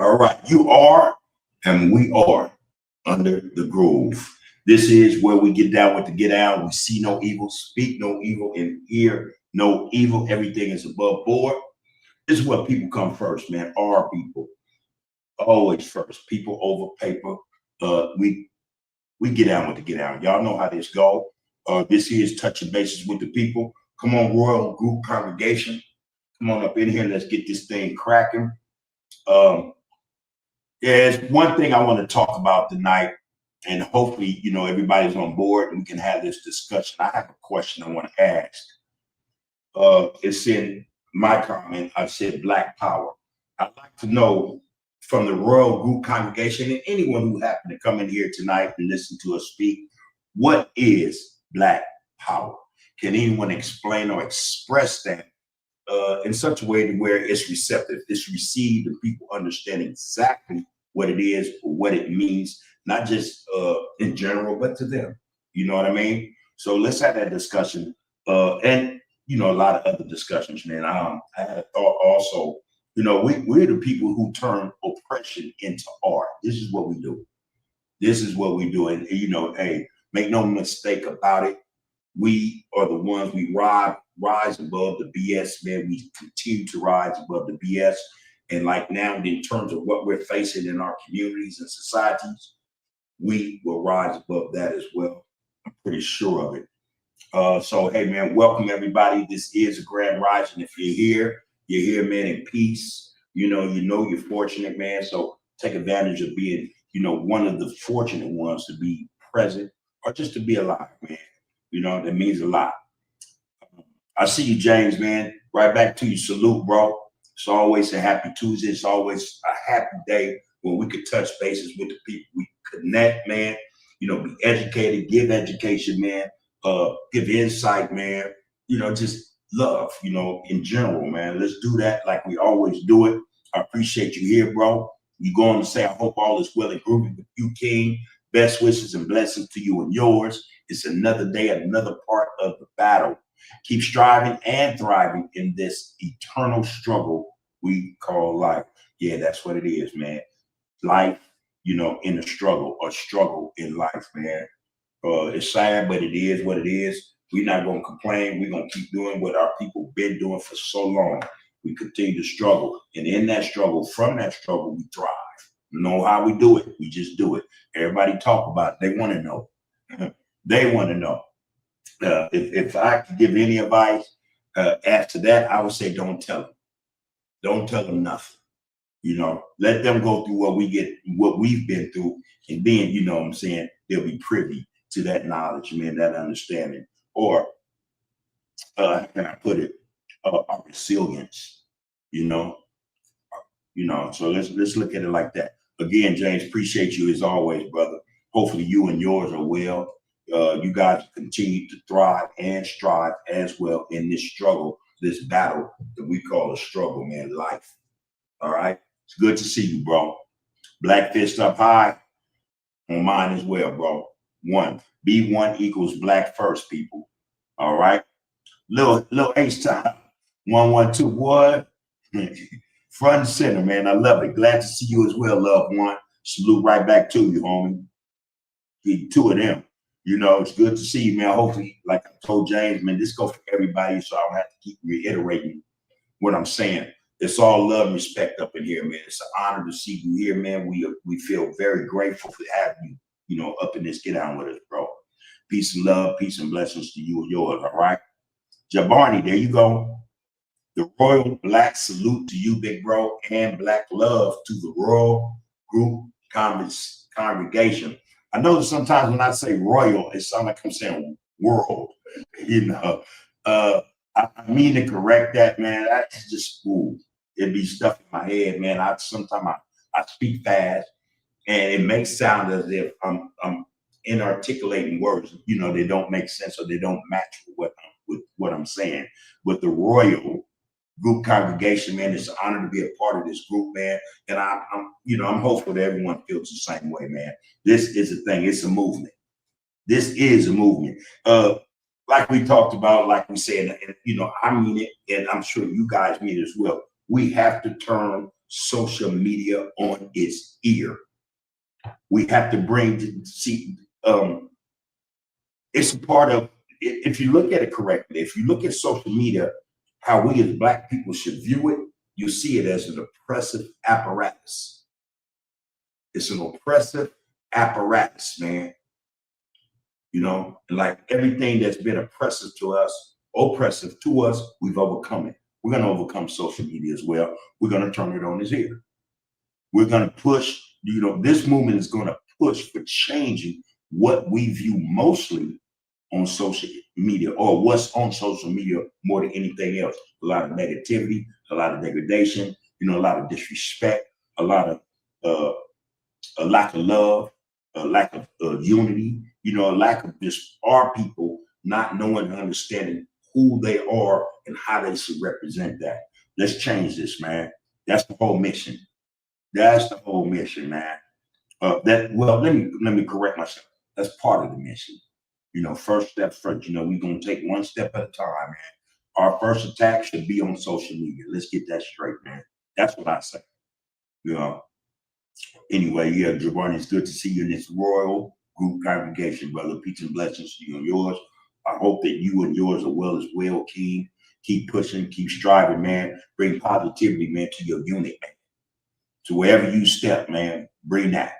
All right, you are, and we are under the groove. This is where we get down with the get out. We see no evil, speak no evil, and hear no evil. Everything is above board. This is where people come first, man. Our people always first. People over paper. We get down with the get out. Y'all know how this go. This is touching bases with the people. Come on, Royal Group Congregation. Come on up in here. Let's get this thing cracking. Um, There's one thing I want to talk about tonight, and hopefully, everybody's on board and we can have this discussion. I have a question I want to ask. It's in my comment. I said Black Power. I'd like to know from the Royal Group Congregation and anyone who happened to come in here tonight and listen to us speak, what is Black Power? Can anyone explain or express that in such a way to where it's receptive, it's received, and people understand exactly what it is, or what it means, not just in general, but to them. You know what I mean? So let's have that discussion, and a lot of other discussions, man. I had a thought also. We're the people who turn oppression into art. This is what we do. This is what we do, and hey, make no mistake about it. We are the ones we rise above the BS, man. We continue to rise above the BS. And like now, in terms of what we're facing in our communities and societies, we will rise above that as well. I'm pretty sure of it. So, hey, man, welcome everybody. This is a grand rising. If you're here, man, in peace. You're fortunate, man. So take advantage of being, one of the fortunate ones to be present or just to be alive, man. That means a lot. I see you, James, man. Right back to you. Salute, bro. It's always a happy Tuesday. It's always a happy day when we could touch bases with the people. We connect, man. Be educated, give education, man. Give insight, man. Just love, in general, man. Let's do that like we always do it. I appreciate you here, bro. You go on to say, I hope all is well and groovy with you, King. Best wishes and blessings to you and yours. It's another day, another part of the battle. Keep striving and thriving in this eternal struggle we call life. Yeah, that's what it is, man. Life, in a struggle, or struggle in life, man. It's sad, but it is what it is. We're not going to complain. We're going to keep doing what our people been doing for so long. We continue to struggle. And in that struggle, from that struggle, we thrive. You know how we do it. We just do it. Everybody talk about it. They want to know. They want to know. If I could give any advice after that, I would say don't tell them. Don't tell them nothing. Let them go through what we've been through, and then, what I'm saying, they'll be privy to that knowledge, man, that understanding. Or how can I put it? Our resilience, so let's look at it like that. Again, James, appreciate you as always, brother. Hopefully you and yours are well. You guys continue to thrive and strive as well in this struggle, this battle that we call a struggle, man, life. All right. It's good to see you, bro. Black fist up high on mine as well, bro. One. B1 equals black first, people. All right. Little H time. 112. What? Front and center, man. I love it. Glad to see you as well, loved one. Salute right back to you, homie. Be two of them. It's good to see you, man. Hopefully, like I told James, man, this goes for everybody, so I don't have to keep reiterating what I'm saying. It's all love and respect up in here, man. It's an honor to see you here, man. We feel very grateful for having you, up in this get down with us, bro. Peace and love, peace and blessings to you and yours, all right? Jabarni, there you go. The Royal Black salute to you, big bro, and black love to the Royal Group Congregation. I know that sometimes when I say royal, it sounds like I'm saying world. I mean to correct that, man. That's just cool. It'd be stuff in my head, man. Sometimes I speak fast, and it makes sound as if I'm inarticulating words. They don't make sense or they don't match with what I'm saying. But the Royal Group Congregation, man, it's an honor to be a part of this group, man. And I'm hopeful that everyone feels the same way, man. This is a thing. It's a movement. This is a movement. Like we talked about, like we said, and I mean it, and I'm sure you guys mean it as well. We have to turn social media on its ear. We have to it's a part of, if you look at it correctly, if you look at social media, how we as Black people should view it, you see it as an oppressive apparatus. It's an oppressive apparatus, man. You know, and like everything that's been oppressive to us, we've overcome it. We're going to overcome social media as well. We're going to turn it on its ear. We're going to push, this movement is going to push for changing what we view mostly on social media, or what's on social media more than anything else. A lot of negativity, a lot of degradation, a lot of disrespect, a lot of a lack of love, a lack of unity, a lack of just our people not knowing and understanding who they are and how they should represent that. Let's change this, man. That's the whole mission. That's the whole mission, man. Let me correct myself. That's part of the mission. First step first. We're gonna take one step at a time, man. Our first attack should be on social media. Let's get that straight, man. That's what I say. Anyway, yeah, Giovanni, it's good to see you in this royal group congregation, brother. Peace and blessings to you and yours. I hope that you and yours are well as well, King. Keep pushing, keep striving, man. Bring positivity, man, to your unit, man. So wherever you step, man, bring that.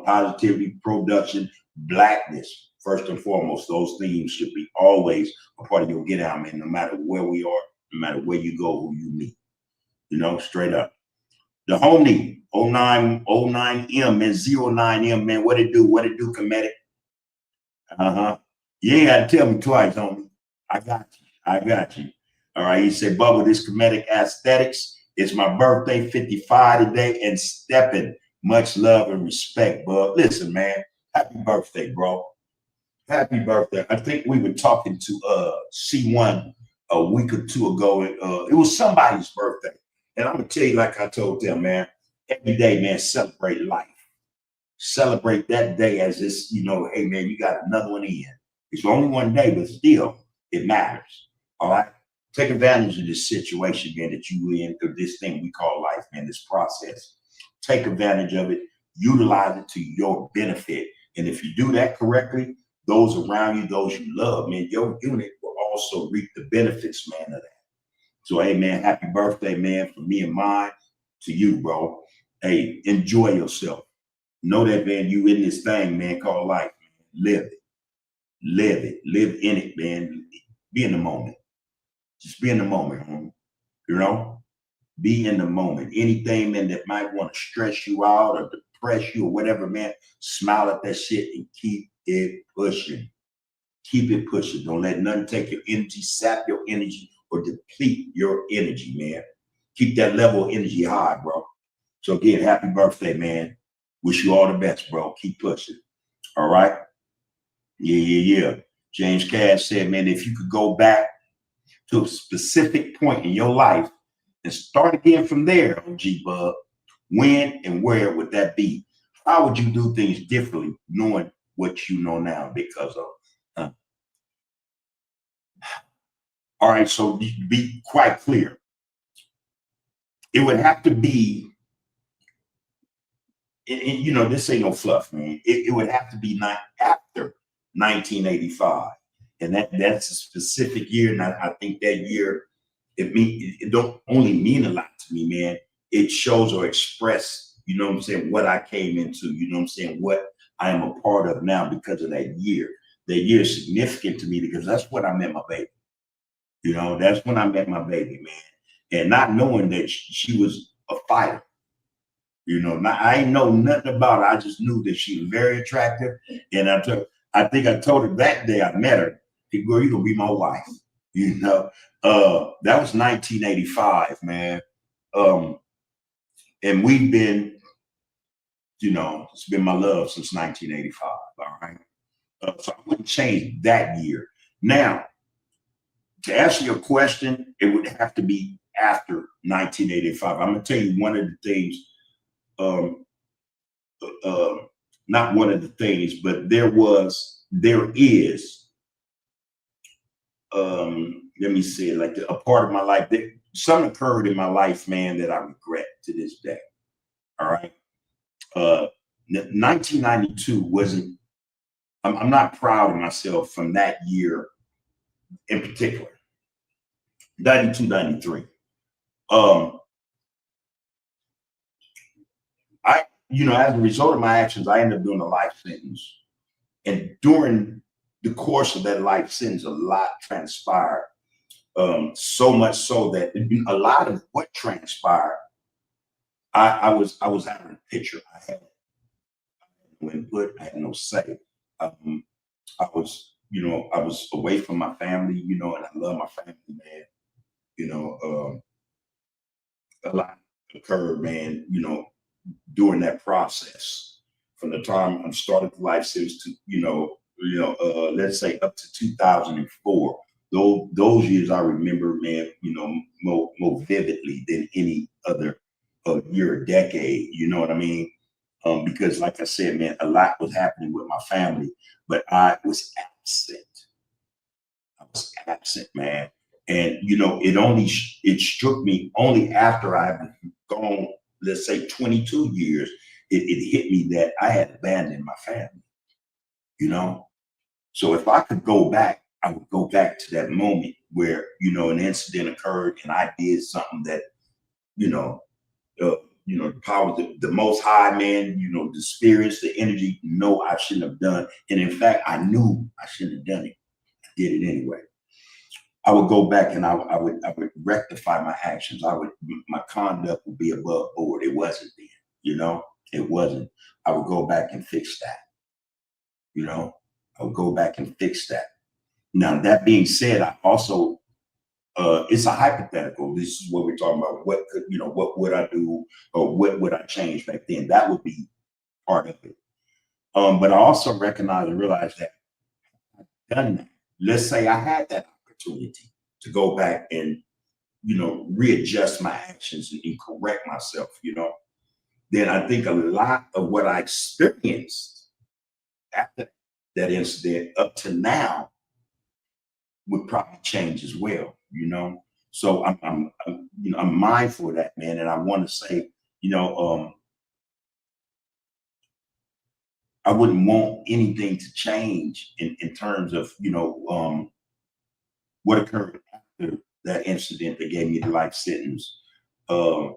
Positivity, production, Blackness, first and foremost. Those themes should be always a part of your get out, man, no matter where we are, no matter where you go, who you meet. Straight up. The homie, 09M, man, 09M, man, what it do, Comedic? You ain't got to tell me twice, homie. I got you. All right, he said, Bubba, this Comedic Aesthetics, it's my birthday, 55 today, and stepping. Much love and respect, bud. Listen, man, happy birthday, bro. Happy birthday. I think we were talking to C1 a week or two ago. It was somebody's birthday. And I'm going to tell you, like I told them, man, every day, man, celebrate life. Celebrate that day as this, hey, man, you got another one in. It's only one day, but still, it matters. All right? Take advantage of this situation, man, that you in, or this thing we call life, man, this process. Take advantage of it. Utilize it to your benefit. And if you do that correctly, those around you, those you love, man, your unit will also reap the benefits, man, of that. So, hey, man, happy birthday, man, from me and mine to you, bro. Hey, enjoy yourself. Know that, man, you in this thing, man, called life, man. Live it. Live it. Live in it, man. Be in the moment. Just be in the moment, homie. Be in the moment. Anything, man, that might want to stress you out or depress you or whatever, man, smile at that shit and keep it pushing. Keep it pushing. Don't let nothing take your energy, sap your energy, or deplete your energy, man. Keep that level of energy high, bro. So again, happy birthday, man. Wish you all the best, bro. Keep pushing. All right? Yeah. James Cash said, man, if you could go back to a specific point in your life and start again from there, G-Bub, when and where would that be? How would you do things differently knowing what you know now because of? All right, so be quite clear. It would have to be, this ain't no fluff, man. It would have to be not after 1985. And that's a specific year. And I think that year, it don't only mean a lot to me, man. It shows or express, what I came into, what I am a part of now because of that year. That year is significant to me because that's when I met my baby. That's when I met my baby, man. And not knowing that she was a fighter. I ain't know nothing about her. I just knew that she was very attractive. And I think I told her that day I met her, hey, girl, you're gonna be my wife. That was 1985, man. And we've been, it's been my love since 1985. All right. So I wouldn't change that year. Now, to answer your question, it would have to be after 1985. I'm gonna tell you one of the things. Not one of the things, but there is. Let me say it like a part of my life that something occurred in my life, man, that I regret to this day. All right. 1992 wasn't, I'm not proud of myself from that year in particular, 92, 93. Um, as a result of my actions, I ended up doing a life sentence. And during the course of that life sentence, a lot transpired. So much so that a lot of what transpired, I was out of the picture. I had no input, I had no say. Um, I was away from my family, and I love my family, man. You know, a lot occurred, man, during that process. From the time I started the life sentence to, let's say up to 2004. Those years I remember, man, more vividly than any other year or decade. You know what I mean? Because, like I said, man, a lot was happening with my family, but I was absent. I was absent, man. And it struck me only after I had gone, let's say 22 years, it hit me that I had abandoned my family, you know. So if I could go back, I would go back to that moment where, an incident occurred and I did something that, you know, uh, the power, the most high, man, the spirits, the energy, no, I shouldn't have done. And in fact, I knew I shouldn't have done it. I did it anyway. I would go back and I would rectify my actions. My conduct would be above board. It wasn't then, it wasn't. I would go back and fix that, you know. I would go back and fix that. Now that being said, I also it's a hypothetical. This is what we're talking about. What would I do or what would I change back then? That would be part of it. But I also recognize and realize that I've done that. Let's say I had that opportunity to go back and readjust my actions and correct myself, then I think a lot of what I experienced after that incident up to now would probably change as well, So I'm mindful of that, man, and I want to say, I wouldn't want anything to change in terms of what occurred after that incident that gave me the life sentence. Uh,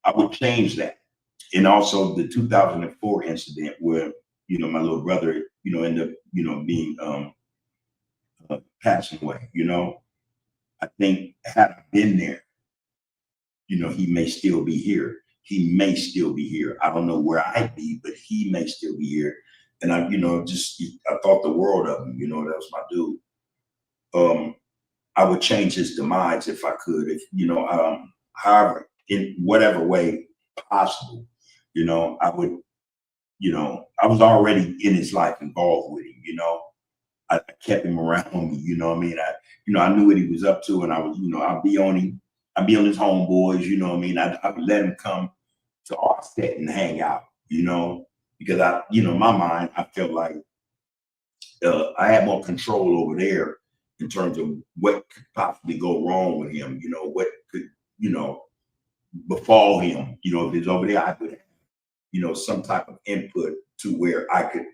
I would change that. And also the 2004 incident where, my little brother, ended up, being passing away, I think had I been there, he may still be here. He may still be here. I don't know where I'd be, but he may still be here. And I thought the world of him, that was my dude. I would change his demise if I could, however, in whatever way possible, I would, I was already in his life involved with him, I kept him around me, what I mean? I knew what he was up to and I was, I'd be on him, I'd be on his homeboys, what I mean? I would let him come to our set and hang out, because my mind, I felt like I had more control over there in terms of what could possibly go wrong with him, what could, you know, befall him, if he's over there, I would have, some type of input to where I could,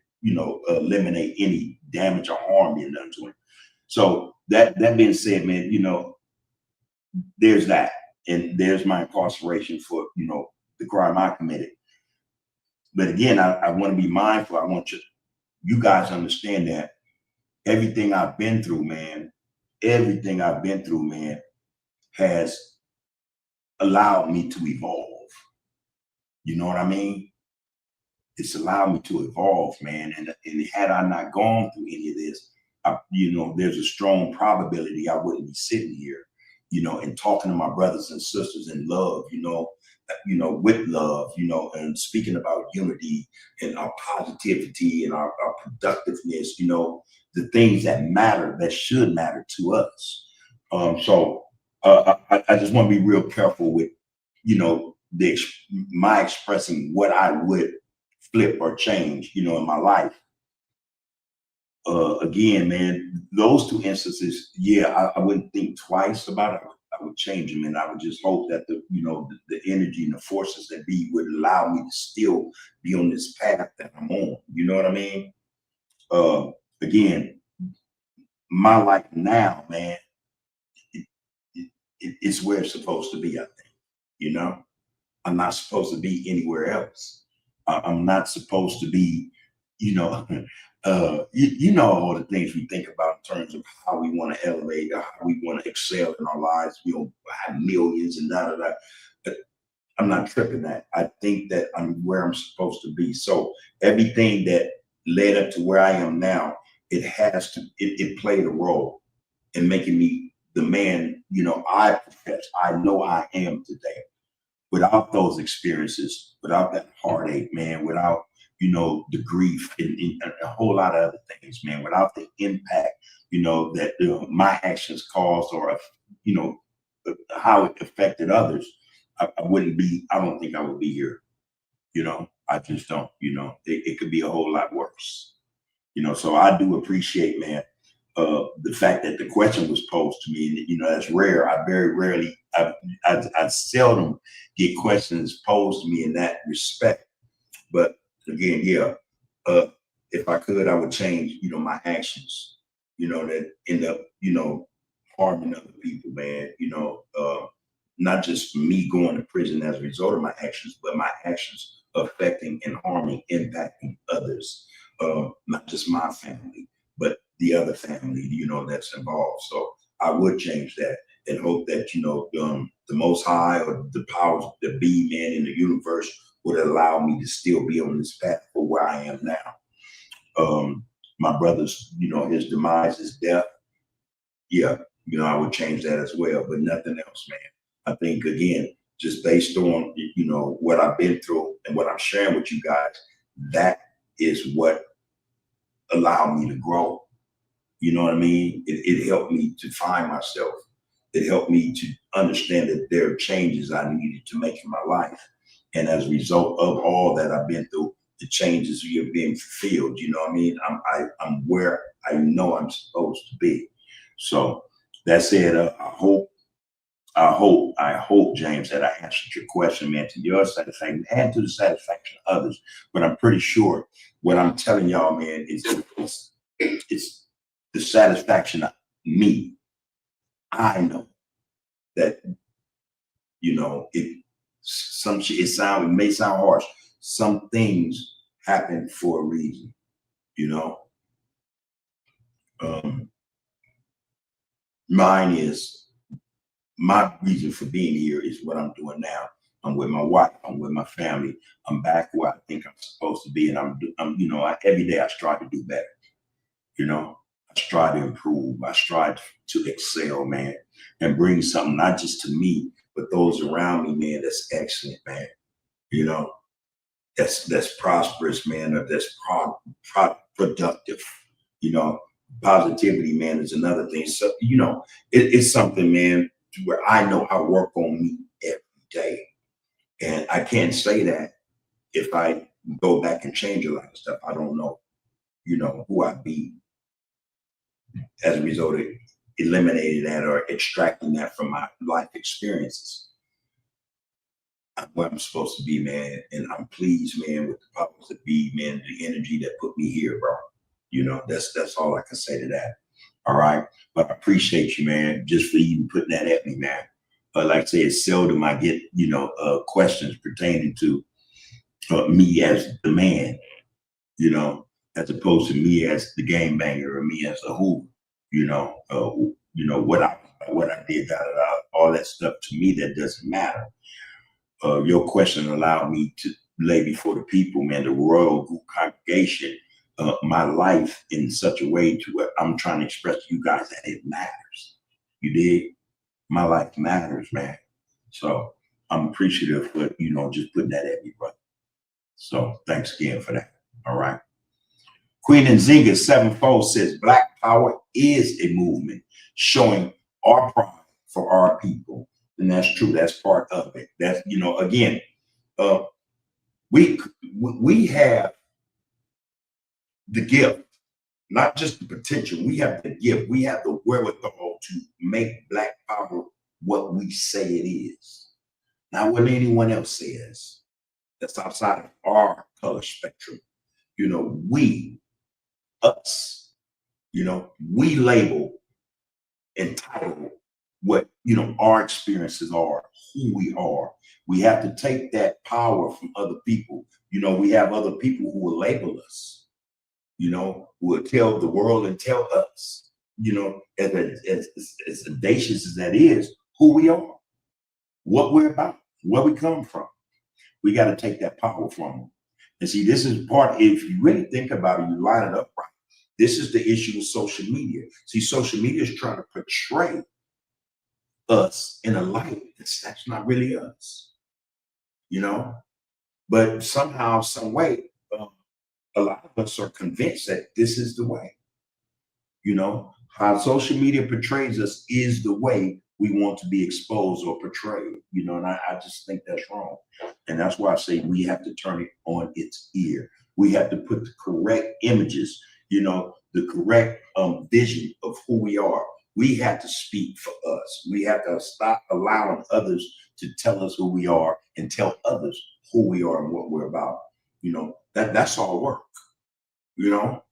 eliminate any damage or harm being done to him. So that being said, man, there's that. And there's my incarceration for, the crime I committed. But again, I want to be mindful. I want you guys to understand that everything I've been through, man, has allowed me to evolve. You know what I mean? It's allowed me to evolve, man. And had I not gone through any of this, there's a strong probability I wouldn't be sitting here, and talking to my brothers and sisters in love, with love, and speaking about unity and our positivity and our productiveness, the things that matter, that should matter to us. I just want to be real careful with, my expressing what I would flip or change, in my life. Again, man, those two instances, yeah, I wouldn't think twice about it. I would change them, and I would just hope that the energy and the forces that be would allow me to still be on this path that I'm on. You know what I mean? Uh, Again, my life now, man, it, it's where it's supposed to be. I think. You know, I'm not supposed to be anywhere else. I'm not supposed to be, you know, you know all the things we think about in terms of how we want to elevate, how we want to excel in our lives. We don't have millions and da da da. But I'm not tripping that. I think that I'm where I'm supposed to be. So everything that led up to where I am now, it played a role in making me the man, I profess, I know I am today. Without those experiences, without that heartache, man, without the grief and a whole lot of other things, man, without the impact, that my actions caused, or you know how it affected others, I wouldn't be. I don't think I would be here. I just don't. It could be a whole lot worse. So I do appreciate, man, the fact that the question was posed to me. And, that's rare. I very rarely, I seldom get questions posed to me in that respect. But again, yeah, uh, if I could, I would change, my actions, that end up, harming other people, man. Not just me going to prison as a result of my actions, but my actions affecting and harming, impacting others, not just my family, but the other family, that's involved. So I would change that and hope that, the Most High or the powers that be, man, in the universe would allow me to still be on this path for where I am now. My brother's, his demise, his death, yeah, I would change that as well, but nothing else, man. I think again, just based on what I've been through and what I'm sharing with you guys, that is what allowed me to grow. You know what I mean? It helped me to find myself. It helped me to understand that there are changes I needed to make in my life. And as a result of all that I've been through, the changes are being fulfilled. You know what I mean? I'm where I know I'm supposed to be. So that said, I hope, James, that I answered your question, man, to your satisfaction and to the satisfaction of others. But I'm pretty sure what I'm telling y'all, man, it's the satisfaction of me. I know that it may sound harsh. Some things happen for a reason. You know, um, mine is my reason for being here is what I'm doing now. I'm with my wife. I'm with my family. I'm back where I think I'm supposed to be, and every day I strive to do better. I strive to improve. I strive to excel, man, and bring something not just to me, but those around me, man. That's excellent, man. You know, that's prosperous, man. Or that's productive. You know, positivity, man, is another thing. So it's something, man, to where I know I work on me every day, and I can't say that if I go back and change a lot of stuff. I don't know, who I be as a result of eliminating that or extracting that from my life experiences. I'm where I'm supposed to be, man. And I'm pleased, man, with the powers that be, man, the energy that put me here, bro. That's all I can say to that. All right. But I appreciate you, man, just for even putting that at me, man. Like I said, seldom I get, questions pertaining to me as the man, you know, as opposed to me as the game banger or me as a who, what I did, da, da, da, all that stuff to me that doesn't matter. Your question allowed me to lay before the people, man, the royal congregation, my life in such a way to where I'm trying to express to you guys that it matters. You dig? My life matters, man. So I'm appreciative for just putting that at me, brother. So thanks again for that. All right. Queen Nzinga sevenfold says Black Power is a movement showing our pride for our people. And that's true. That's part of it. That's, again, uh, we have the gift, not just the potential. We have the gift. We have the wherewithal to make Black power what we say it is, not what anyone else says. That's outside of our color spectrum. You know, we, us, you know, we label and title what, you know, our experiences are, who we are. We have to take that power from other people. You know, we have other people who will label us, you know, who will tell the world and tell us, you know, as audacious as that is, who we are, what we're about, where we come from. We got to take that power from them. And see, this is part, if you really think about it, you line it up right. This is the issue with social media. See, social media is trying to portray us in a light that's not really us, you know? But somehow, some way, a lot of us are convinced that this is the way. You know, how social media portrays us is the way we want to be exposed or portrayed, you know, and I just think that's wrong. And that's why I say we have to turn it on its ear. We have to put the correct images, you know, the correct vision of who we are. We have to speak for us. We have to stop allowing others to tell us who we are and tell others who we are and what we're about. You know, that's our work, you know.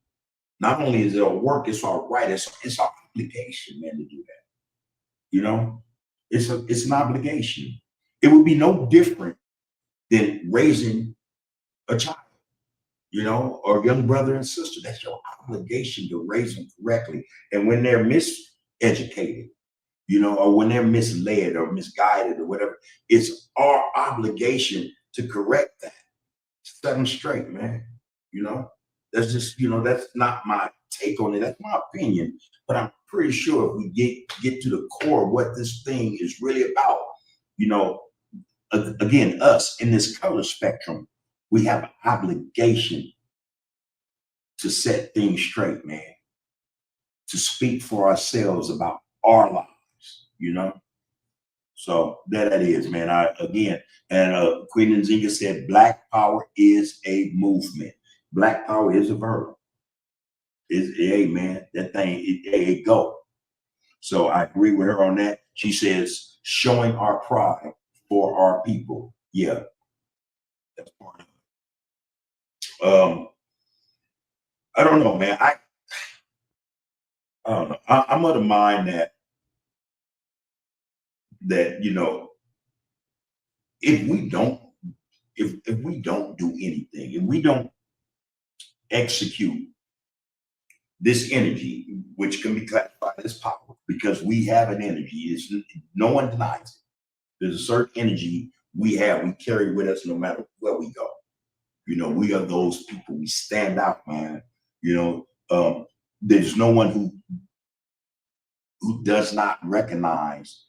Not only is it our work, it's our right, it's our obligation, man, to do that. You know, it's an obligation. It would be no different than raising a child, you know, or a young brother and sister. That's your obligation to raise them correctly. And when they're miseducated, you know, or when they're misled or misguided or whatever, it's our obligation to correct that. Set them straight, man. You know, that's just, you know, that's not my take on it. That's my opinion. But I'm pretty sure if we get to the core of what this thing is really about, you know, again, us in this color spectrum, we have an obligation to set things straight, man, to speak for ourselves about our lives, you know. So there that is, man. Queen Nzinga said, Black power is a movement. Black power is a verb. Hey, man, that thing, it go. So I agree with her on that. She says, showing our pride for our people. Yeah, that's part of it. I don't know, man. I don't know. I'm of the mind that you know, if we don't if we don't do anything, if we don't execute this energy, which can be classified as power, because we have an energy, no one denies it. There's a certain energy we have, we carry with us no matter where we go. You know, we are those people. We stand out, man. You know, there's no one who does not recognize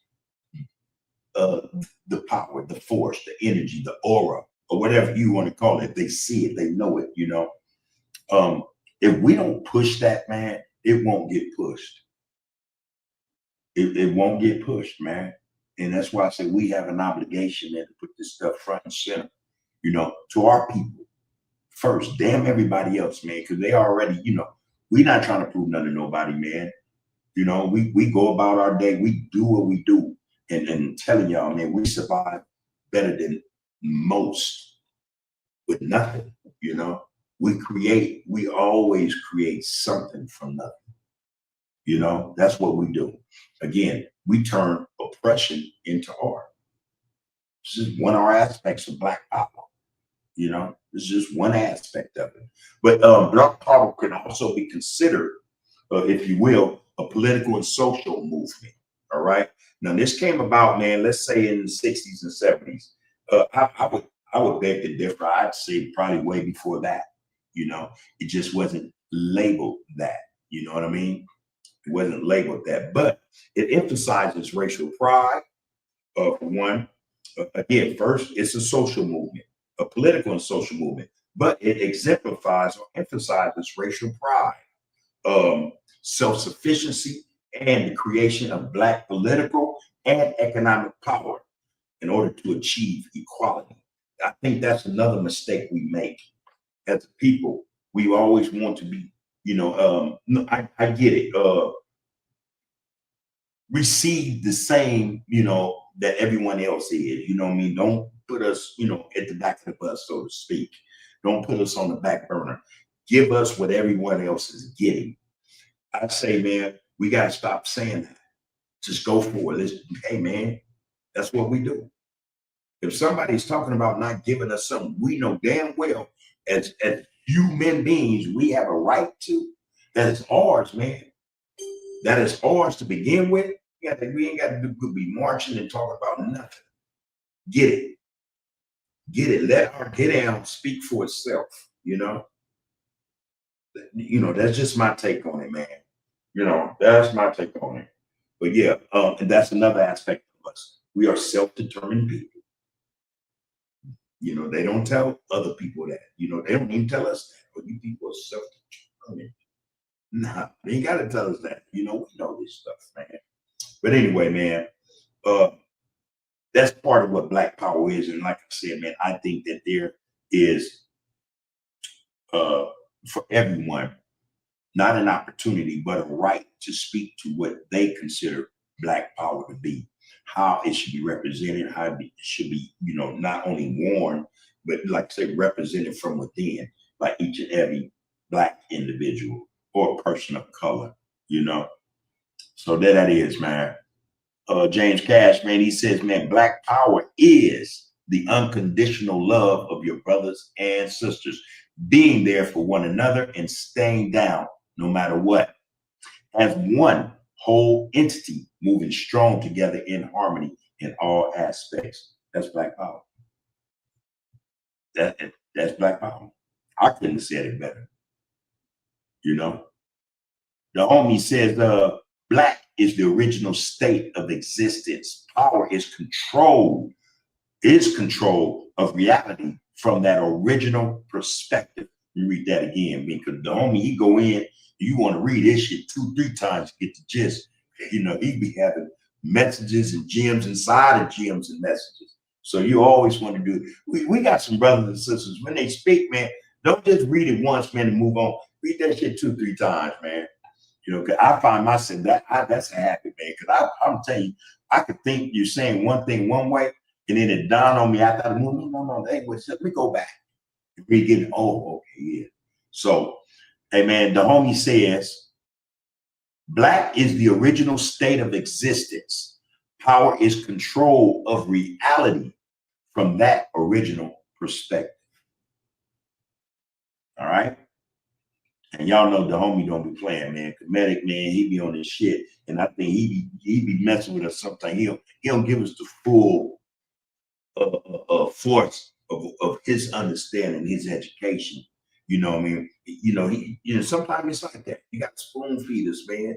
the power, the force, the energy, the aura, or whatever you want to call it. They see it, they know it, you know. If we don't push that, man, it won't get pushed. It won't get pushed, man. And that's why I say we have an obligation, man, to put this stuff front and center, you know, to our people first. Damn everybody else, man, because they already, you know, we're not trying to prove nothing to nobody, man. You know, we go about our day, we do what we do. And telling y'all, man, we survive better than most with nothing, you know. We always create something from nothing. You know, that's what we do. Again, we turn oppression into art. This is one of our aspects of Black power. You know, this is just one aspect of it. But Black power can also be considered, if you will, a political and social movement. All right. Now, this came about, man, let's say in the 60s and 70s. I would beg to differ. I'd say probably way before that. You know, it just wasn't labeled that. You know what I mean? It wasn't labeled that, but it emphasizes racial pride. For one, again, first, it's a social movement, a political and social movement, but it exemplifies or emphasizes racial pride, self-sufficiency, and the creation of Black political and economic power in order to achieve equality. I think that's another mistake we make as a people. We always want to be No, I get it. Receive the same, that everyone else is. You know what I mean? Don't put us, at the back of the bus, so to speak. Don't put us on the back burner. Give us what everyone else is getting. I say, man, we got to stop saying that. Just go for it. Hey, man, that's what we do. If somebody's talking about not giving us something, we know damn well as human beings, we have a right to. That is ours, man. That is ours to begin with. We ain't got to be marching and talking about nothing. Get it. Get it. Let our get down speak for itself. That's just my take on it, man. That's my take on it. But yeah, and that's another aspect of us. We are self-determined people. They don't tell other people that. They don't even tell us that. But you people are self-determined. Nah, they ain't got to tell us that. We know this stuff, man. But anyway, man, that's part of what Black Power is. And like I said, man, I think that there is, for everyone, not an opportunity, but a right to speak to what they consider Black Power to be, how it should be represented, how it should be, not only worn, but like I said, represented from within by each and every Black individual or person of color, So there that is, man. James Cash, man, he says, man, Black Power is the unconditional love of your brothers and sisters, being there for one another and staying down no matter what, as one whole entity, moving strong together in harmony in all aspects. That's Black Power. That's Black Power. I couldn't have said it better. The homie says, Black is the original state of existence. Power is control of reality from that original perspective. You read that again, because the homie, he go in, you want to read this shit 2-3 times to get the gist. He be having messages and gems inside of gems and messages. So you always want to do it. We got some brothers and sisters, when they speak, man, don't just read it once, man, and move on. Read that shit 2-3 times, man. Cause I find myself that's a habit, man. Cause I'm telling you, I could think you're saying one thing one way, and then it dawned on me after the movie. No, hey, let me go back and read it. Oh, okay, yeah. So, hey, man, the homie says, Black is the original state of existence. Power is control of reality from that original perspective. All right. And y'all know the homie don't be playing, man. Comedic, man, he be on this shit. And I think he be messing with us sometimes. He don't give us the full force of his understanding, his education. You know what I mean? Sometimes it's like that. You got to spoon feed us, man.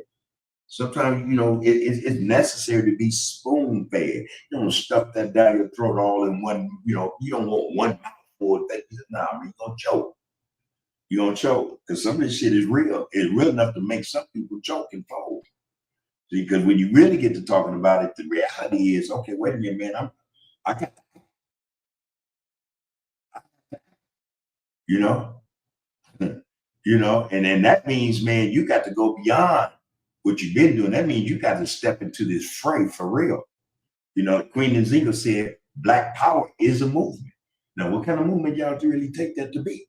Sometimes, it's necessary to be spoon fed. You don't stuff that down your throat all in one, you don't want one mouthful. Nah, you're going to choke. You're going to choke because some of this shit is real. It's real enough to make some people choke and fold. See, because when you really get to talking about it, the reality is, okay, wait a minute, man, I got, you know, and then that means, man, you got to go beyond what you've been doing. That means you got to step into this fray for real. Queen Nzinga said, Black Power is a movement. Now, what kind of movement y'all really take that to be?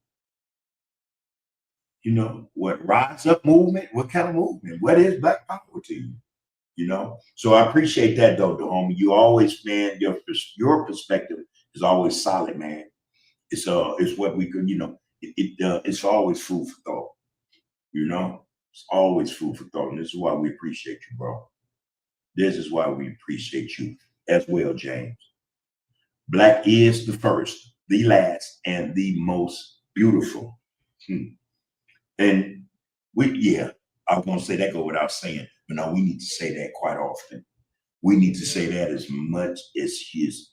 What rise up movement? What kind of movement? What is Black Power to you? So I appreciate that though, homie. You always, man, your perspective is always solid, man. It's what we could, it's always food for thought. It's always food for thought, and this is why we appreciate you, bro. This is why we appreciate you as well, James. Black is the first, the last, and the most beautiful. And I was gonna say that go without saying, but no, we need to say that quite often. We need to say that as much as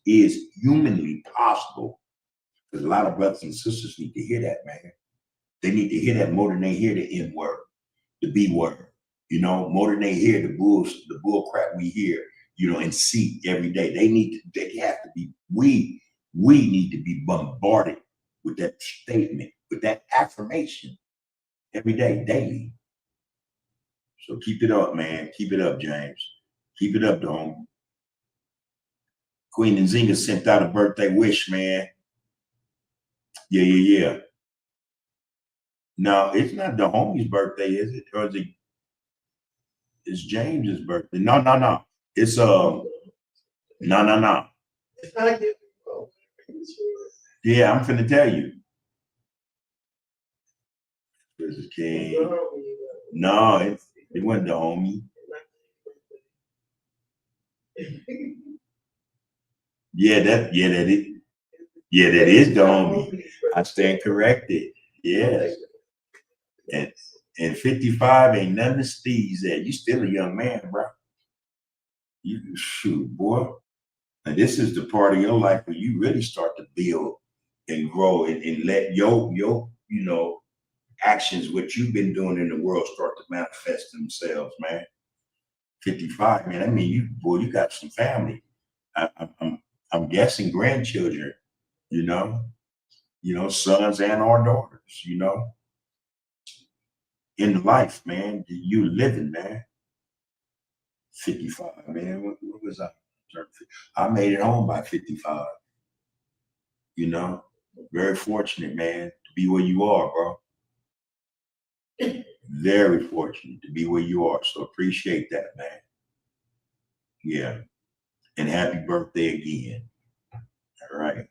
is humanly possible. Because a lot of brothers and sisters need to hear that, man. They need to hear that more than they hear the N word, the B word, more than they hear the bull crap we hear, and see every day. They have to be, we need to be bombarded with that statement, with that affirmation. every day, daily. So keep it up, man. Keep it up, James. Keep it up, dome. Queen Nzinga sent out a birthday wish, man. Yeah. No, it's not the homie's birthday, is it? Or is it? It's James's birthday. No. It's no. It's not a gift. Yeah, I'm finna tell you. This is King. No, it wasn't the homie. That is the homie. I stand corrected. Yes. And 55 ain't nothing to sneeze at. You still a young man, bro. You shoot, boy. And this is the part of your life where you really start to build and grow and let your actions, what you've been doing in the world, start to manifest themselves, man. 55, man. I mean, you got some family. I'm guessing grandchildren, you know, sons and or daughters, in life, man. You living, man. 55, man. What was I? I made it home by 55. Very fortunate, man, to be where you are, bro. Very fortunate to be where you are. So appreciate that, man. Yeah. And happy birthday again. All right.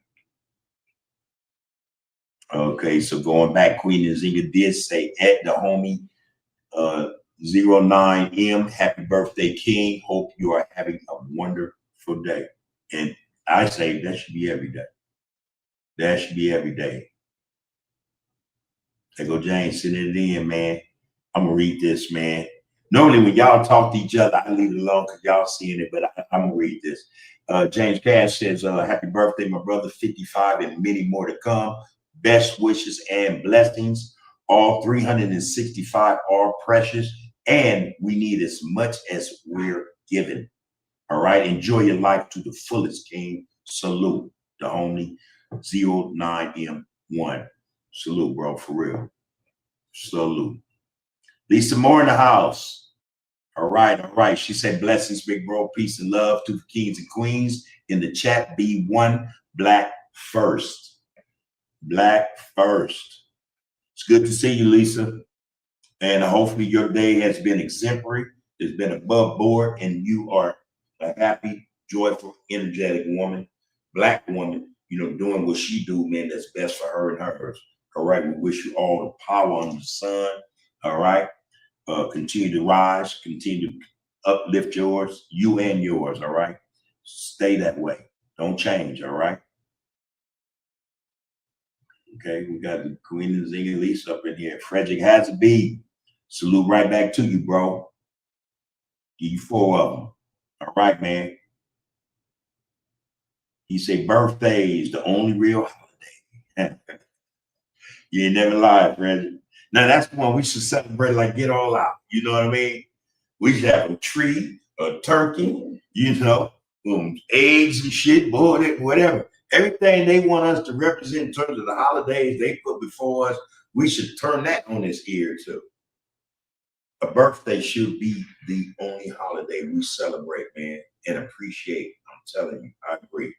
Okay, so going back, Queen Nzinga did say at the homie 09M, happy birthday, King. Hope you are having a wonderful day. And I say that should be every day. That should be every day. There go James, sending it in, man. I'm gonna read this, man. Normally when y'all talk to each other, I leave it alone because y'all seeing it, but I'm gonna read this. James Cash says, happy birthday, my brother, 55 and many more to come. Best wishes and blessings. All 365 are precious and we need as much as we're given. All right. Enjoy your life to the fullest, King. Salute the homie 09M1. Salute, bro, for real. Salute. Lisa Moore in the house. All right. She said, blessings, big bro. Peace and love to the kings and queens in the chat. B1 Black First. Black First. It's good to see you, Lisa. And hopefully your day has been exemplary. It's been above board, and you are a happy, joyful, energetic woman, Black woman, doing what she do, man, that's best for her and hers. All right. We wish you all the power under the sun. All right. Continue to rise, continue to uplift you and yours. All right. Stay that way. Don't change. All right. Okay. We got the Queen of Nzinga Lisa up in here. Frederick has a B. Salute right back to you, bro. Give you 4 of them. All right, man. He said birthdays, the only real holiday. You ain't never lied, Frederick. Now that's the one we should celebrate, like get all out. You know what I mean? We should have a tree, a turkey, eggs and shit, boy, whatever. Everything they want us to represent in terms of the holidays they put before us, we should turn that on its ear too. A birthday should be the only holiday we celebrate, man, and appreciate. I'm telling you, I agree.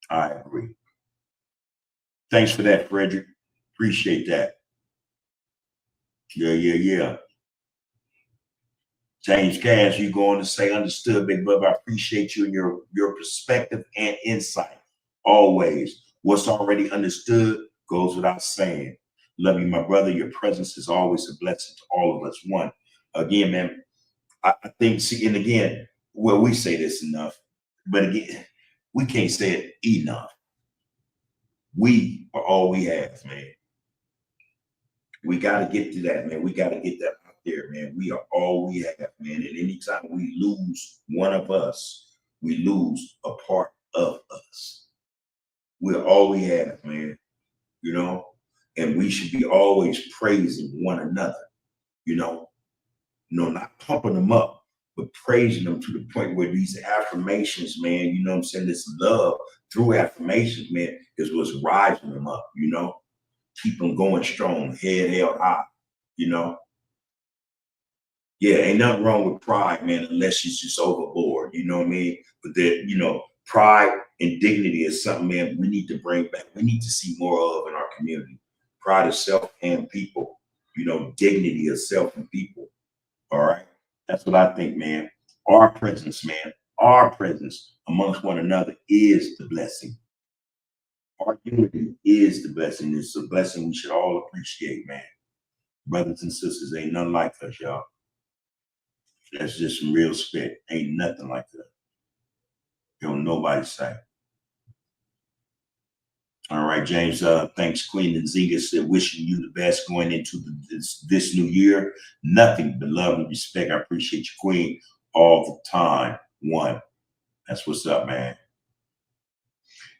I agree. Thanks for that, Frederick. Appreciate that. Yeah. James Cash, you going to say understood, big brother. I appreciate you and your perspective and insight. Always. What's already understood goes without saying. Love you, my brother. Your presence is always a blessing to all of us. One. Again, man, I think, and again, well, we say this enough, but again, we can't say it enough. We are all we have, man. We got to get to that, man. We got to get that out there, man. We are all we have, man. And anytime we lose one of us, we lose a part of us. We're all we have, man. And we should be always praising one another, not pumping them up, but praising them to the point where these affirmations, man, you know what I'm saying? This love through affirmations, man, is what's rising them up, keep them going strong, head held high. you know. Yeah, ain't nothing wrong with pride, man, unless it's just overboard. You know what I mean? But that, pride and dignity is something, man, we need to bring back. We need to see more of in our community. Pride of self and people. Dignity of self and people. All right. That's what I think, man. Our presence, man, our presence amongst one another is the blessing. Our unity is the blessing. It's a blessing we should all appreciate, man. Brothers and sisters, ain't nothing like us, y'all. That's just some real spit. Ain't nothing like that. Don't nobody say. All right, James. Thanks, Queen and Zinga said, wishing you the best going into this new year. Nothing but love and respect. I appreciate you, Queen, all the time. One. That's what's up, man.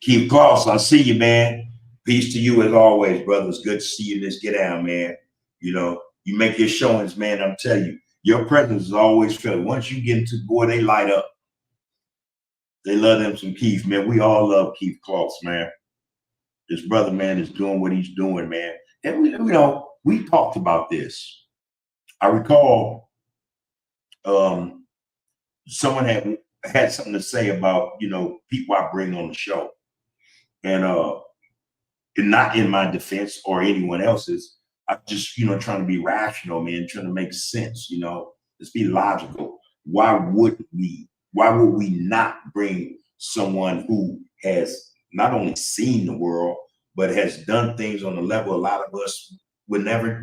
Keep close. I see you, man. Peace to you as always, brothers. Good to see you in this get down, man. You make your showings, man. I'm telling you, your presence is always felt. Once you get into boy, they light up. They love them some Keith, man. We all love Keith Kloss, man. This brother, man, is doing what he's doing, man. And we talked about this. I recall someone had something to say about people I bring on the show, and not in my defense or anyone else's. I'm just trying to be rational, man, trying to make sense. Let's be logical. Why would we not bring someone who has not only seen the world, but has done things on a level a lot of us will never,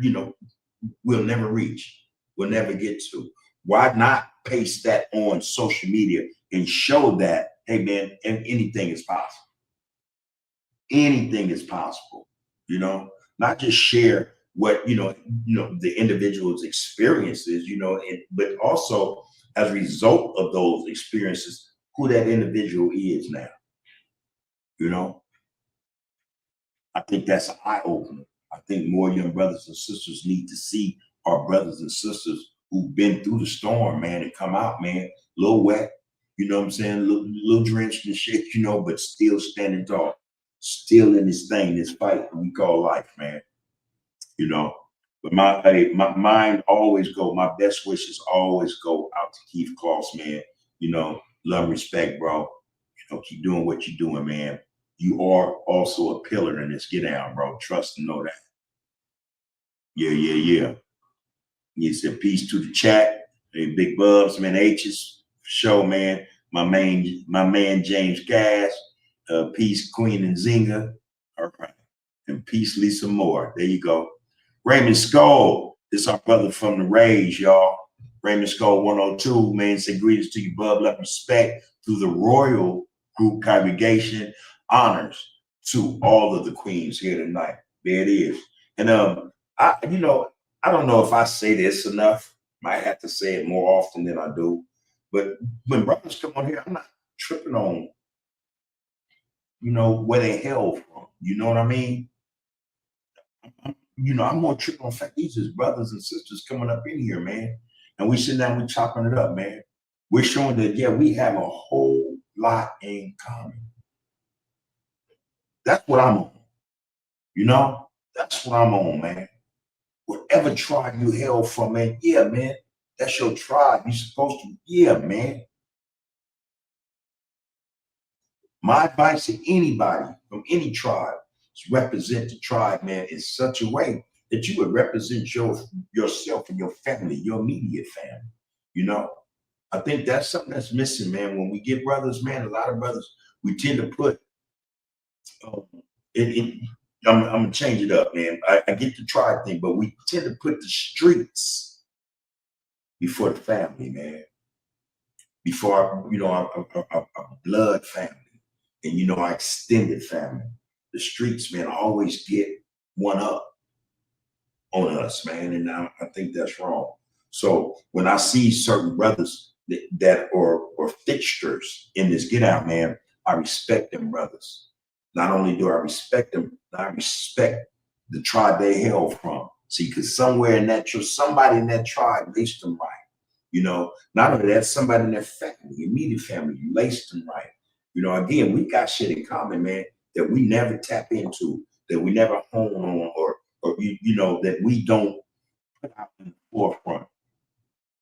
we'll never reach, we'll never get to? Why not paste that on social media and show that, hey, man, anything is possible? Anything is possible, not just share what, the individual's experiences, but also as a result of those experiences, who that individual is now. I think that's an eye opener. I think more young brothers and sisters need to see our brothers and sisters who've been through the storm, man, and come out, man, a little wet, you know what I'm saying, little drenched and shit, but still standing tall, still in this thing, this fight we call life, man. But my mind always go, my best wishes always go out to Keith Kloss, man. Love and respect, bro. Keep doing what you're doing, man. You are also a pillar in this get down, bro. Trust and know that. Yeah. He said peace to the chat. Hey, Big Bubs, man, H's for sure, man. My man James Gas. Peace, Queen and Zinga. All right. And peace, Lisa Moore. There you go. Raymond Skull. This our brother from the Rage, y'all. Raymond Skull 102, man. Say greetings to you, bub. Love, respect through the Royal Group congregation. Honors to all of the queens here tonight. There it is. And I don't know if I say this enough. Might have to say it more often than I do. But when brothers come on here, I'm not tripping on, where they hail from. You know what I mean? I'm more tripping on the fact these is brothers and sisters coming up in here, man. And we sitting down, we chopping it up, man. We're showing that, yeah, we have a whole lot in common. That's what I'm on. That's what I'm on, man. Whatever tribe you hail from, man, yeah, man, that's your tribe. You're supposed to, yeah, man. My advice to anybody from any tribe is represent the tribe, man, in such a way that you would represent yourself and your family, your immediate family. I think that's something that's missing, man. When we get brothers, man, a lot of brothers, we tend to put I'm gonna change it up, man. I get the tribe thing, but we tend to put the streets before the family, man. Before our blood family and our extended family. The streets, man, always get one up on us, man, and I think that's wrong. So when I see certain brothers that are fixtures in this get out, man, I respect them brothers. Not only do I respect them, I respect the tribe they hail from. See, because somebody in that tribe laced them right. Not only that, somebody in their family, immediate family, laced them right. Again, we got shit in common, man, that we never tap into, that we never hone on, or that we don't put out in the forefront.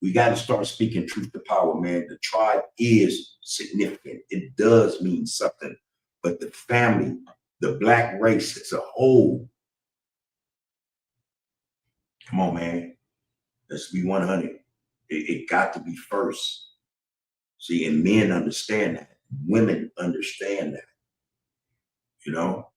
We got to start speaking truth to power, man. The tribe is significant. It does mean something. But the family, the black race as a whole, come on, man. Let's be 100. It got to be first. See, and men understand that. Women understand that. You know,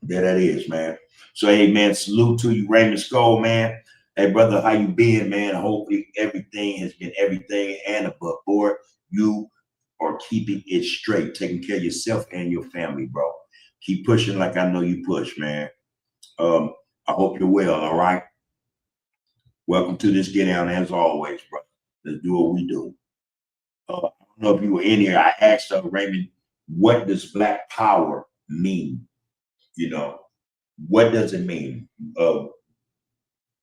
there that is, man. So, hey, man, salute to you, Raymond Skull, man. Hey, brother, how you been, man? Hopefully everything has been everything and above board. You are keeping it straight, taking care of yourself and your family, bro. Keep pushing like I know you push, man. I hope you're well, all right? Welcome to this Get Down, as always, bro. Let's do what we do. I don't know if you were in here. I asked Raymond, what does Black Power mean? You know, what does it mean?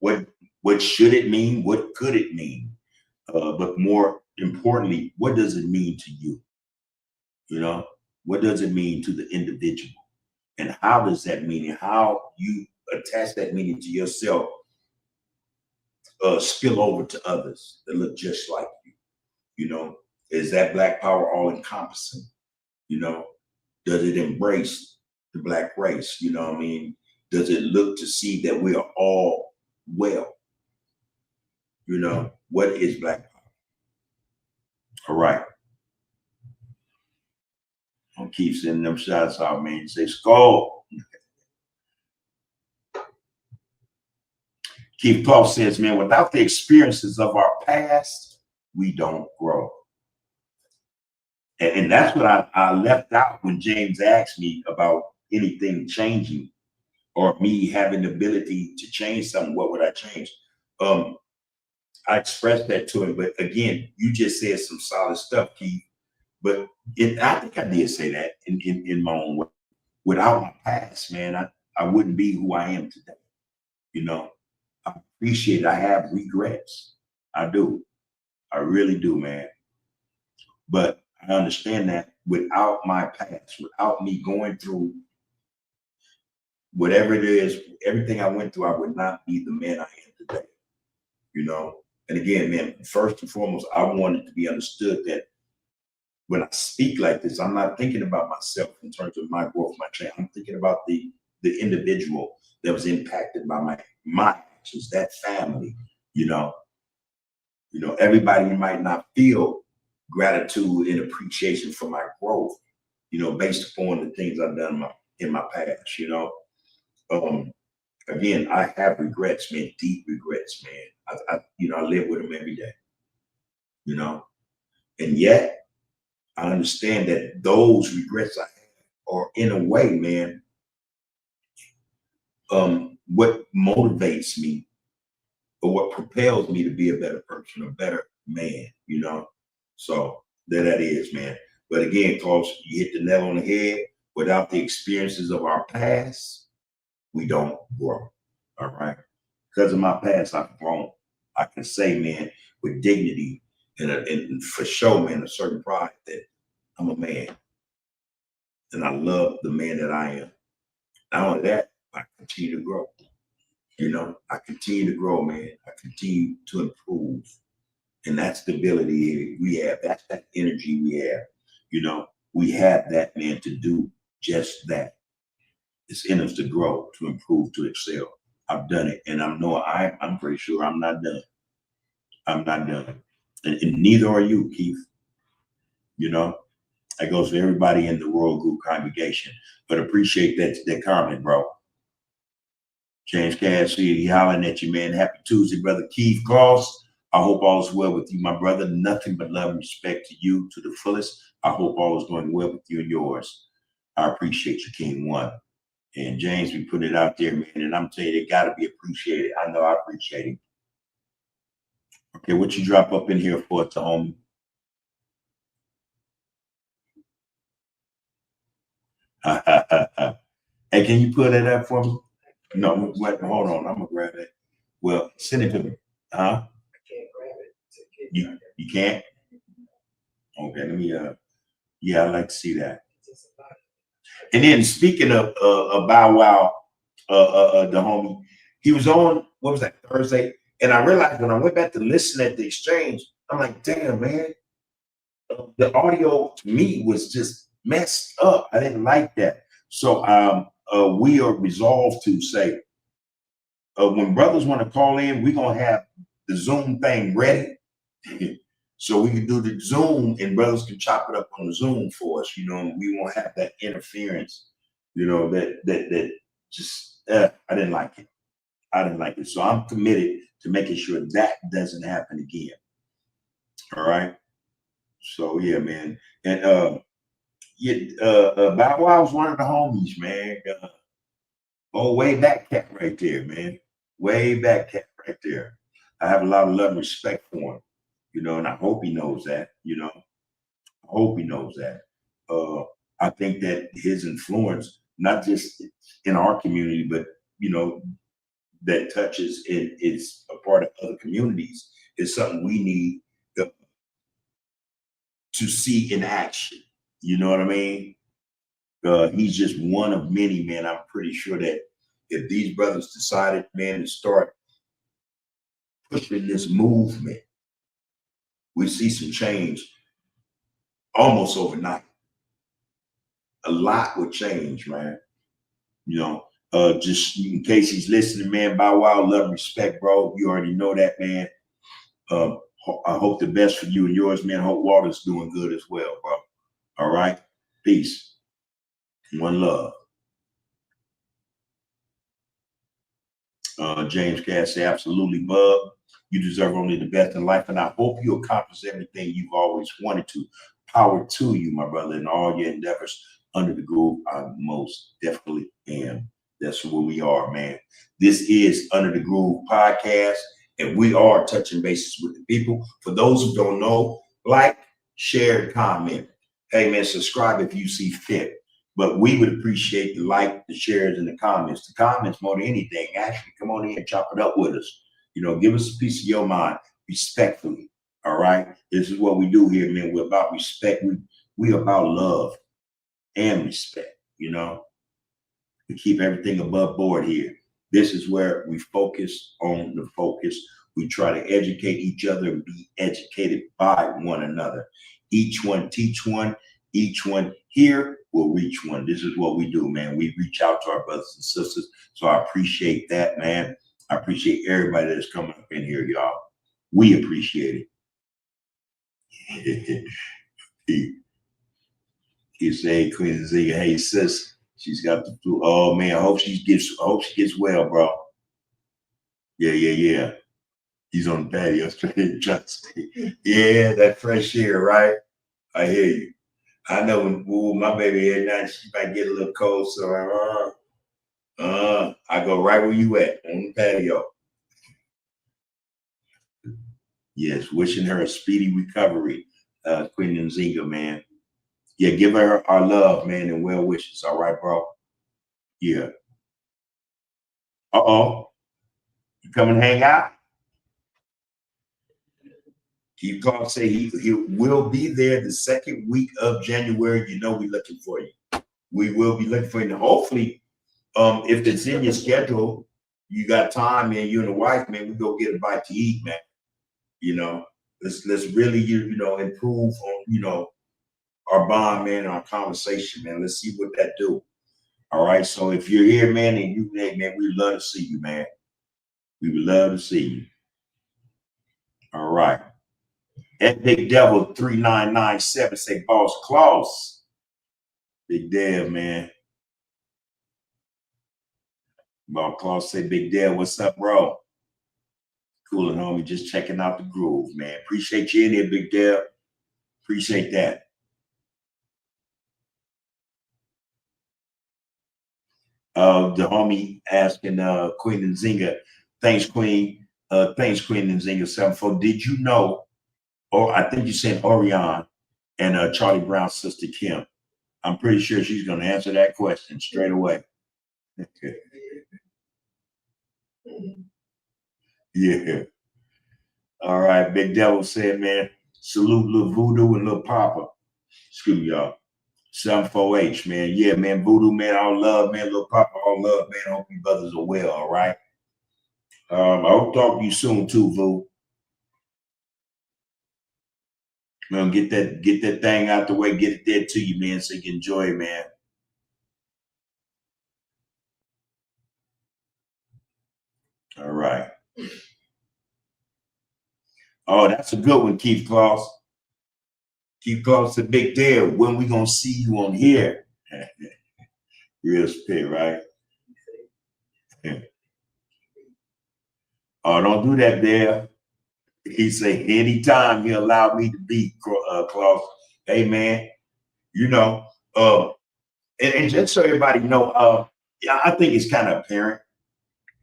What should it mean? What could it mean? But more importantly, what does it mean to you? You know, what does it mean to the individual? And how does that meaning, how you attach that meaning to yourself, spill over to others that look just like you? You know, is that Black Power all encompassing? You know, does it embrace the Black race? You know what I mean? Does it look to see that we are all well? You know, what is Black Power? All right. I'll keep sending them shots out, man. You say, Skull. Keith Paul says, man, without the experiences of our past, we don't grow. And that's what I left out when James asked me about anything changing or me having the ability to change something. What would I change? I expressed that to him. But again, you just said some solid stuff, Keith. But I think I did say that in my own way. Without my past, man, I wouldn't be who I am today. You know, I appreciate it. I have regrets. I do. I really do, man. But I understand that without my past, without me going through whatever it is, everything I went through, I would not be the man I am today. You know, and again, man, first and foremost, I wanted to be understood that when I speak like this, I'm not thinking about myself in terms of my growth, my change. I'm thinking about the individual that was impacted by my actions, that family. You know, everybody might not feel gratitude and appreciation for my growth, you know, based upon the things I've done in my past. You know, again, I have regrets, man, deep regrets, man. I live with them every day. You know, and yet I understand that those regrets I have are, in a way, man, what motivates me or what propels me to be a better person, a better man, you know? So there that is, man. But again, Carlos, you hit the nail on the head. Without the experiences of our past, we don't grow. All right. Because of my past, I've grown. I can say, man, with dignity and for sure, man, a certain pride that I'm a man. And I love the man that I am. Not only that, I continue to grow. You know, I continue to grow, man. I continue to improve. And that's the ability we have. That's that energy we have. You know, we have that, man, to do just that. It's in us to grow, to improve, to excel. I've done it. And I'm pretty sure I'm not done. I'm not done. And neither are you, Keith. You know, that goes for everybody in the Royal Group congregation. But appreciate that comment, bro. James Cassidy, he hollering at you, man. Happy Tuesday, brother Keith Cross. I hope all is well with you, my brother. Nothing but love and respect to you to the fullest. I hope all is going well with you and yours. I appreciate you, King One. And James, we put it out there, man. And I'm telling you, they got to be appreciated. I know I appreciate it. Okay, what you drop up in here for, to homie? Hey, can you put that up for me? No, wait, hold on. I'm gonna grab it. Well, send it to me. Huh? I can't grab it. You can't? Okay, let me yeah, I'd like to see that. And then speaking of Bow Wow, the homie, He was on, what was that, Thursday? And I realized when I went back to listen at the exchange, I'm like, damn, man, the audio to me was just messed up. I didn't like that. So we are resolved to say, when brothers want to call in, we're going to have the Zoom thing ready. So we can do the Zoom and brothers can chop it up on the Zoom for us, we won't have that interference, that just, I didn't like it. I didn't like it. So I'm committed to making sure that doesn't happen again. All right. So yeah, man. And Bow Wow's one of the homies, man. Way back cat right there, man. Way back cat right there. I have a lot of love and respect for him, and I hope he knows that, I hope he knows that. I think that his influence, not just in our community, but that touches and is a part of other communities, is something we need to see in action. You know what I mean? He's just one of many, man. I'm pretty sure that if these brothers decided, man, to start pushing this movement, we see some change almost overnight. A lot would change, man. Just in case he's listening, man, Bow Wow, love and respect, bro. You already know that, man. I hope the best for you and yours, man. Hope Walter's doing good as well, bro. All right. Peace. One love. James Cass say, absolutely, bub. You deserve only the best in life, and I hope you accomplish everything you've always wanted to. Power to you, my brother, in all your endeavors. Under the Groove, I most definitely am. That's where we are, man. This is Under the Groove podcast, and we are touching bases with the people. For those who don't know, like, share, comment. Hey, man, subscribe if you see fit. But we would appreciate the like, the shares, and the comments. The comments more than anything. Actually, come on in and chop it up with us. Give us a piece of your mind respectfully. All right. This is what we do here, man. We're about respect. We about love and respect. We keep everything above board here. This is where we focus on the focus. We try to educate each other and be educated by one another. Each one teach one. Each one here will reach one. This is what we do, man. We reach out to our brothers and sisters. So I appreciate that, man. I appreciate everybody that's coming up in here, y'all. We appreciate it. He say, Queen Zia, hey sis, she's got the flu. Oh man, I hope she gets well, bro. Yeah. He's on the patio straight Justin. Yeah, that fresh air, right? I hear you. I know when my baby at night, she might get a little cold, so I go right where you at, on the patio. Yes, wishing her a speedy recovery, Queen Nzinga, man. Yeah, give her our love, man, and well wishes. All right, bro? Yeah. Uh-oh. You come and hang out? He called, say he will be there the second week of January. We're looking for you. We will be looking for you. And hopefully, if it's in your schedule, you got time, man, you and the wife, man, we go get a bite to eat, man. Let's really improve on our bond, man, and our conversation, man. Let's see what that do. All right. So if you're here, man, and you, man, we'd love to see you, man. We would love to see you. All right. At Big Devil 3997 say Boss Claus. Big Dev, man. Boss Claus say Big Dev, what's up, bro? Cool and homie, just checking out the groove, man. Appreciate you in here, Big Dev. Appreciate that. The homie asking Queen Nzinga, thanks, Queen. Thanks, Queen Nzinga 74. Did you know, or I think you said Orion and Charlie Brown's sister Kim? I'm pretty sure she's going to answer that question straight away. Yeah. All right. Big Devil said, man, salute Lil Voodoo and Lil Papa. Excuse me, y'all. 74H, man. Yeah, man. Voodoo, man. All love, man. Lil Papa, all love, man. Hope you brothers are well. All right. I'll talk to you soon too, Vu. Man, get that thing out the way, get it there to you, man, so you can enjoy it, man. All right. Oh, that's a good one, Keith Claus. Keith Claus, a big deal. When we gonna see you on here? Real spit, right? Oh, don't do that, there. He say anytime he allowed me to be Claus. Hey, man, you know, and just so everybody know, yeah, I think it's kind of apparent.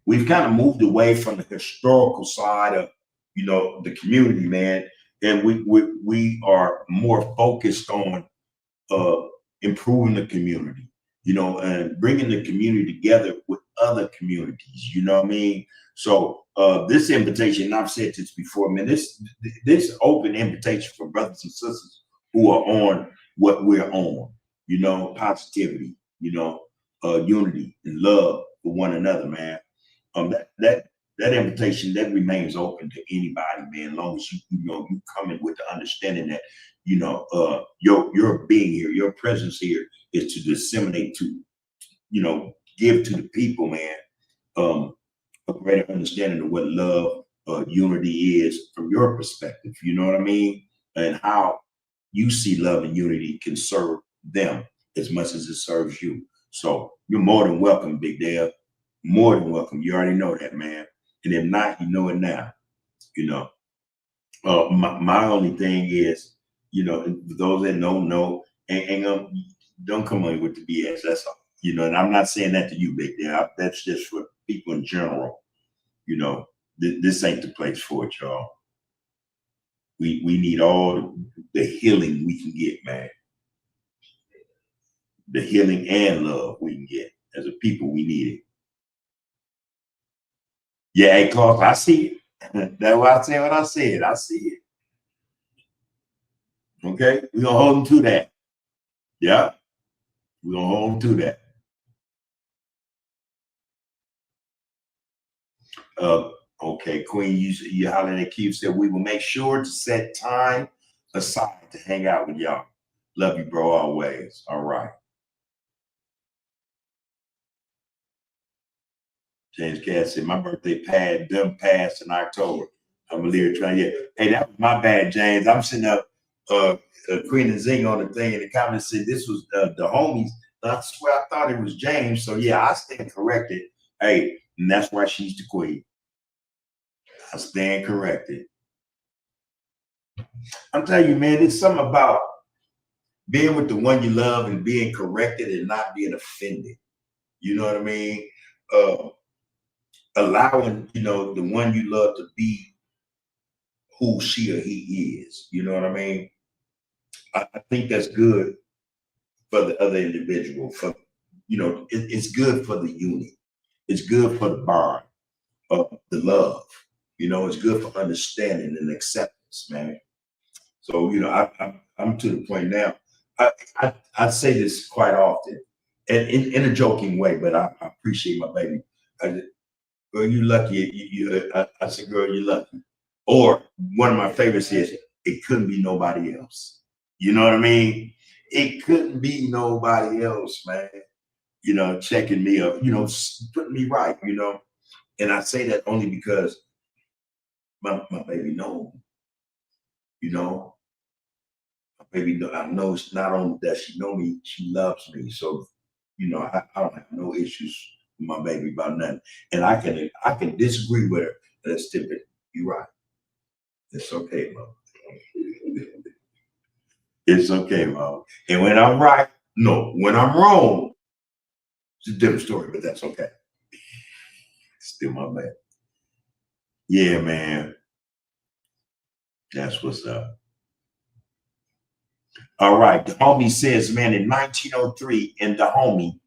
We've kind of moved away from the historical side of, the community, man, and we are more focused on uh, improving the community, and bringing the community together with other communities. You know what I mean? So this invitation, and I've said this before, man, this open invitation for brothers and sisters who are on what we're on, positivity, unity and love for one another, man. That invitation that remains open to anybody, man, as long as you come in with the understanding that your being here, your presence here is to disseminate, to give to the people, man, a greater understanding of what love, unity is from your perspective. You know what I mean? And how you see love and unity can serve them as much as it serves you. So you're more than welcome, Big Dale. More than welcome. You already know that, man. And if not, you know it now. You know. My only thing is, for those that don't know, don't come on with the BS. That's all. And I'm not saying that to you, Big Dale. That's just for people in general. This ain't the place for it, y'all. We need all the healing we can get, man. The healing and love we can get as a people. We need it. Yeah, hey, Clark, I see it. That's why I said what I said. I see it. Okay, we're gonna hold them to that. Yeah, we're gonna hold them to that. Okay, Queen, you hollering at Keith said we will make sure to set time aside to hang out with y'all. Love you, bro, always. All right. James Cass said my birthday done passed in October. I'm a little trying. Yeah. Hey, that was my bad, James. I'm sitting up Queen and Zing on the thing, and the comments said this was the homies. I swear I thought it was James. So yeah, I stand corrected. Hey, and that's why she's the queen. I stand corrected. I'm telling you, man, it's something about being with the one you love and being corrected and not being offended. You know what I mean? Uh, allowing, the one you love to be who she or he is. You know what I mean? I think that's good for the other individual. It's good for the unit. It's good for the bond, the love. It's good for understanding and acceptance, man. So I'm to the point now. I say this quite often, and in a joking way, but I appreciate my baby. Girl, you lucky. I said, girl, you lucky. Or one of my favorites is, it couldn't be nobody else. You know what I mean? It couldn't be nobody else, man. Checking me up, putting me right, And I say that only because my baby knows, you know, my baby, I know it's not only that she know me, she loves me. So, I don't have no issues with my baby about nothing. And I can disagree with her. That's typical. You're right. It's okay, Mom. It's okay, Mom. And when I'm right, no, when I'm wrong, it's a different story, but that's okay. Still my man. Yeah, man. That's what's up. All right. The homie says, man, in 1903, in The Homie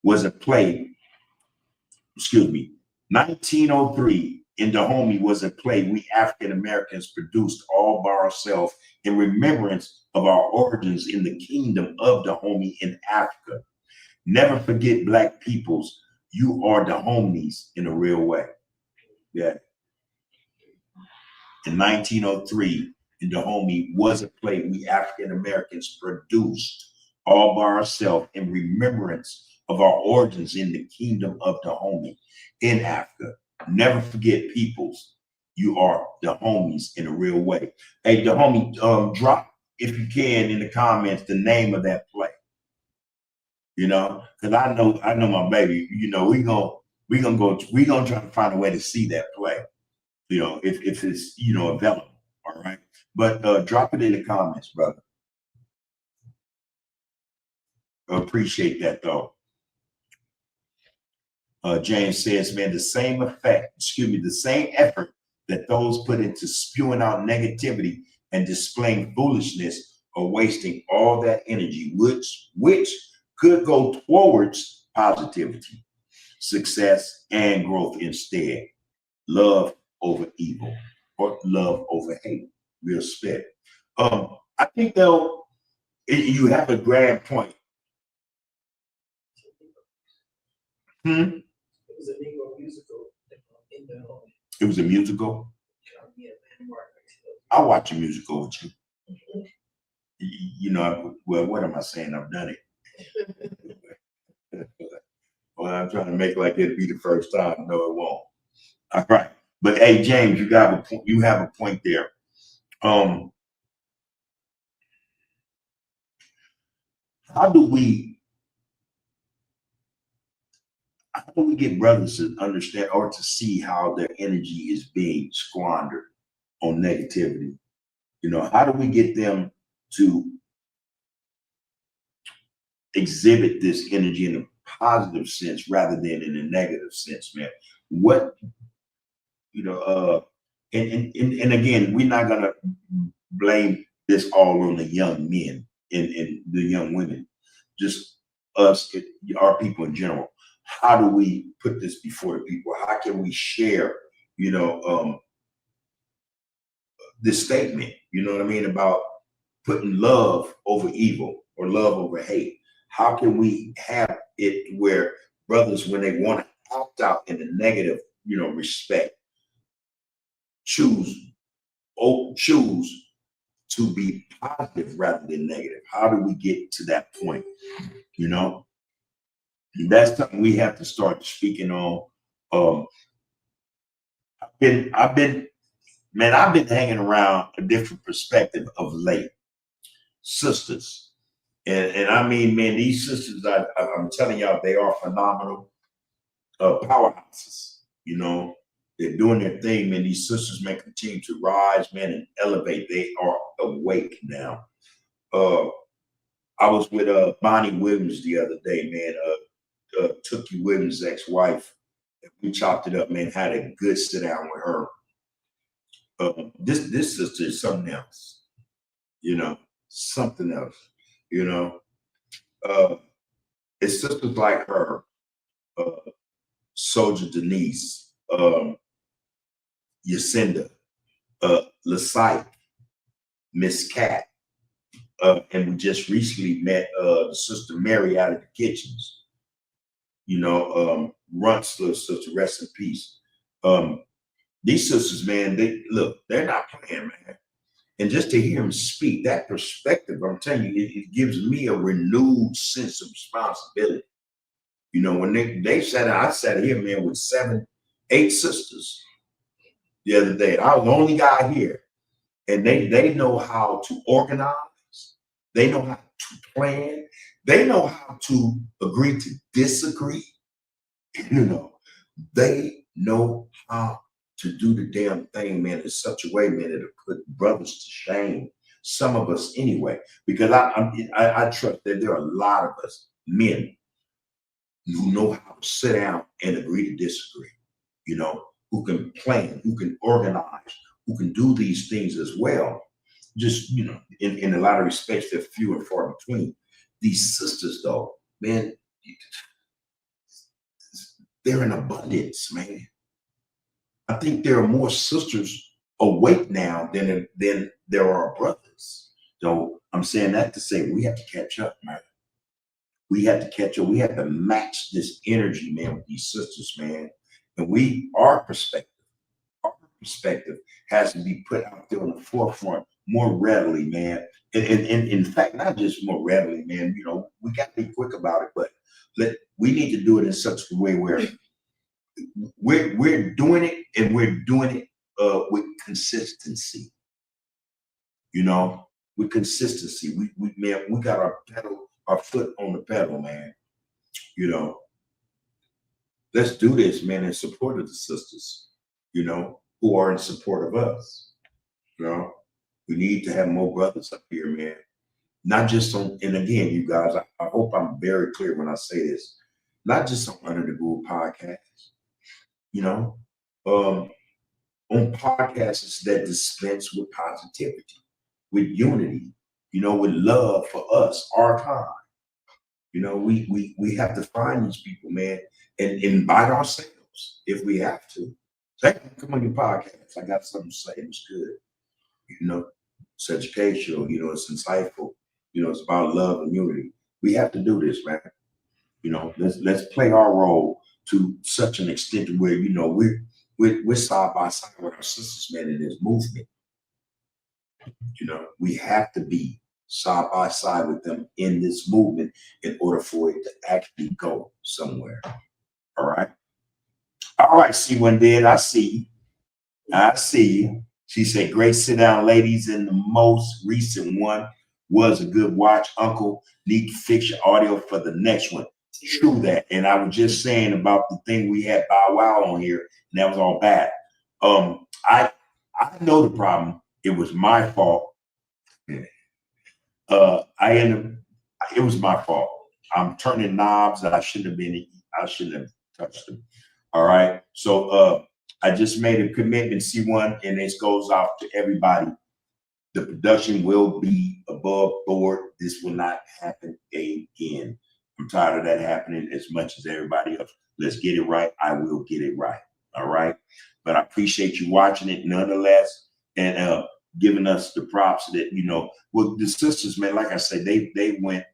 was a play, excuse me, 1903, in The Homie was a play we African Americans produced all by ourselves in remembrance of our origins in the kingdom of the homie in Africa. Never forget Black peoples. You are the homies in a real way. Yeah. In 1903, in Dahomey was a play we African Americans produced all by ourselves in remembrance of our origins in the kingdom of Dahomey in Africa. Never forget, peoples, you are Dahomeys in a real way. Hey, Dahomey, drop if you can in the comments the name of that play. You know, because I know my baby. You know, we gonna try to find a way to see that play. You know, if it's available. All right, but drop it in the comments, brother. Appreciate that though. James says, man, the same effect, excuse me, the same effort that those put into spewing out negativity and displaying foolishness are wasting all that energy, which could go towards positivity, success, and growth instead. Love over evil or love over hate. Real spit. I think though you have a grand point. Hmm? It was a Negro musical in the home. It was a musical. I'll watch a musical with you. You know, well, what am I saying? I've done it. Well, I'm trying to make like it'd be the first time. No, it won't. All right. But hey, James, you got a point. You have a point there. Um, how do we get brothers to understand or to see how their energy is being squandered on negativity? You know, how do we get them to exhibit this energy in a positive sense rather than in a negative sense, man? What you know, and again, we're not gonna blame this all on the young men and the young women, just us, our people in general. How do we put this before the people? How can we share, you know, this statement, you know what I mean, about putting love over evil or love over hate? How can we have it where brothers, when they want to opt out in the negative, respect, choose choose to be positive rather than negative? How do we get to that point? You know, and that's something we have to start speaking on. Um, I've been, man, I've been hanging around a different perspective of late. Sisters, and I mean, man, these sisters, I'm telling y'all, they are phenomenal powerhouses. You know, they're doing their thing, man. These sisters, man, continue to rise, man, and elevate. They are awake now. Uh, I was with Bonnie Williams the other day, man. Tookie Williams' ex-wife. We chopped it up, man. Had a good sit down with her. This sister is something else, you know, something else, you know. Uh, it's sisters like her, uh, Soldier Denise, Yacinda, Lasite, Miss Cat, and we just recently met the sister Mary out of the kitchens. You know, Runtsler sister, rest in peace. These sisters, man, they're not playing, man. And just to hear them speak, that perspective, I'm telling you, it gives me a renewed sense of responsibility. You know, when they sat out, I sat here, man, with 7, 8 sisters the other day. I was the only guy here. And they know how to organize, they know how to plan, they know how to agree to disagree. You know, they know how to do the damn thing, man, in such a way, man, it'll put brothers to shame. Some of us, anyway, because I trust that there are a lot of us men who know how to sit down and agree to disagree. You know, who can plan, who can organize, who can do these things as well. Just in a lot of respects, they're few and far between. These sisters, though, man, they're in abundance, man. I think there are more sisters awake now than there are brothers. So I'm saying that to say we have to catch up, man. We have to catch up. We have to match this energy, man, with these sisters, man. And our perspective. perspective has to be put out there on the forefront more readily, man. And in fact, not just more readily, man. You know, we got to be quick about it, but we need to do it in such a way where we're doing it, and we're doing it with consistency. You know, with consistency. We man, we got our foot on the pedal, man. You know, let's do this, man, in support of the sisters, you know, who are in support of us. You know, we need to have more brothers up here, man. Not just on, and again, you guys, I hope I'm very clear when I say this, not just on Under the Groove podcast, you know, um, on podcasts that dispense with positivity, with unity, you know, with love for us, our time. You know, we have to find these people, man, and invite ourselves if we have to. Say, come on your podcast. I got something to say. It's good. You know, it's educational. You know, it's insightful. You know, it's about love and unity. We have to do this, man. You know, let's play our role to such an extent where you know we're side by side with our sisters, man, in this movement. You know, we have to be side by side with them in this movement in order for it to actually go somewhere. All right. All right, C1 Dead, I see you. I see you. She said, great sit down, ladies. And the most recent one was a good watch. Uncle, need to fix your audio for the next one. True that. And I was just saying about the thing we had Bow Wow on here, and that was all bad. I know the problem. It was my fault. It was my fault. I'm turning knobs that I shouldn't have touched them. All right. So I just made a commitment, C1, and this goes out to everybody. The production will be above board. This will not happen again. I'm tired of that happening as much as everybody else. Let's get it right. I will get it right. All right. But I appreciate you watching it nonetheless, and giving us the props that, you know, well, the sisters, man, like I said, they went,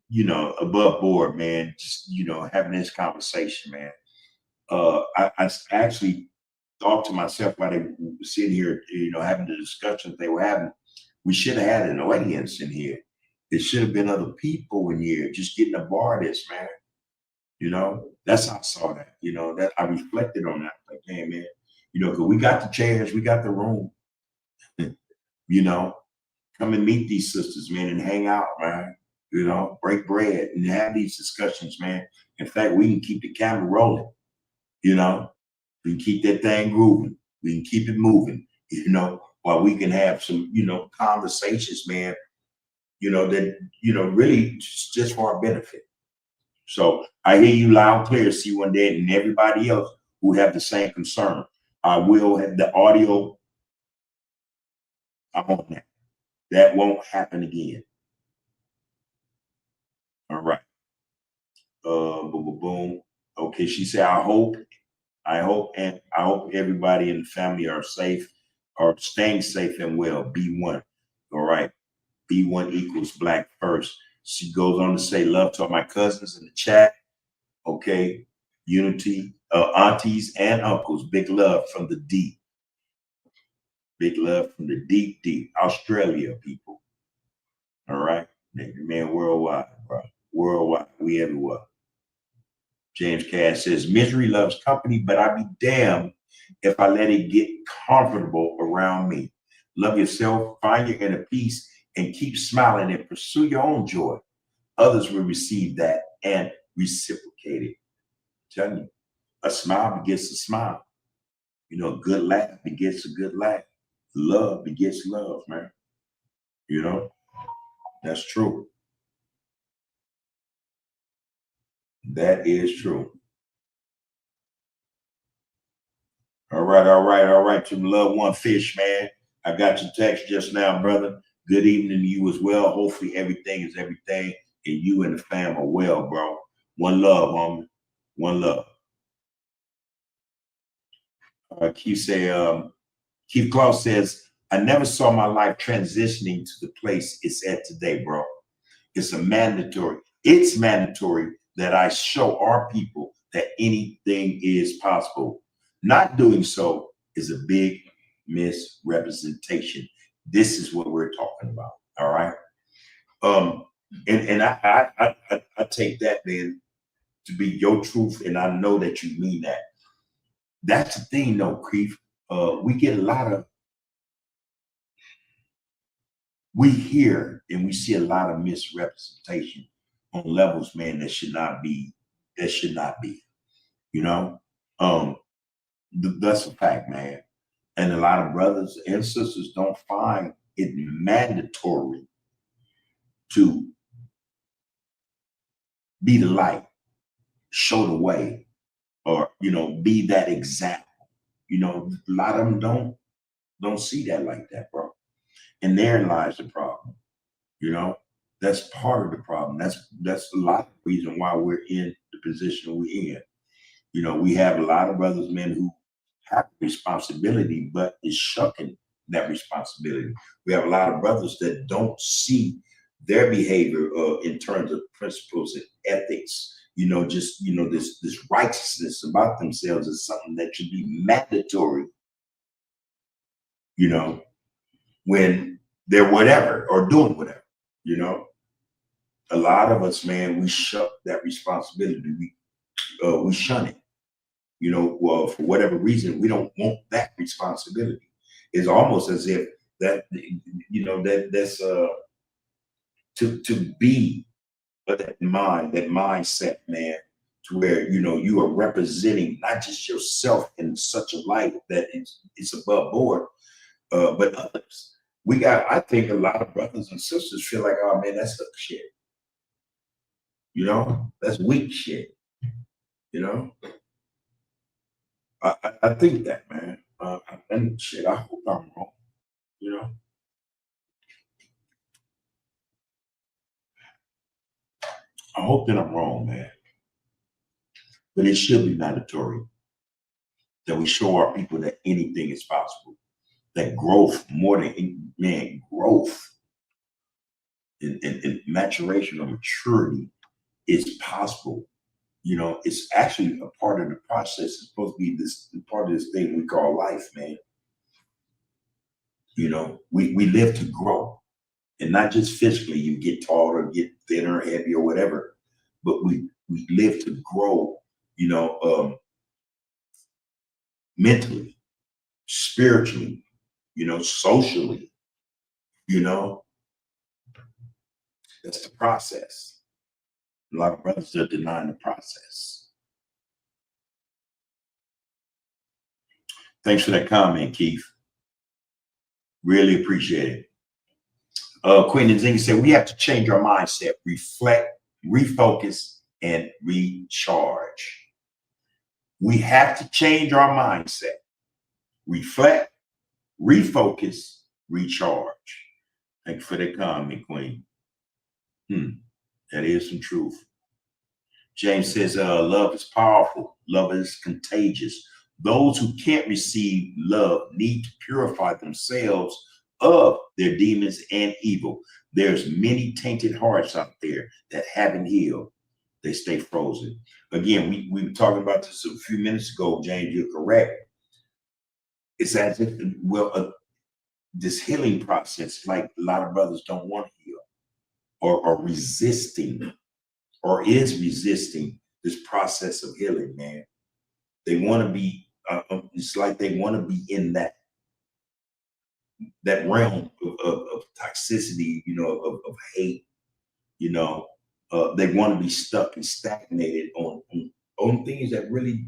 you know, above board, man. Just, you know, having this conversation, man. I actually thought to myself while they were sitting here, you know, having the discussions they were having, we should have had an audience in here. It should have been other people in here just getting a bar of this, man. You know, that's how I saw that. You know, that I reflected on that. Like, hey, man, you know, because we got the chairs, we got the room. You know, come and meet these sisters, man, and hang out, man. You know, break bread and have these discussions, man. In fact, we can keep the camera rolling. You know, we can keep that thing grooving. We can keep it moving. You know, while we can have some, you know, conversations, man. You know that, you know, really just for our benefit. So I hear you loud and clear, C1 Dead, and everybody else who have the same concern. I will have the audio. I'm on that. That won't happen again. All right. Boom, boom, boom. Okay, she said, I hope everybody in the family are safe, are staying safe and well. B1. All right. B1 equals Black First. She goes on to say, love to all my cousins in the chat. Okay. Unity, aunties and uncles. Big love from the deep. Big love from the deep, deep. Australia, people. All right. Man, worldwide, bro. Worldwide. We everywhere. James Cass says, misery loves company, but I be damned if I let it get comfortable around me. Love yourself, find your inner peace, and keep smiling and pursue your own joy. Others will receive that and reciprocate it. I'm telling you, a smile begets a smile. You know, a good laugh begets a good laugh. Love begets love, man. You know, that's true. That is true. All right, all right, all right. To the loved one, Fish, man. I got your text just now, brother. Good evening to you as well. Hopefully everything is everything, and you and the fam are well, bro. One love, homie. One love. Keith Claus says, I never saw my life transitioning to the place it's at today, bro. It's mandatory that I show our people that anything is possible. Not doing so is a big misrepresentation. This is what we're talking about. All right. Um, and I take that, man, to be your truth, and I know that you mean that. That's the thing, though, Creef. We get a lot of, we hear and we see a lot of misrepresentation on levels, man, that should not be. That should not be. You know, um, that's a fact, man. And a lot of brothers and sisters don't find it mandatory to be the light, show the way, or be that example. A lot of them don't see that like that, bro. And therein lies the problem. You know, that's part of the problem. That's a lot of the reason why we're in the position we're in. We have a lot of brothers, men who have responsibility, but is shucking that responsibility. We have a lot of brothers that don't see their behavior in terms of principles and ethics. This righteousness about themselves is something that should be mandatory. You know, when they're whatever or doing whatever. You know, a lot of us, man, we shuck that responsibility. We shun it. Well, for whatever reason, we don't want that responsibility. It's almost as if that's to be that mindset, man, to where you are representing not just yourself in such a light that it's above board, but others. I think a lot of brothers and sisters feel like, oh man, that's hook shit. That's weak shit. I think that, man. And shit, I hope I'm wrong. You know, I hope that I'm wrong, man. But it should be mandatory that we show our people that anything is possible. That growth, more than man, growth and maturation or maturity is possible. It's actually a part of the process. It's supposed to be this part of this thing we call life, man. We live to grow. And not just physically, you get taller, get thinner, heavy, or whatever, but we live to grow, mentally, spiritually, socially, you know, that's the process. A lot of brothers are denying the process. Thanks for that comment, Keith. Really appreciate it. Queen Nzinga said we have to change our mindset, reflect, refocus, and recharge. We have to change our mindset, reflect, refocus, recharge. Thank you for that comment, Queen. That is some truth. James says, love is powerful. Love is contagious. Those who can't receive love need to purify themselves of their demons and evil. There's many tainted hearts out there that haven't healed. They stay frozen. Again, we were talking about this a few minutes ago, James, you're correct. It's as if, this healing process, like a lot of brothers don't want to heal or resisting or is resisting this process of healing, man. They want to be, it's like they want to be in that realm of toxicity, of hate, they want to be stuck and stagnated on things that really,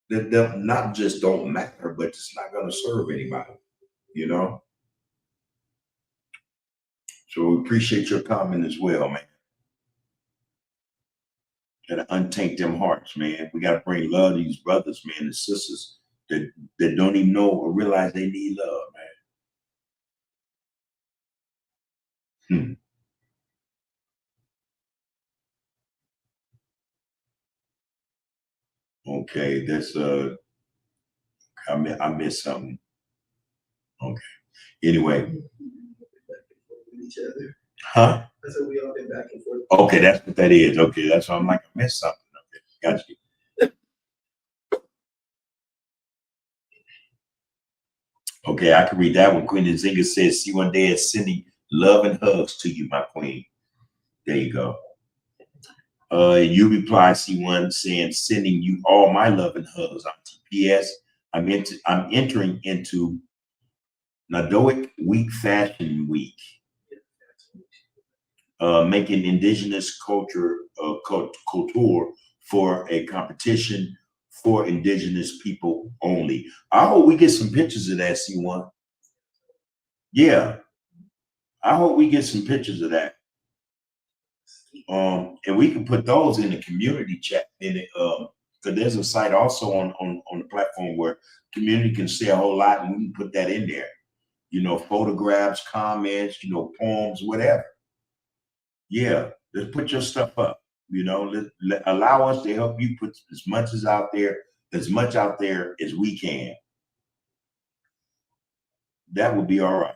that not just don't matter, but it's not going to serve anybody, So we appreciate your comment as well, man. Gotta untank them hearts, man. We gotta bring love to these brothers, man, and sisters that don't even know or realize they need love, man. Okay, that's I missed something. Okay. Anyway. Each other. Huh? That's what we all been back and forth. Okay, that's what that is. Okay, that's why I'm like, I missed something. Okay, got you. Okay, I can read that one. Queen Nzinga says, see one day is sending love and hugs to you, my queen. There you go. You reply, C1, saying, sending you all my love and hugs. On TPS, I'm entering into Nadoic Week Fashion Week, making indigenous culture couture for a competition for indigenous people only. I hope we get some pictures of that, C1. Yeah, I hope we get some pictures of that. And we can put those in the community chat in it. Because there's a site also on the platform where community can say a whole lot, and we can put that in there. You know, photographs, comments, you know, poems, whatever. Yeah, let's put your stuff up. You know, allow us to help you put as much out there as we can. That would be all right.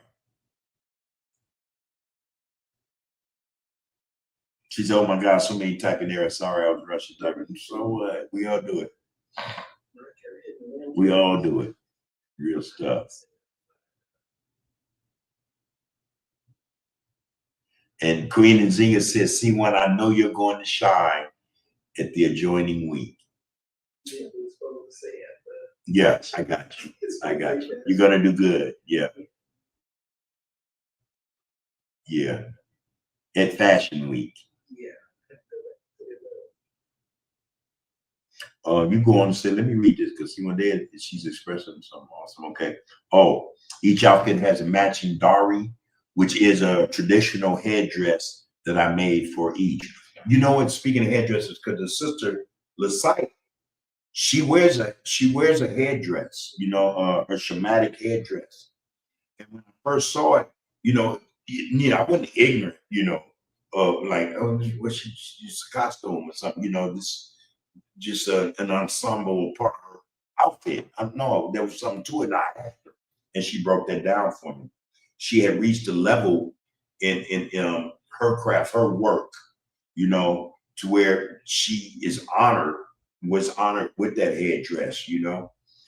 She said, "Oh my God, so many typing errors. Sorry, I was rushing typing." So what? We all do it. We all do it. Real stuff. And Queen Nzinga says, C1, I know you're going to shine at the adjoining week. Yeah, I got you. I got you. You're going to do good. Yeah. Yeah. At Fashion Week. You go on and say, let me read this because see, one day she's expressing something awesome. Okay. Oh, each outfit has a matching dari, which is a traditional headdress that I made for each. You know what? Speaking of headdresses, because the sister Lasite, she wears a headdress, you know, her shamanic headdress. And when I first saw it, I wasn't ignorant, like, oh, what she used a costume or something, this just an ensemble part of her outfit. I know there was something to it, and she broke that down for me. She had reached a level in her craft, her work, to where she was honored with that headdress.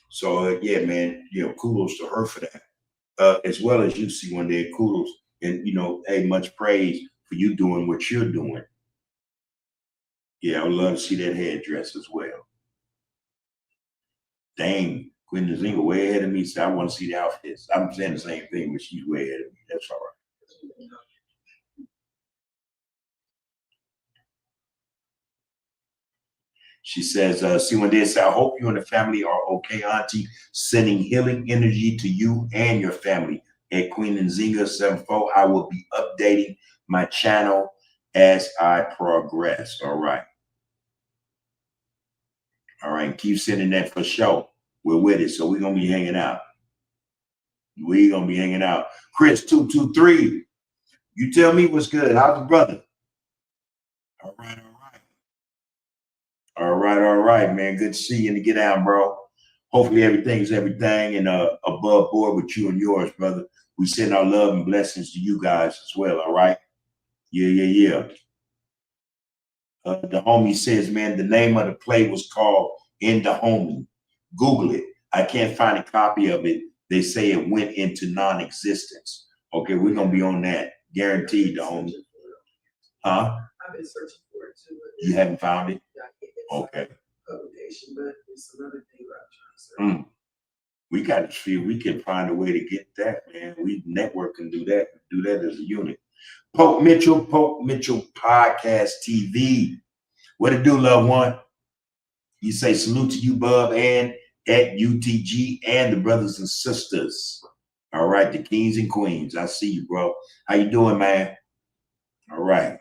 So yeah, man, kudos to her for that. As well as you see one day, kudos and hey, much praise for you doing what you're doing. Yeah, I would love to see that headdress as well. Dang, Queen Nzinga way ahead of me, so I want to see the outfits. I'm saying the same thing, but she's way ahead of me. That's all right. She says, C1 did say, I hope you and the family are okay, Auntie. Sending healing energy to you and your family. At Queen Nzinga 74, I will be updating my channel as I progress. All right. All right. Keep sending that for sure. We're with it. So we're going to be hanging out. We're going to be hanging out. Chris 223, you tell me what's good. How's the brother? All right. All right. All right, man. Good to see you and to get down, bro. Hopefully everything's everything and above board with you and yours, brother. We send our love and blessings to you guys as well. All right. Yeah. The homie says, man, the name of the play was called In the Homie. Google it. I can't find a copy of it. They say it went into non-existence. Okay, we're gonna be on that. Guaranteed, the homie. Huh? I've been searching for it too. You haven't found it? Okay. Publication, but it's another thing I'm trying to search. We got to see if we can find a way to get that, man. We network and do that as a unit. Pope Mitchell Podcast TV. What it do, loved one? You say salute to you, Bub, and at UTG and the brothers and sisters. All right, the kings and queens. I see you, bro. How you doing, man? All right.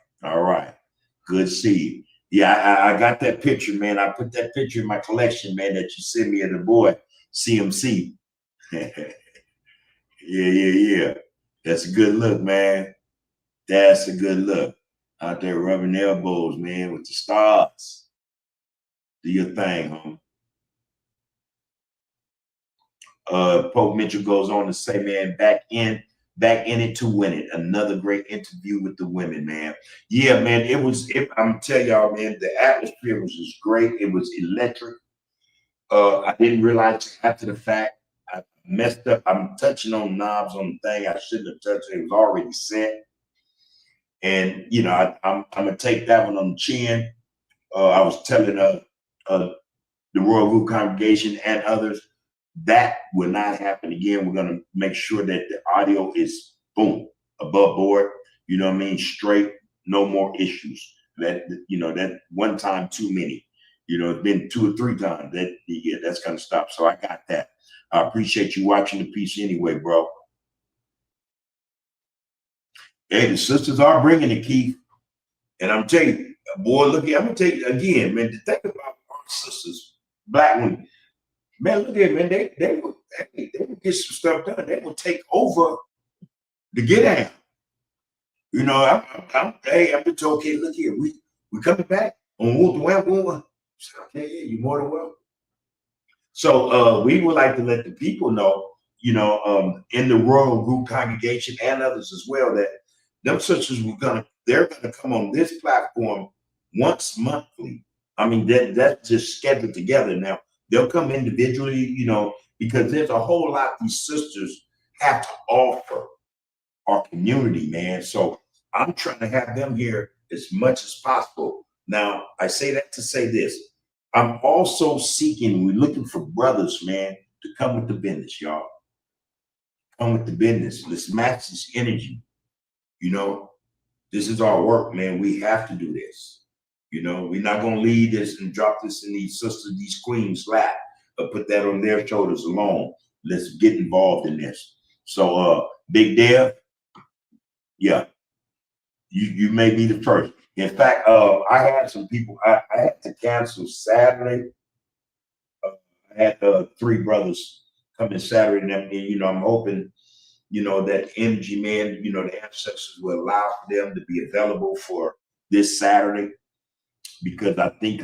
Good to see you. Yeah, I got that picture, man. I put that picture in my collection, man, that you sent me of the boy, CMC. Yeah. That's a good look, man. That's a good look. Out there rubbing elbows, man, with the stars. Do your thing, homie. Pope Mitchell goes on to say, man, back in it to win it. Another great interview with the women, man. Yeah, man, I'm telling y'all, man, the atmosphere was just great. It was electric. I didn't realize after the fact. I messed up. I'm touching on knobs on the thing I shouldn't have touched. It was already set. And you know, I'm gonna take that one on the chin. I was telling uh, the Royal Root congregation and others that will not happen again. We're gonna make sure that the audio is boom above board. You know what I mean? Straight, no more issues. That you know that one time too many. You know, it's been 2 or 3 times. That yeah, that's gonna stop. So I got that. I appreciate you watching the piece anyway, bro. Hey, the sisters are bringing it, Keith. And I'm telling you, boy, look here, I'm gonna tell you again, man, to think about our sisters, black women, man, look here, man, they would get some stuff done. They would take over the get down. You know, I'm just okay, look here, we coming back on Whoop. Okay, yeah, you more than welcome. So we would like to let the people know, you know, in the Royal Group congregation and others as well, that them sisters they're gonna come on this platform once monthly. I mean, that's just scheduled together. Now they'll come individually, you know, because there's a whole lot these sisters have to offer our community, man. So I'm trying to have them here as much as possible. Now I say that to say this. I'm also we're looking for brothers, man, to come with the business, y'all. Come with the business. Let's match this energy. You know, this is our work, man. We have to do this. You know, we're not gonna leave this and drop this in these sisters, these queens' lap, or put that on their shoulders alone. Let's get involved in this. So Big Dev, yeah, you may be the first. In fact, I had some people I had to cancel Saturday. I had 3 brothers coming Saturday, and you know, I'm hoping, you know, that energy, man, you know, the ancestors will allow for them to be available for this Saturday, because I think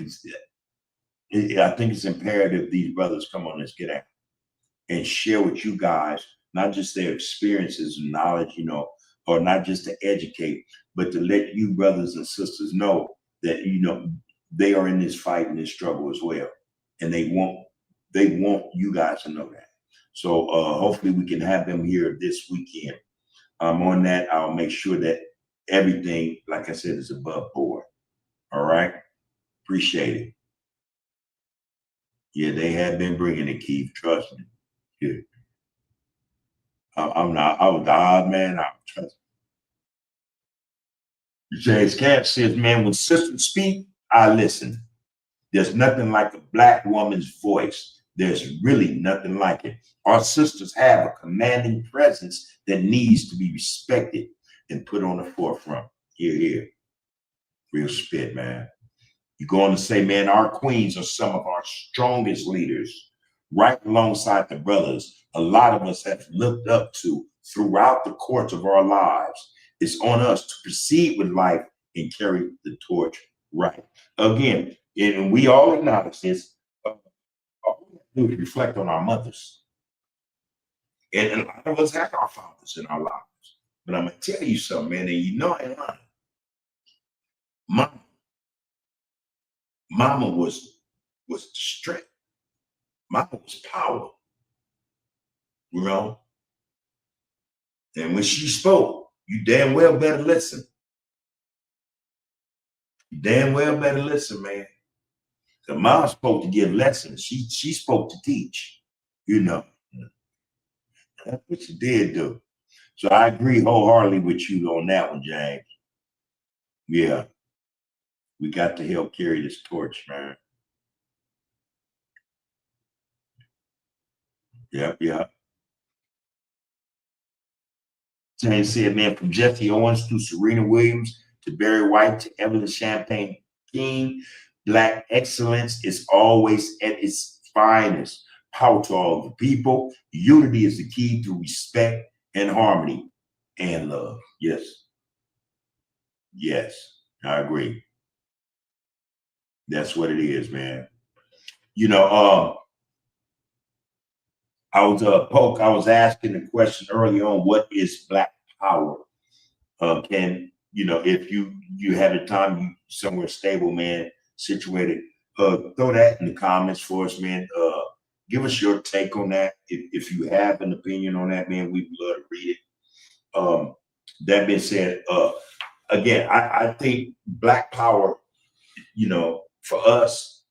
it's imperative these brothers come on this get out and share with you guys not just their experiences and knowledge, you know, or not just to educate, but to let you brothers and sisters know that, you know, they are in this fight and this struggle as well, and they want you guys to know that. So hopefully we can have them here this weekend. On that, I'll make sure that everything, like I said, is above board. All right, appreciate it. Yeah, they have been bringing it, Keith. Trust me. Yeah. I'm not. I was the odd man out. Trust me. James Cat says, "Man, when sisters speak, I listen. There's nothing like a black woman's voice. There's really nothing like it. Our sisters have a commanding presence that needs to be respected and put on the forefront." Here, here. Real spit, man. You go on to say, man, our queens are some of our strongest leaders, right alongside the brothers a lot of us have looked up to throughout the course of our lives. It's on us to proceed with life and carry the torch right. Again, and we all acknowledge this, all we have to do is reflect on our mothers. And a lot of us have our fathers in our lives. But I'm going to tell you something, man, and you know it, mama, mama was strength. Mama was power, you know. And when she spoke, you damn well better listen. You damn well better listen, man. The mom spoke to give lessons. She spoke to teach, you know. That's what she did do. So I agree wholeheartedly with you on that one, James. Yeah, we got to help carry this torch, man. Yep, yep. James said, man, from Jesse Owens to Serena Williams to Barry White to Evelyn Champagne King, Black excellence is always at its finest. Power to all the people. Unity is the key to respect and harmony and love. Yes, yes, I agree. That's what it is, man. You know, I was asking the question early on, what is Black power? Can you know, if you had a time you somewhere stable, man, situated, throw that in the comments for us, man. Give us your take on that. If you have an opinion on that, man, we'd love to read it. That being said, again, I think Black Power, for us,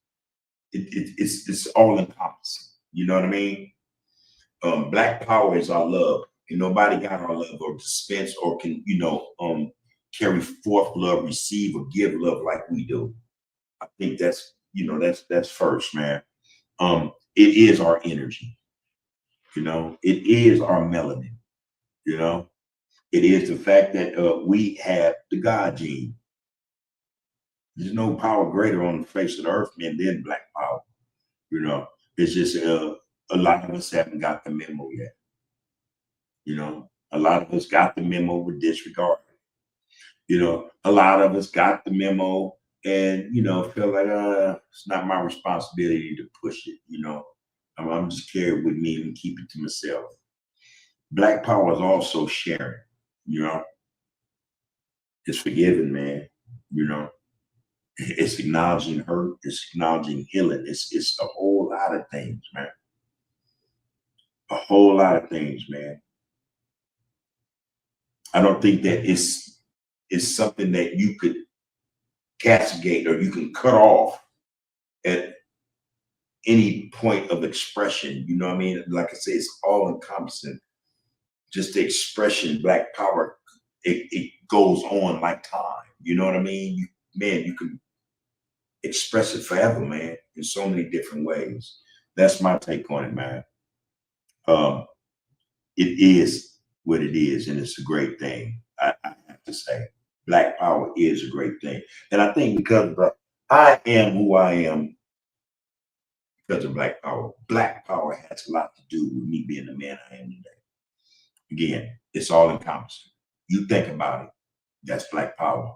it's all encompassing. You know what I mean? Black Power is our love, and nobody got our love or dispense or can carry forth love, receive or give love like we do. I think that's first, man. It is our energy. It is our melanin. You know, it is the fact that we have the God gene. There's no power greater on the face of the earth, man, than Black Power. It's just a lot of us haven't got the memo yet. A lot of us got the memo with disregard. A lot of us got the memo and feel like it's not my responsibility to push it. I'm just carry it with me and keep it to myself. Black Power is also sharing. You know, it's forgiving, man. It's acknowledging hurt. It's acknowledging healing. It's a whole lot of things, man. A whole lot of things, man. I don't think that it's something that you could castigate or you can cut off at any point of expression. You know what I mean? Like I say, it's all encompassing. Just the expression, Black Power, it goes on like time. You know what I mean? You can express it forever, man, in so many different ways. That's my take on it, man. It is what it is, and it's a great thing. I have to say, Black Power is a great thing, and I think because I am who I am because of Black Power. Black Power has a lot to do with me being the man I am today. Again, it's all encompassing. You think about it, that's Black Power.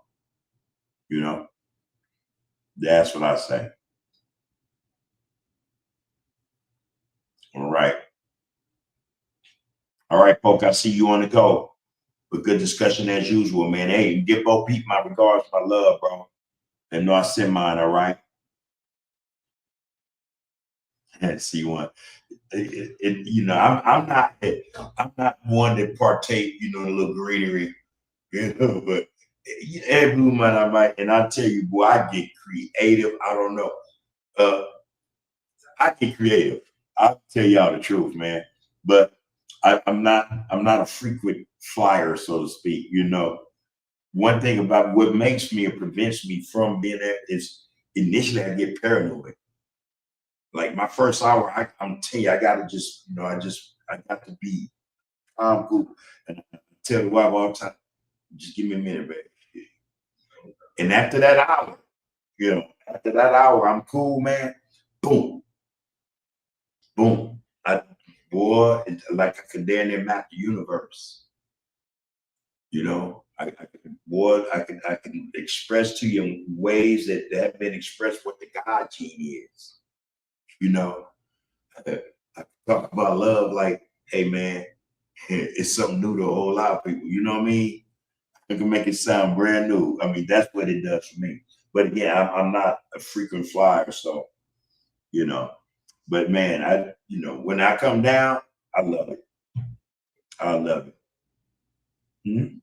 That's what I say. All right. All right, folks, I see you on the go. But good discussion as usual, man. Hey, give both people my regards, my love, bro. And know I send mine, all right? See one. I'm not one that partake, in a little greenery, but every blue man I might, and I tell you, boy, I get creative. I don't know. I get creative. I'll tell y'all the truth, man. But I'm not a frequent flyer, so to speak. One thing about what makes me or prevents me from being there is initially I get paranoid. Like my first hour, I'm telling you, I gotta just, I got to be calm, cool. And I tell the wife all the time, just give me a minute, baby. And after that hour, I'm cool, man. Boom, boom. Boy, it's like I could damn near map the universe. I can express to you in ways that have been expressed what the God gene is. I talk about love like, hey man, it's something new to a whole lot of people. You know what I mean? I can make it sound brand new. I mean, that's what it does for me. But again, I'm not a frequent flyer, so you know. But man, when I come down, I love it. I love it. Hmm?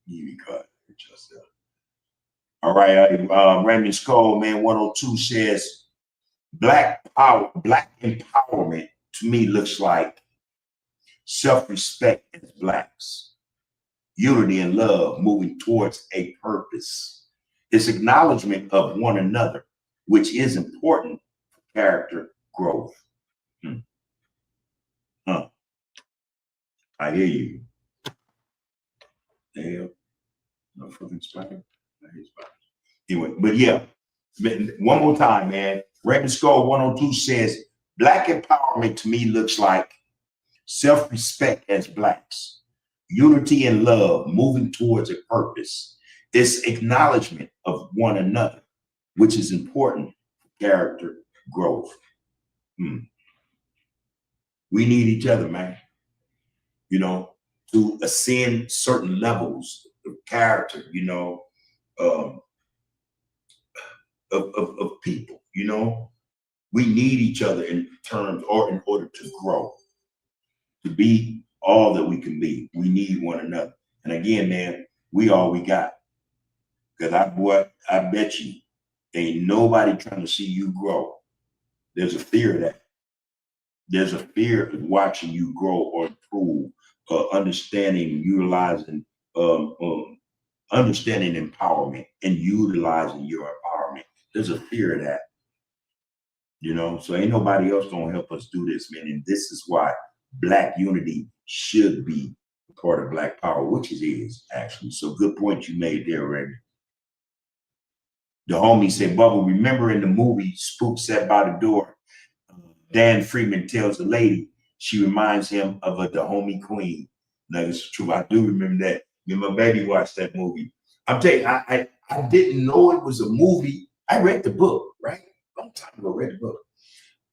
You got it yourself. All right, Raymond Skull, man, 102 says Black power, Black empowerment to me looks like self-respect as Blacks, unity and love moving towards a purpose. It's acknowledgement of one another, which is important for character growth. Hmm. Huh. I hear you. Damn. No fucking spider. Anyway, but yeah, one more time, man. Raven Skull 102 says Black empowerment to me looks like self-respect as Blacks, unity and love moving towards a purpose. It's acknowledgement of one another, which is important for character growth. Hmm. We need each other, man, to ascend certain levels of character, um, of people, We need each other in terms or in order to grow, to be all that we can be. We need one another. And again, man, we all we got. Because I bet you ain't nobody trying to see you grow. There's a fear of that. There's a fear of watching you grow or improve, understanding, utilizing, um, um, understanding empowerment and utilizing your empowerment. There's a fear of that, so ain't nobody else gonna help us do this, man. And this is why Black unity should be part of Black power, which it is actually. So good point you made there, Randy. The homie said, Bubba, remember in the movie Spook Sat by the Door, Dan Freeman tells the lady she reminds him of a Dahomey queen. Now, it's true. I do remember that. Me and my baby watched that movie. I'm telling you, I didn't know it was a movie. I read the book, right? Long time ago, read the book.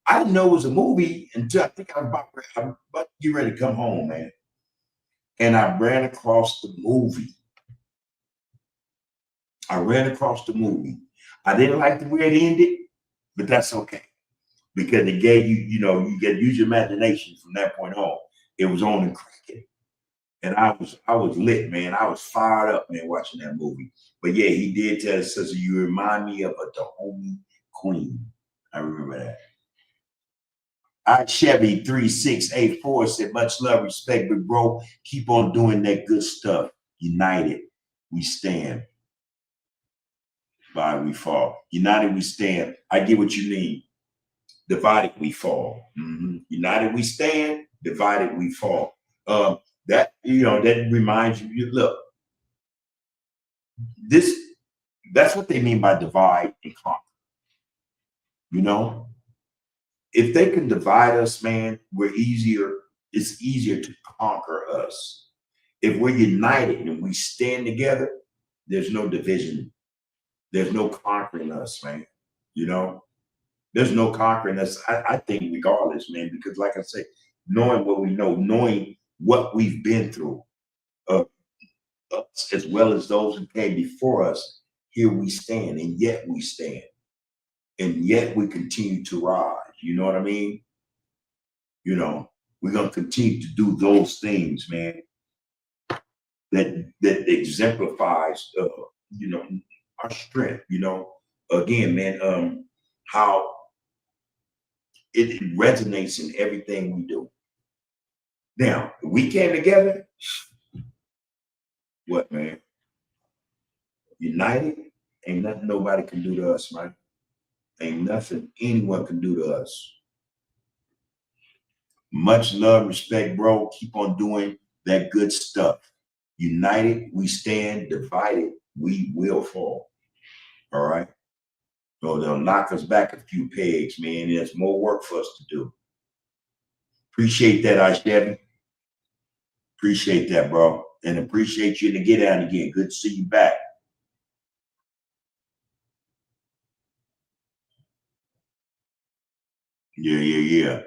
I didn't know it was a movie until I think I'm about to get ready to come home, man. And I ran across the movie. I I didn't like the way it ended, but that's okay. Because it gave you, you get use your imagination from that point on. It was on and cracking. And I was lit, man. I was fired up, man, watching that movie. But yeah, he did tell his sister, you remind me of a Dahomey queen. I remember that. Chevy 3684 said, much love, respect, but bro, keep on doing that good stuff. United, we stand. Divided, we fall. United, we stand. I get what you mean. Divided, we fall. United, we stand. Divided, we fall. That reminds you. Look, that's what they mean by divide and conquer. If they can divide us, man, it's easier to conquer us. If we're united and we stand together, there's no division. There's no conquering us, man. There's no conquering us. I think regardless, man, because like I say, knowing what we know, knowing what we've been through, us, as well as those who came before us, here we stand, and yet we stand. And yet we continue to rise. You know what I mean? We're gonna continue to do those things, man, that exemplifies our strength, Again, man, how it resonates in everything we do. Now, we came together, what, man? United, ain't nothing nobody can do to us, man. Ain't nothing anyone can do to us. Much love, respect, bro. Keep on doing that good stuff. United, we stand. Divided, we will fall. All right? So they'll knock us back a few pegs, man. There's more work for us to do. Appreciate that, Chevy. Appreciate that, bro. And appreciate you to get out again. Good to see you back. Yeah.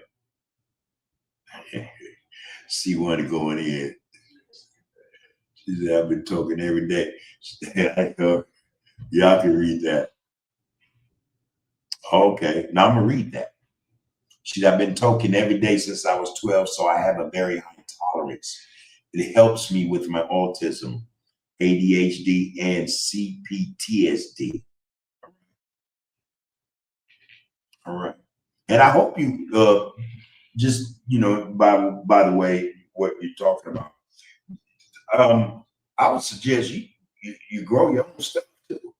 See one going in. She said, I've been talking every day. Y'all can read that. Okay, now I'm gonna read that. She said, I've been talking every day since I was 12, so I have a very high tolerance. It helps me with my autism, ADHD, and CPTSD. All right. And I hope you just, by the way, what you're talking about. I would suggest you grow your own stuff too,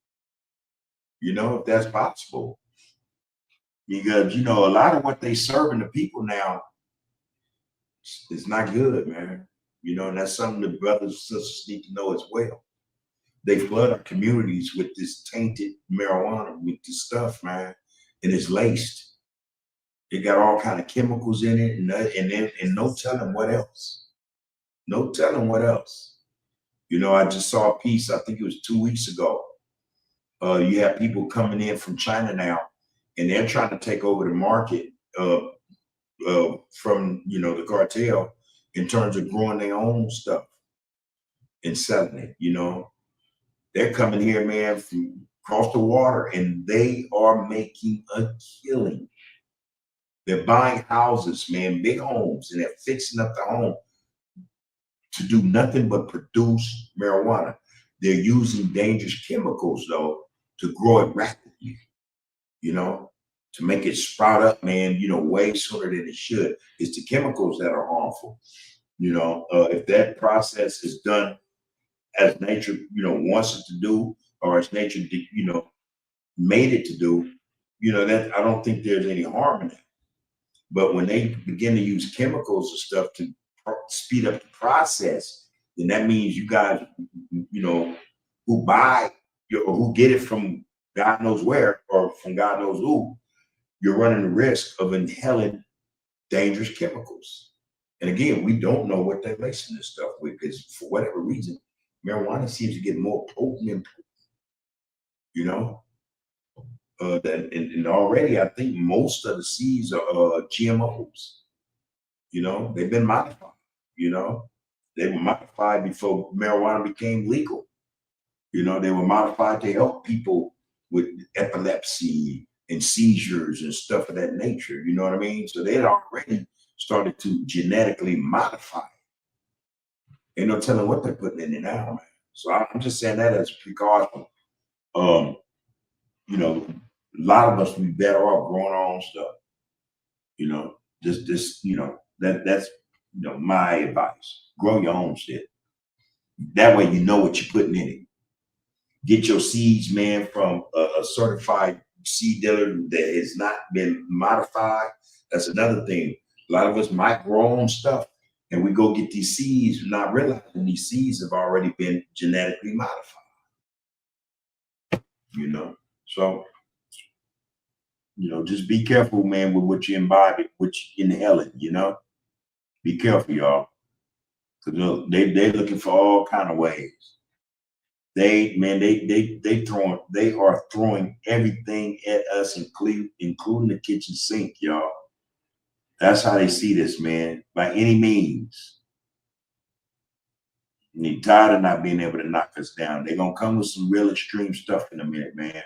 if that's possible. Because a lot of what they serving the people now is not good, man. And that's something the brothers and sisters need to know as well. They flood our communities with this tainted marijuana, with this stuff, man, and it's laced. It got all kind of chemicals in it, and no telling what else. No telling what else. I just saw a piece. I think it was 2 weeks ago. You have people coming in from China now, and they're trying to take over the market from the cartel in terms of growing their own stuff and selling it. They're coming here, man, from across the water, and they are making a killing. They're buying houses, man, big homes, and they're fixing up the home to do nothing but produce marijuana. They're using dangerous chemicals though to grow it rapidly, you know, to make it sprout up, man, way sooner than it should. It's the chemicals that are harmful. If that process is done as nature, wants it to do, or as nature, made it to do, that I don't think there's any harm in that. But when they begin to use chemicals and stuff to speed up the process, then that means you guys, who buy or who get it from God knows where or from God knows who, you're running the risk of inhaling dangerous chemicals. And again, we don't know what they're lacing this stuff with because for whatever reason, marijuana seems to get more potent and potent, you know. And already I think most of the seeds are GMOs. They've been modified. You know, they were modified before marijuana became legal. They were modified to help people with epilepsy and seizures and stuff of that nature. You know what I mean? So they had already started to genetically modify. Ain't no telling what they're putting in it now, man. So I'm just saying that as a precaution. Um, a lot of us would be better off growing our own stuff. That's my advice. Grow your own shit. That way you know what you're putting in it. Get your seeds, man, from a certified seed dealer that has not been modified. That's another thing. A lot of us might grow our own stuff and we go get these seeds, not realizing these seeds have already been genetically modified. So just be careful, man, with what you imbibe, what you inhaling. Be careful, y'all, because they're looking for all kind of ways. They are throwing everything at us, including the kitchen sink, y'all. That's how they see this, man. By any means. And they're tired of not being able to knock us down. They're gonna come with some real extreme stuff in a minute, man.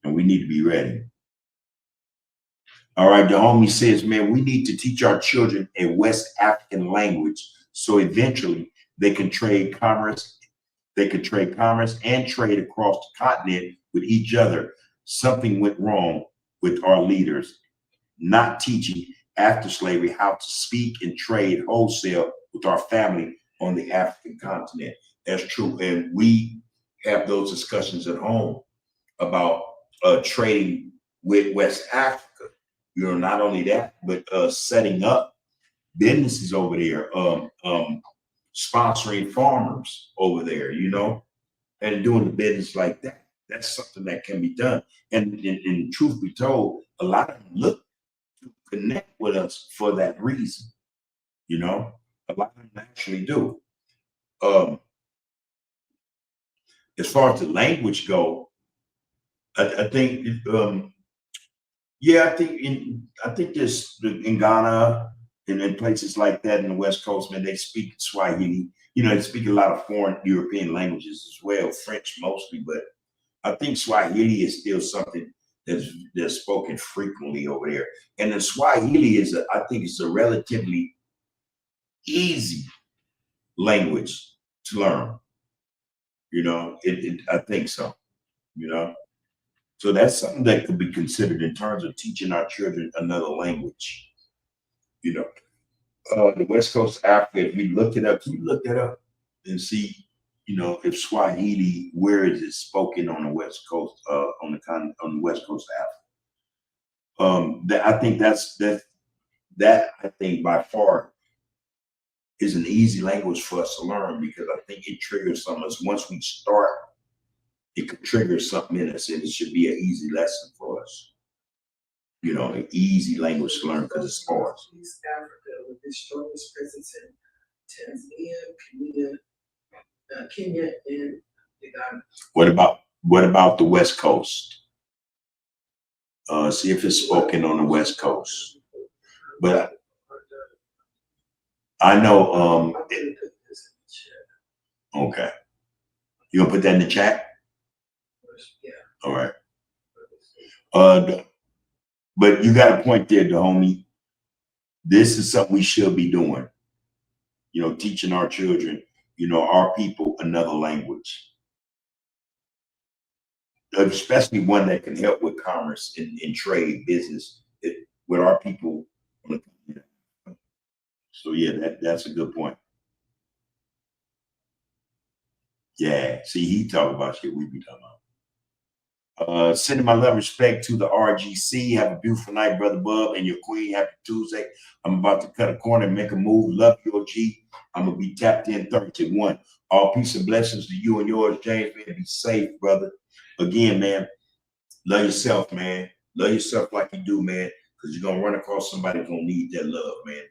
And we need to be ready. All right, the homie says, man, we need to teach our children a West African language so eventually they can trade commerce. They could trade commerce and trade across the continent with each other. Something went wrong with our leaders, not teaching after slavery how to speak and trade wholesale with our family on the African continent. That's true. And we have those discussions at home about trading with West Africa. Not only that, but setting up businesses over there, sponsoring farmers over there, and doing the business like that. That's something that can be done. And truth be told, a lot of them look to connect with us for that reason. A lot of them actually do. As far as the language go, I think I think there's in Ghana and in places like that in the West Coast, man, they speak Swahili. They speak a lot of foreign European languages as well, French mostly, but I think Swahili is still something that's spoken frequently over there. And the Swahili I think it's a relatively easy language to learn. I think so. So that's something that could be considered in terms of teaching our children another language. The West Coast of Africa, if you look it up, can you look that up and see, if Swahili, where is it spoken on the West Coast, on the West Coast of Africa? I think that I think by far is an easy language for us to learn because I think it triggers some of us. Once we start, it could trigger something in us, and it should be an easy lesson for us. An easy language to learn because it's hard. East Africa with its strongest presence in Tanzania, Kenya, and Uganda. What about the West Coast? See if it's spoken on the West Coast. But I know. Okay. You gonna put that in the chat? Yeah. All right. But you got a point there, the homie. This is something we should be doing. You know, teaching our children, you know, our people another language, especially one that can help with commerce and trade, business with our people. So yeah, that's a good point. Yeah, see, he talk about shit we be talking about. Sending my love and respect to the RGC. Have a beautiful night, brother Bub, and your queen. Happy Tuesday. I'm about to cut a corner and make a move. Love you, OG. I'm gonna be tapped in 31. All peace and blessings to you and yours, James. Man, be safe, brother. Again, man, love yourself, man. Love yourself like you do, man, because you're gonna run across somebody who's gonna need that love, man.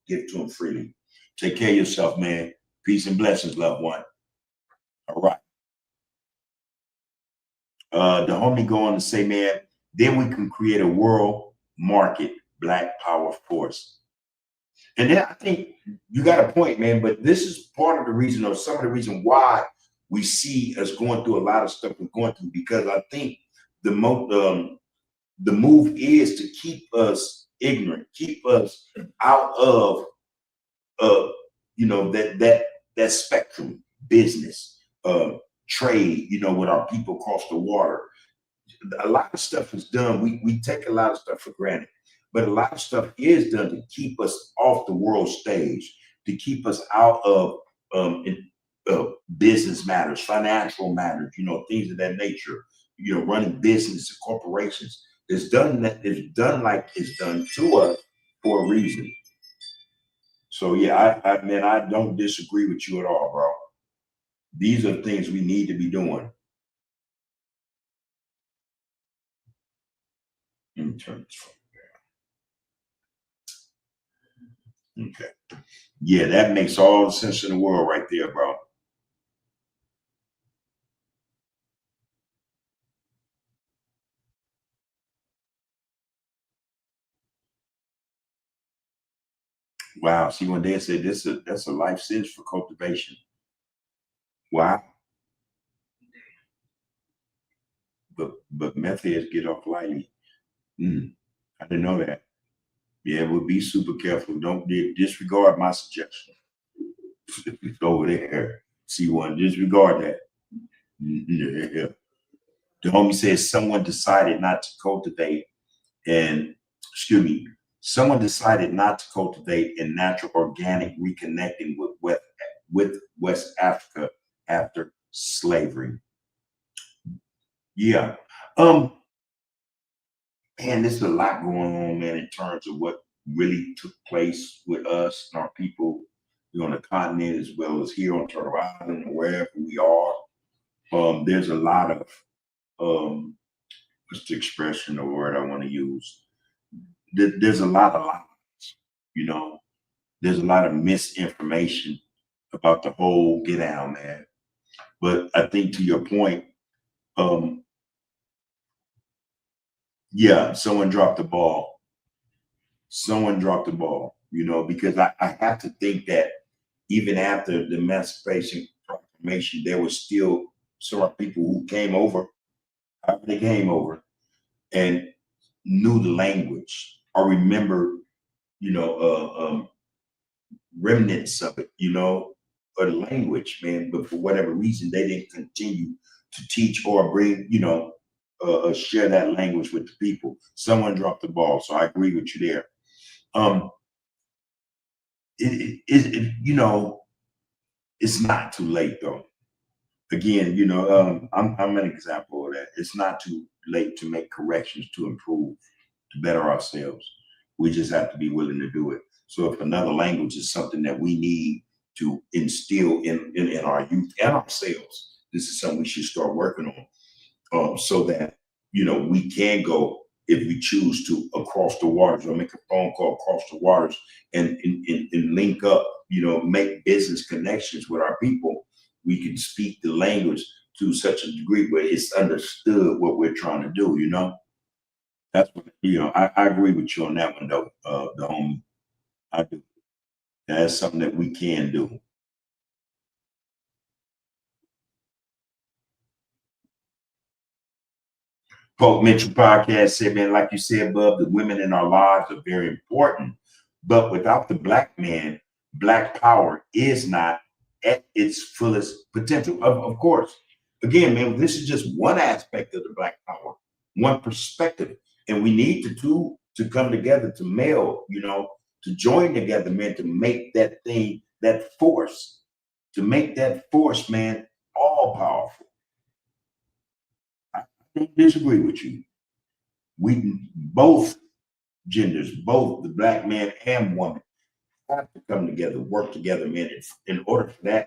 Give it to them freely. Take care of yourself, man. Peace and blessings, loved one. All right. The homie go on to say, man, then we can create a world market black power force. And then I think you got a point, man, but this is part of the reason or some of the reason why we see us going through a lot of stuff we're going through, because I think the move is to keep us ignorant, keep us out of you know, that spectrum, business, trade, you know, with our people across the water. A lot of stuff is done. We take a lot of stuff for granted, but a lot of stuff is done to keep us off the world stage, to keep us out of business matters, financial matters, you know, things of that nature. You know, running business, corporations. It's done that. It's done like it's done to us for a reason. So yeah, I man, I don't disagree with you at all, bro. These are things we need to be doing. Let me turn this from okay. Yeah, that makes all the sense in the world right there, bro. Wow. See, when they said that's a life sentence for cultivation. Wow. But meth heads get off lightly. I didn't know that. Yeah, we'll be super careful. Don't disregard my suggestion. Over there. C1, disregard that. Yeah. The homie says someone decided not to cultivate and excuse me, someone decided not to cultivate a natural organic reconnecting with West Africa after slavery. Yeah. Um, man, there's a lot going on, man, in terms of what really took place with us and our people here on the continent as well as here on Turtle Island or wherever we are. There's a lot of um what's the expression or word I want to use? There's a lot of lies, you know. There's a lot of misinformation about the whole get down, man. But I think to your point, um, yeah, someone dropped the ball. Someone dropped the ball, you know, because I have to think that even after the Emancipation Proclamation, there was still some people who came over, however they came over, and knew the language or remember, you know, remnants of it, you know, or the language, man. But for whatever reason, they didn't continue to teach or bring, you know, share that language with the people. Someone dropped the ball, so I agree with you there. Um, you know, it's not too late though. Again, you know, I'm an example of that. It's not too late to make corrections to improve, to better ourselves. We just have to be willing to do it. So if another language is something that we need to instill in our youth and ourselves, this is something we should start working on, so that, you know, we can go if we choose to across the waters or make a phone call across the waters and link up, you know, make business connections with our people. We can speak the language to such a degree where it's understood what we're trying to do, you know? That's what, you know, I agree with you on that one though, the homie. I do. That's something that we can do. Pope Mitchell podcast said, man, like you said, Bub, the women in our lives are very important. But without the black man, black power is not at its fullest potential. Of course. Again, man, this is just one aspect of the black power, one perspective. And we need to two to come together to meld, to join together, man, to make that thing, that force, to make that force, man, all powerful. I don't disagree with you. We both genders, both the black man and woman, have to come together, work together, man, in order for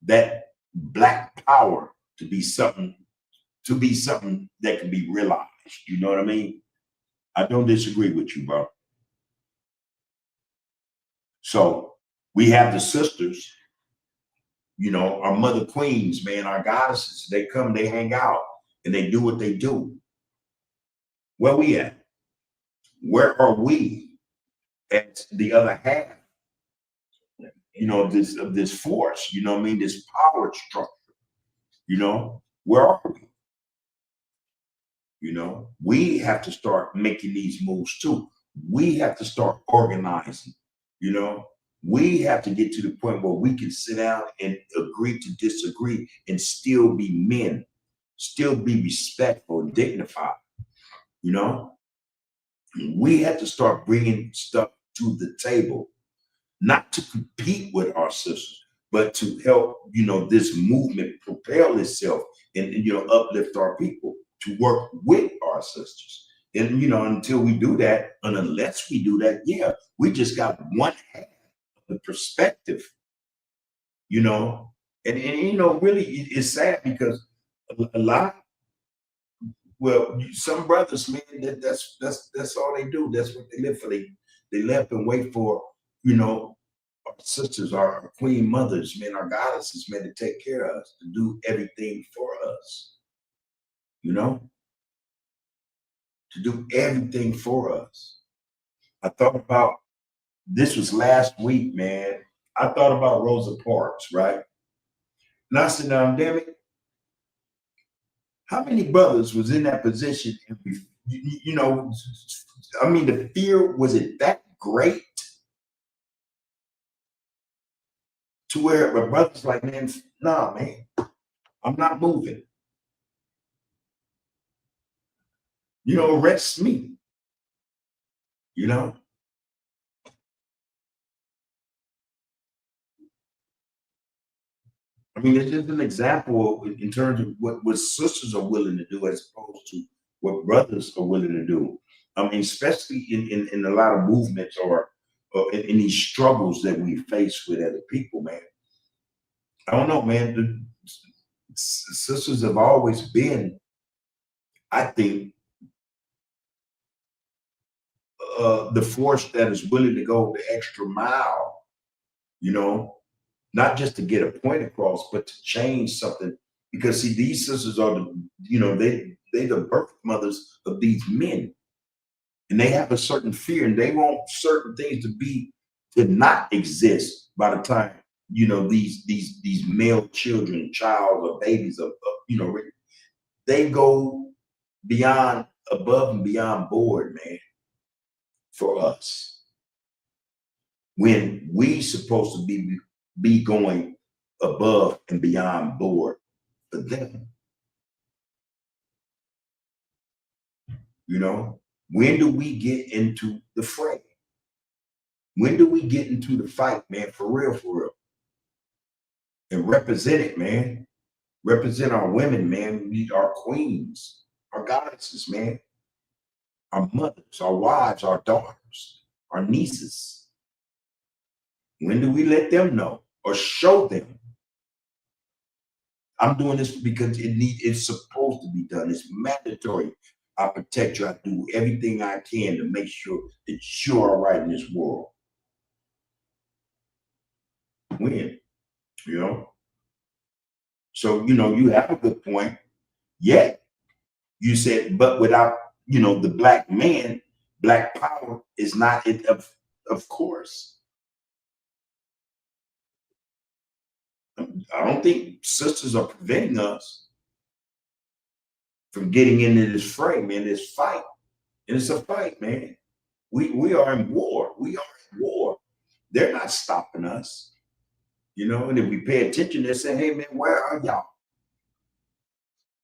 that black power to be something that can be realized. You know what I mean? I don't disagree with you, bro. So we have the sisters, our mother queens, man, our goddesses. They come, they hang out, and they do what they do. Where we at? Where are we as the other half? This force. You know what I mean? This power structure. Where are we? We have to start making these moves too. We have to start organizing. We have to get to the point where we can sit down and agree to disagree and still be men, still be respectful and dignified. We have to start bringing stuff to the table, not to compete with our sisters, but to help, this movement propel itself and uplift our people, to work with our sisters. And, until we do that, and unless we do that, yeah, we just got one half of the perspective, and really it's sad because a lot, well, some brothers, man, that's all they do. That's what they live for. They live and wait for, our sisters, our queen mothers, man, our goddesses, man, to take care of us, to do everything for us, to do everything for us. I thought about, this was last week, man. I thought about Rosa Parks, right? And I said, now, damn it, how many brothers was in that position? And I mean, the fear, was it that great to where my brother's like, man, nah, man, I'm not moving. Arrest me. I mean, it's just an example in terms of what sisters are willing to do as opposed to what brothers are willing to do. I mean, especially in a lot of movements or in these struggles that we face with other people, man. I don't know, man. The sisters have always been, I think, the force that is willing to go the extra mile, not just to get a point across, but to change something. Because see, these sisters are they the birth mothers of these men, and they have a certain fear, and they want certain things to not exist by the time these male children, child or babies they go beyond, above and beyond board, man, for us, when we supposed to be going above and beyond board for them. When do we get into the fray? When do we get into the fight, man? For real, and represent it, man. Represent our women, man. Our queens, our goddesses, man. Our mothers, our wives, our daughters, our nieces. When do we let them know or show them? I'm doing this because it's supposed to be done. It's mandatory. I protect you. I do everything I can to make sure that you're all right in this world. When, So, you have a good point. Yet, you said, but without, the black man, black power is not it, of course. I don't think sisters are preventing us from getting into this fray, man, this fight. And it's a fight, man. We are in war. We are in war. They're not stopping us. You know, and if we pay attention, they say, hey man, where are y'all?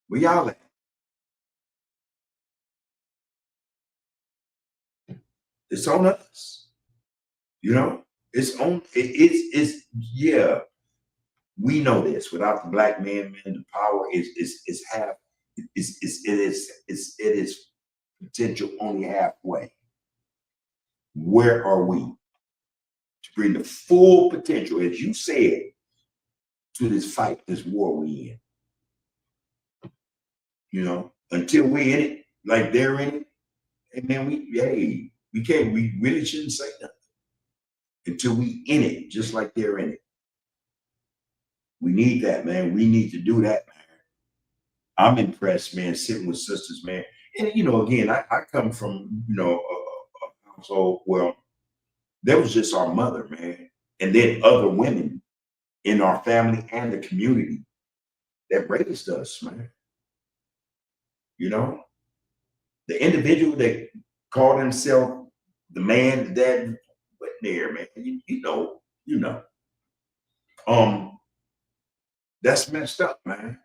Where y'all at? It's on us. You know, it's on it's yeah. We know this. Without the black man, the power is half it is potential only halfway. Where are we to bring the full potential, as you said, to this fight, this war we in? You know, until we in it, like they're in it, and man, we can't, we really shouldn't say nothing until we in it, just like they're in it. We need that, man. We need to do that, man. I'm impressed, man, sitting with sisters, man. And you know, again, I come from, you know, a household, well, there was just our mother, man, and then other women in our family and the community that raised us, man. You know, the individual that called himself the man, the dad, but there, man, you know. That's messed up, man.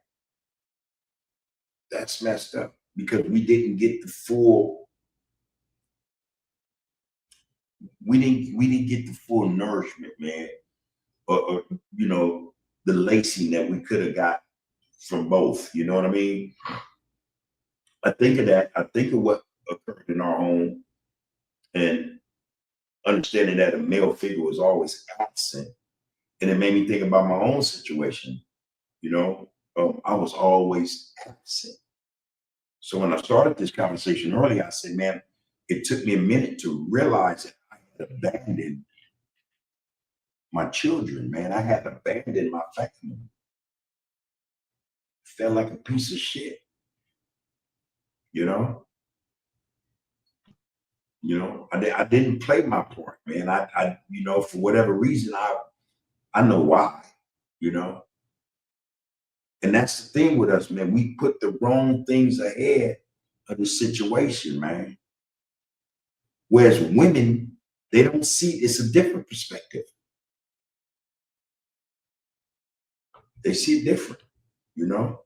That's messed up because we didn't get the full, we didn't get the full nourishment, man, or you know, the lacing that we could have got from both. You know what I mean? I think of that. I think of what occurred in our home, and understanding that a male figure was always absent, and it made me think about my own situation. You know, I was always absent. So when I started this conversation earlier, I said, man, it took me a minute to realize that I had abandoned my children, man. I had abandoned my family. Felt like a piece of shit, you know? You know, I didn't play my part, man. You know, for whatever reason, I know why, you know? And that's the thing with us, man. We put the wrong things ahead of the situation, man. Whereas women, they don't see, it's a different perspective. They see it different, you know?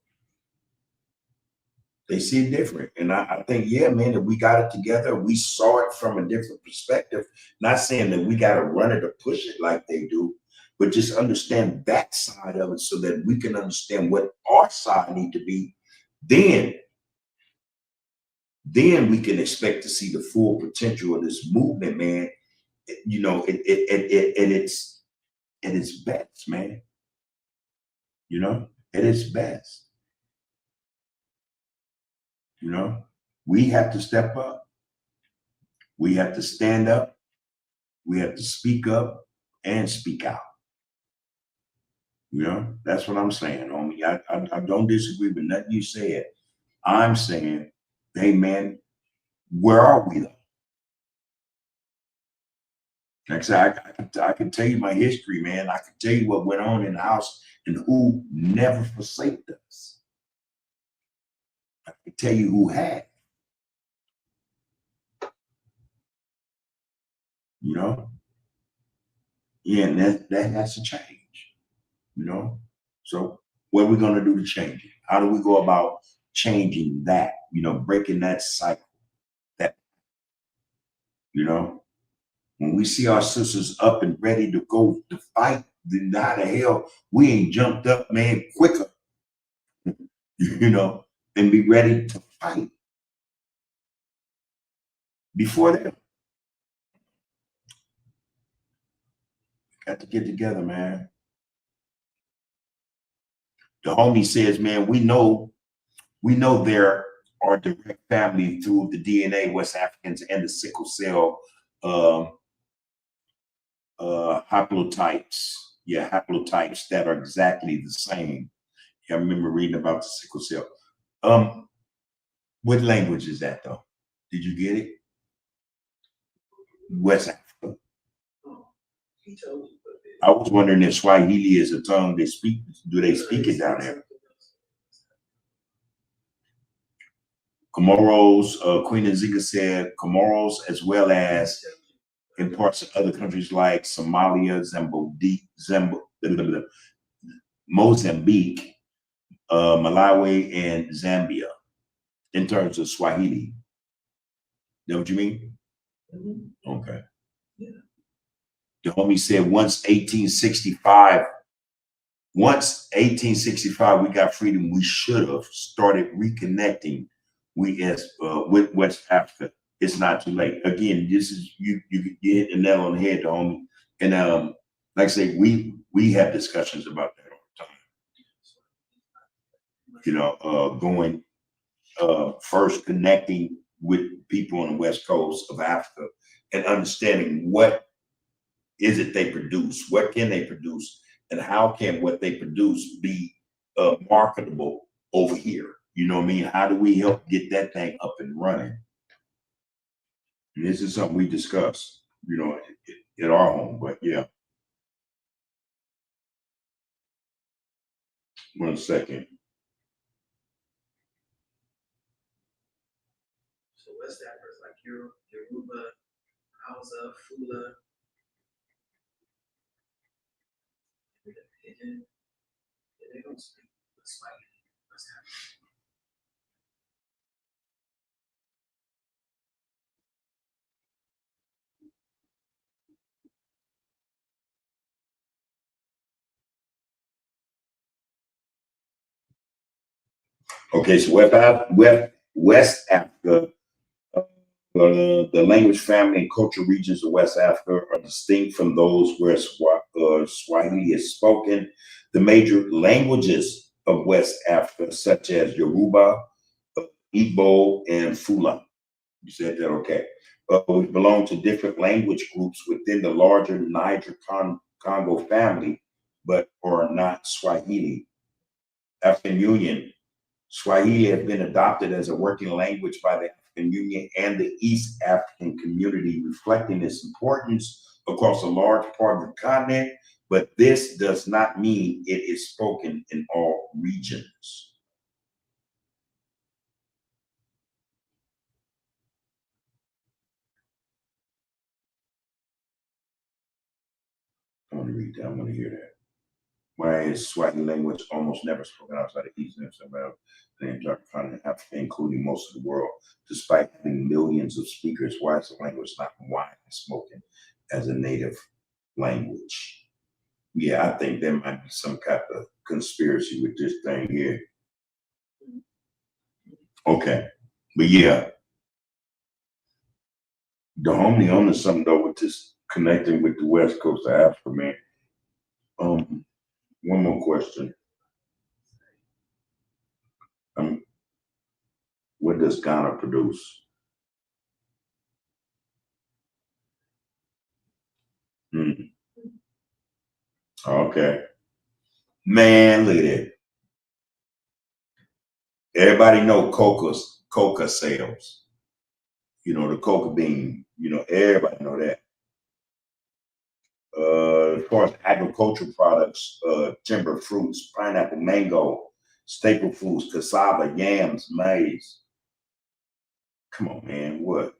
They see it different. And I think, yeah, man, that we got it together. We saw it from a different perspective. Not saying that we got to run it or push it like they do, but just understand that side of it so that we can understand what our side need to be. Then we can expect to see the full potential of this movement, man. You know, at its best, man. You know, at its best. You know, we have to step up. We have to stand up. We have to speak up and speak out. You know, that's what I'm saying, homie. I don't disagree with nothing you said. I'm saying, hey, man, where are we though? Like I said, I can tell you my history, man. I can tell you what went on in the house and who never forsaked us. I can tell you who had. You know, yeah, and that has to change. You know, so what are we gonna do to change it? How do we go about changing that? You know, breaking that cycle. That you know, when we see our sisters up and ready to go to fight, then how the hell we ain't jumped up, man, quicker, you know, and be ready to fight before them. Got to get together, man. The homie says, man, we know there are direct family through the DNA, West Africans and the sickle cell um, haplotypes. Yeah, haplotypes that are exactly the same. Yeah, I remember reading about the sickle cell. What language is that though? Did you get it? West Africa. Oh, he told you. I was wondering if Swahili is a tongue they speak. Do they speak it down there? Comoros, Queen Nzinga said Comoros, as well as in parts of other countries like Somalia, Mozambique, Malawi, and Zambia, in terms of Swahili. Know what you mean? Mm-hmm. Okay. Yeah. The homie said once 1865, we got freedom, we should have started reconnecting with West Africa. It's not too late. Again, this is you get the nail on the head, homie. And like I say, we have discussions about that all the time. You know, going first connecting with people on the west coast of Africa and understanding what is it they produce, what can they produce, and how can what they produce be marketable over here. You know what I mean? How do we help get that thing up and running? And this is something we discuss, you know, at our home. But yeah, 1 second. So West Africa is like Yoruba, Hausa, Fula, Pidgin. They don't speak Swahili. West Africa. Okay, so West Africa, the language, family, and cultural regions of West Africa are distinct from those where Swahili is spoken. The major languages of West Africa, such as Yoruba, Igbo, and Fula. You said that, okay. Which belong to different language groups within the larger Niger Congo family, but are not Swahili. African Union. Swahili has been adopted as a working language by the African Union and the East African community, reflecting its importance across a large part of the continent, but this does not mean it is spoken in all regions. I want to read that. I want to hear that. Why is Swahili language almost never spoken outside of East and Central the entire continent, Africa, including most of the world? Despite having millions of speakers, why is the language not widely spoken as a native language? Yeah, I think there might be some kind of conspiracy with this thing here. Okay, but yeah, the homie on to something though with this connecting with the West Coast of Africa, man. One more question. What does Ghana produce? Hmm. Okay. Man, look at that. Everybody know coca sales. You know, the coca bean, you know, everybody know that. As far as agricultural products, timber fruits, pineapple, mango, staple foods, cassava, yams, maize. Come on, man, what?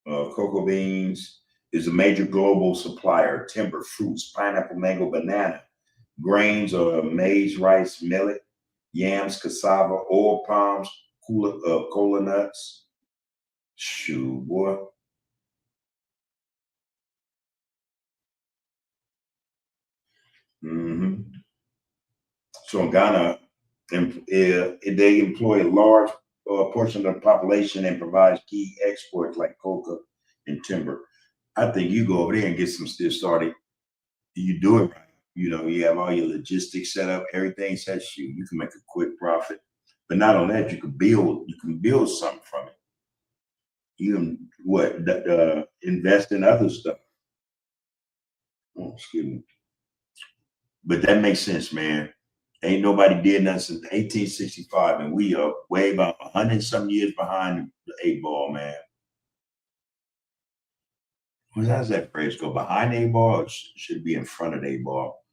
Cocoa beans is a major global supplier. Timber fruits, pineapple, mango, banana, grains are maize, rice, millet, yams, cassava, oil palms, cola nuts. Shoot, boy. Hmm. So in Ghana, they employ a large portion of the population and provides key exports like coca and timber. I think you go over there and get some stuff started. You do it right. You know, you have all your logistics set up, everything set. You can make a quick profit. But not only that, you can build something from it. You can invest in other stuff. Oh, excuse me. But that makes sense, man. Ain't nobody did nothing since 1865, and we are way about 100 some years behind the eight ball, man. How does that phrase go? Behind the eight ball, or should be in front of the eight ball?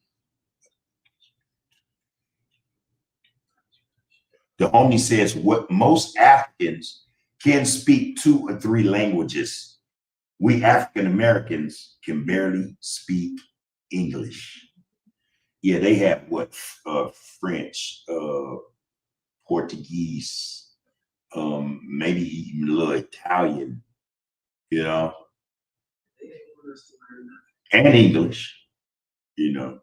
The homie says what most Africans can speak 2 or 3 languages. We African Americans can barely speak English. Yeah, they have what French, Portuguese, maybe even a little Italian, you know, They didn't want us to learn and English, you know,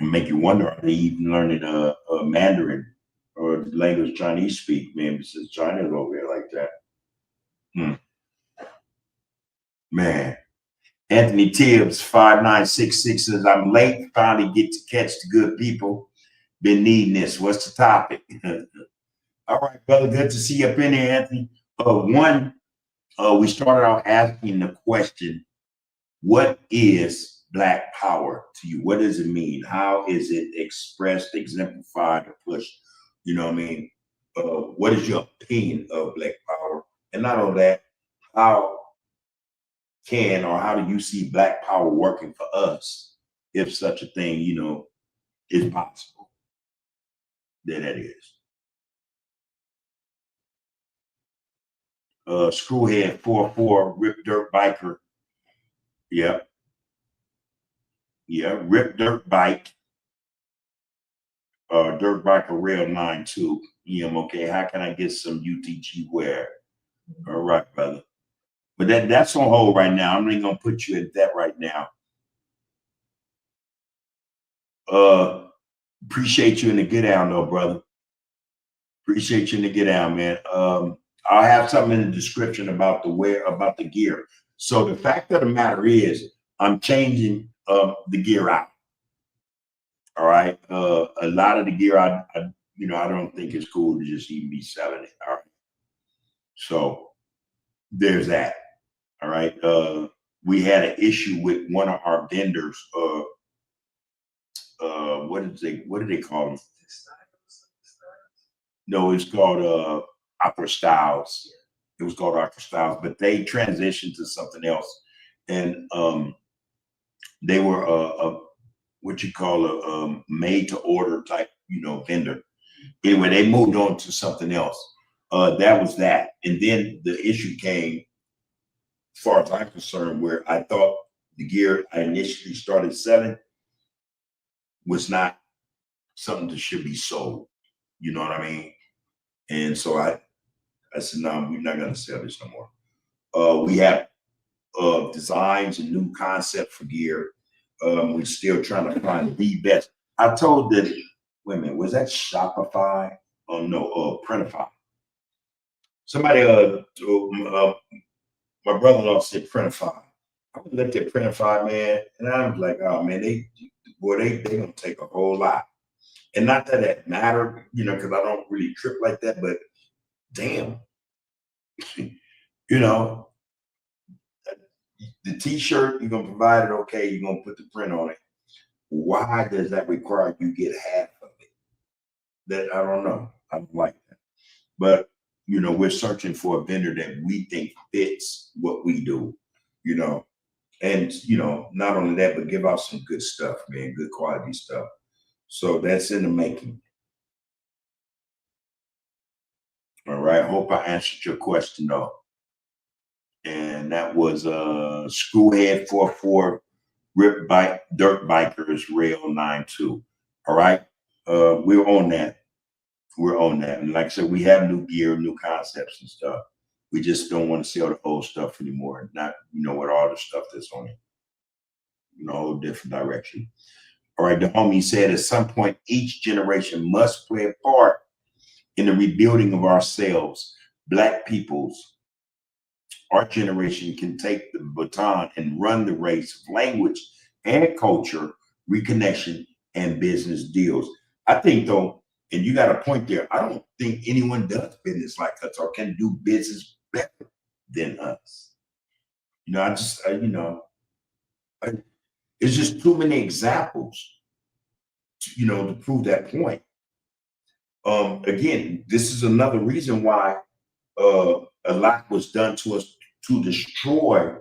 and make you wonder are they even learning Mandarin or the language Chinese speak, man, since China's over here like that. Hmm. Man. Anthony Tibbs, 5966 says, I'm late, finally get to catch the good people. Been needing this. What's the topic? All right, brother. Good to see you up in here, Anthony. We started out asking the question, what is Black power to you? What does it mean? How is it expressed, exemplified, or pushed? You know what I mean? What is your opinion of Black power? And not only that, how can or how do you see Black power working for us, if such a thing, is possible? Then that is. Screwhead 44, Rip Dirt Biker. Yeah. Yeah. Rip Dirt Bike. Dirt Biker Rail 92. Okay. How can I get some UTG wear? All right, brother. But that's on hold right now. I'm not gonna put you in that right now. Appreciate you in the get down though, brother. Appreciate you in the get down, man. I'll have something in the description about the gear. So the fact of the matter is, I'm changing the gear out. All right. A lot of the gear, I don't think it's cool to just even be selling it. All right. So there's that. All right. We had an issue with one of our vendors. What do they call them? No, it's called Opera Styles. It was called Opera Styles, but they transitioned to something else, and they were what you call a made to order type, vendor. Anyway, they moved on to something else. That was that, and then the issue came, as far as I'm concerned, where I thought the gear I initially started selling was not something that should be sold. You know what I mean? And so I said, no, we're not going to sell this no more. We have designs and new concept for gear. We're still trying to find the best. I told that, wait a minute, was that Shopify? Oh no, Printify. Somebody, my brother-in-law said Printify. I looked at Printify, man, and I was like, oh man, they gonna take a whole lot. And not that it mattered, because I don't really trip like that, but damn, you know, the t-shirt, you're gonna provide it, okay, you're gonna put the print on it. Why does that require you get half of it? That I don't know. I don't like that. But we're searching for a vendor that we think fits what we do, and not only that, but give out some good stuff, man, good quality stuff. So that's in the making. All right. I hope I answered your question though. And that was Screwhead 44, Rip Bike, Dirt Bikers, Rail 92. All right. We're on that. We're on that. And like I said, we have new gear, new concepts and stuff. We just don't want to sell the old stuff anymore. Not, with all the stuff that's on it. A whole different direction. All right. The homie said at some point, each generation must play a part in the rebuilding of ourselves. Black peoples, our generation can take the baton and run the race of language and culture, reconnection, and business deals. I think, though, and you got a point there, I don't think anyone does business like us or can do business better than us. It's just too many examples, to prove that point. Again, this is another reason why a lot was done to us to destroy,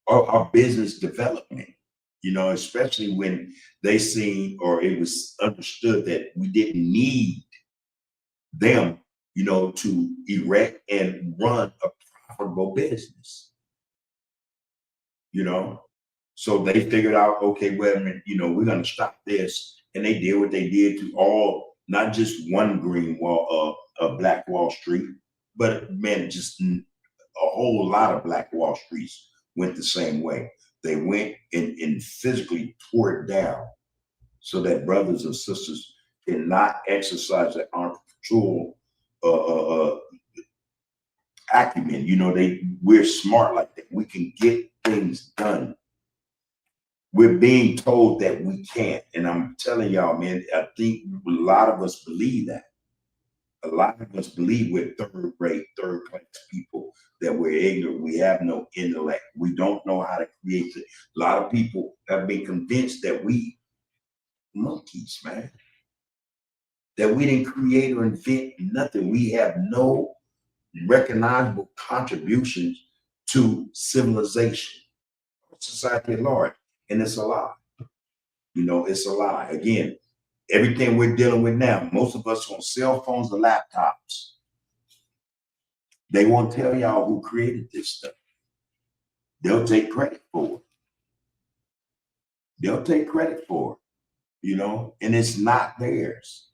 our business development. you know, especially when they seen or it was understood that we didn't need them, you know, to erect and run a profitable business, you know. So they figured out, okay, wait a minute, you know, we're gonna stop this. And they did what they did to all, not just one green wall of Black Wall Street, but man, just a whole lot of Black Wall Streets went the same way. They went and physically tore it down so that brothers and sisters cannot exercise their entrepreneurial acumen. You know, we're smart like that. We can get things done. We're being told that we can't. And I'm telling y'all, man, I think a lot of us believe that. A lot of us believe we're third rate, third class people, that we're ignorant. We have no intellect. We don't know how to create it. A lot of people have been convinced that we monkeys, man, that we didn't create or invent nothing. We have no recognizable contributions to civilization, society at large. And it's a lie. You know, it's a lie. Again, everything we're dealing with now, most of us on cell phones and laptops, they won't tell y'all who created this stuff. They'll take credit for it. They'll take credit for it, you know, and it's not theirs.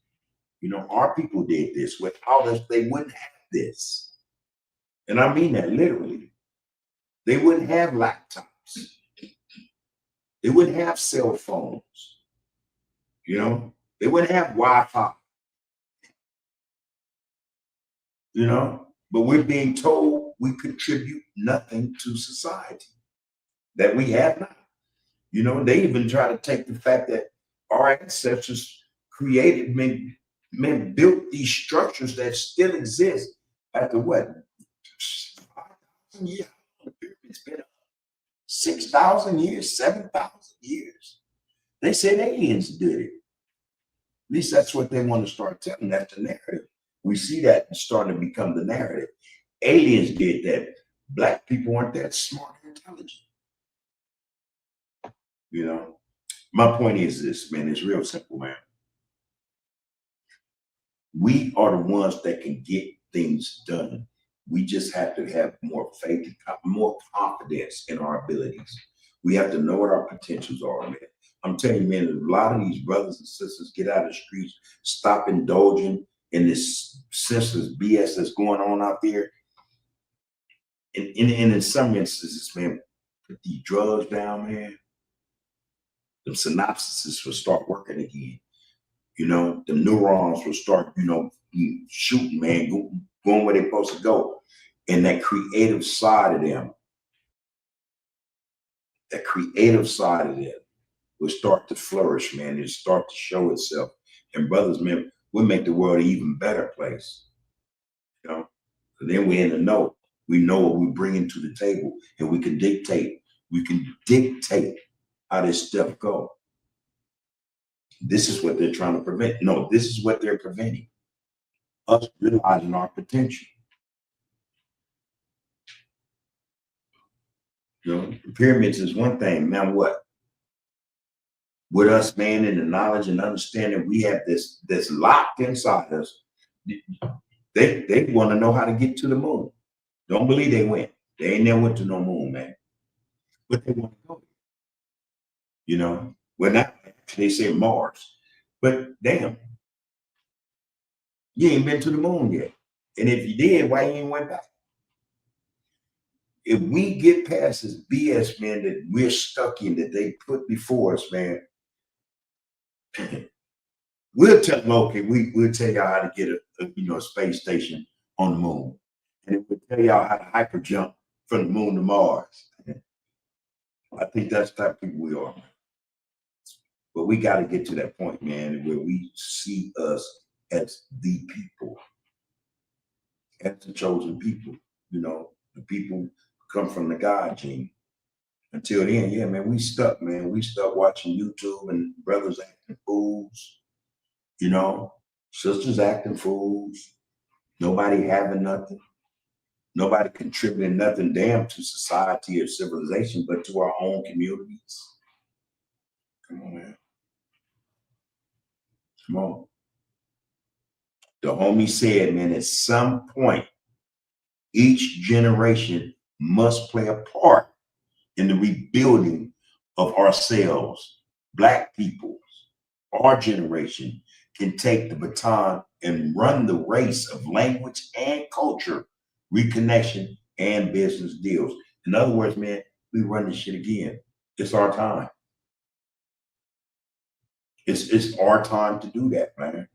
You know, our people did this. Without us, they wouldn't have this. And I mean that literally. They wouldn't have laptops. They wouldn't have cell phones. You know, they wouldn't have Wi-Fi. You know, but we're being told we contribute nothing to society, that we have not. You know, they even try to take the fact that our ancestors created, men built these structures that still exist after what? 5,000 years. It's been 6,000 years, 7,000 years. They said aliens did it. At least that's what they want to start telling. That's the narrative. We see that starting to become the narrative. Aliens did that. Black people aren't that smart and intelligent. You know, my point is this, man. It's real simple, man. We are the ones that can get things done. We just have to have more faith, more confidence in our abilities. We have to know what our potentials are, man. I'm telling you, man, a lot of these brothers and sisters get out of the streets, stop indulging in this senseless BS that's going on out there. And in some instances, man, put these drugs down, man. The synapses will start working again. You know, the neurons will start, you know, shooting, man, going where they're supposed to go. And that creative side of them, will start to flourish, man, and start to show itself. And brothers, man, we'll make the world an even better place. You know, and then we're in the know. We know what we're bringing to the table, and we can dictate. We can dictate how this stuff goes. This is what they're trying to prevent. No, this is what they're preventing. Us realizing our potential. You know, the pyramids is one thing. Now what? With us, man, and the knowledge and understanding we have that's locked inside us, they want to know how to get to the moon. Don't believe they went. They ain't never went to no moon, man. But they want to go. You know, well now they say Mars, but damn, you ain't been to the moon yet. And if you did, why you ain't went back? If we get past this BS, man, that we're stuck in, that they put before us, man, we'll tell them, okay, we'll tell y'all how to get a space station on the moon. And we'll tell y'all how to hyper jump from the moon to Mars. I think that's the type of people we are. But we got to get to that point, man, where we see us as the people, as the chosen people, you know, the people come from the God gene. Until then, yeah, man, we stuck, man. We stuck watching YouTube and brothers acting fools, you know, sisters acting fools, nobody having nothing, nobody contributing nothing damn to society or civilization, but to our own communities. Come on, man. Come on. The homie said, man, at some point, each generation must play a part in the rebuilding of ourselves. Black people, our generation, can take the baton and run the race of language and culture, reconnection, and business deals. In other words, man, we run this shit again. It's our time. It's our time to do that, man.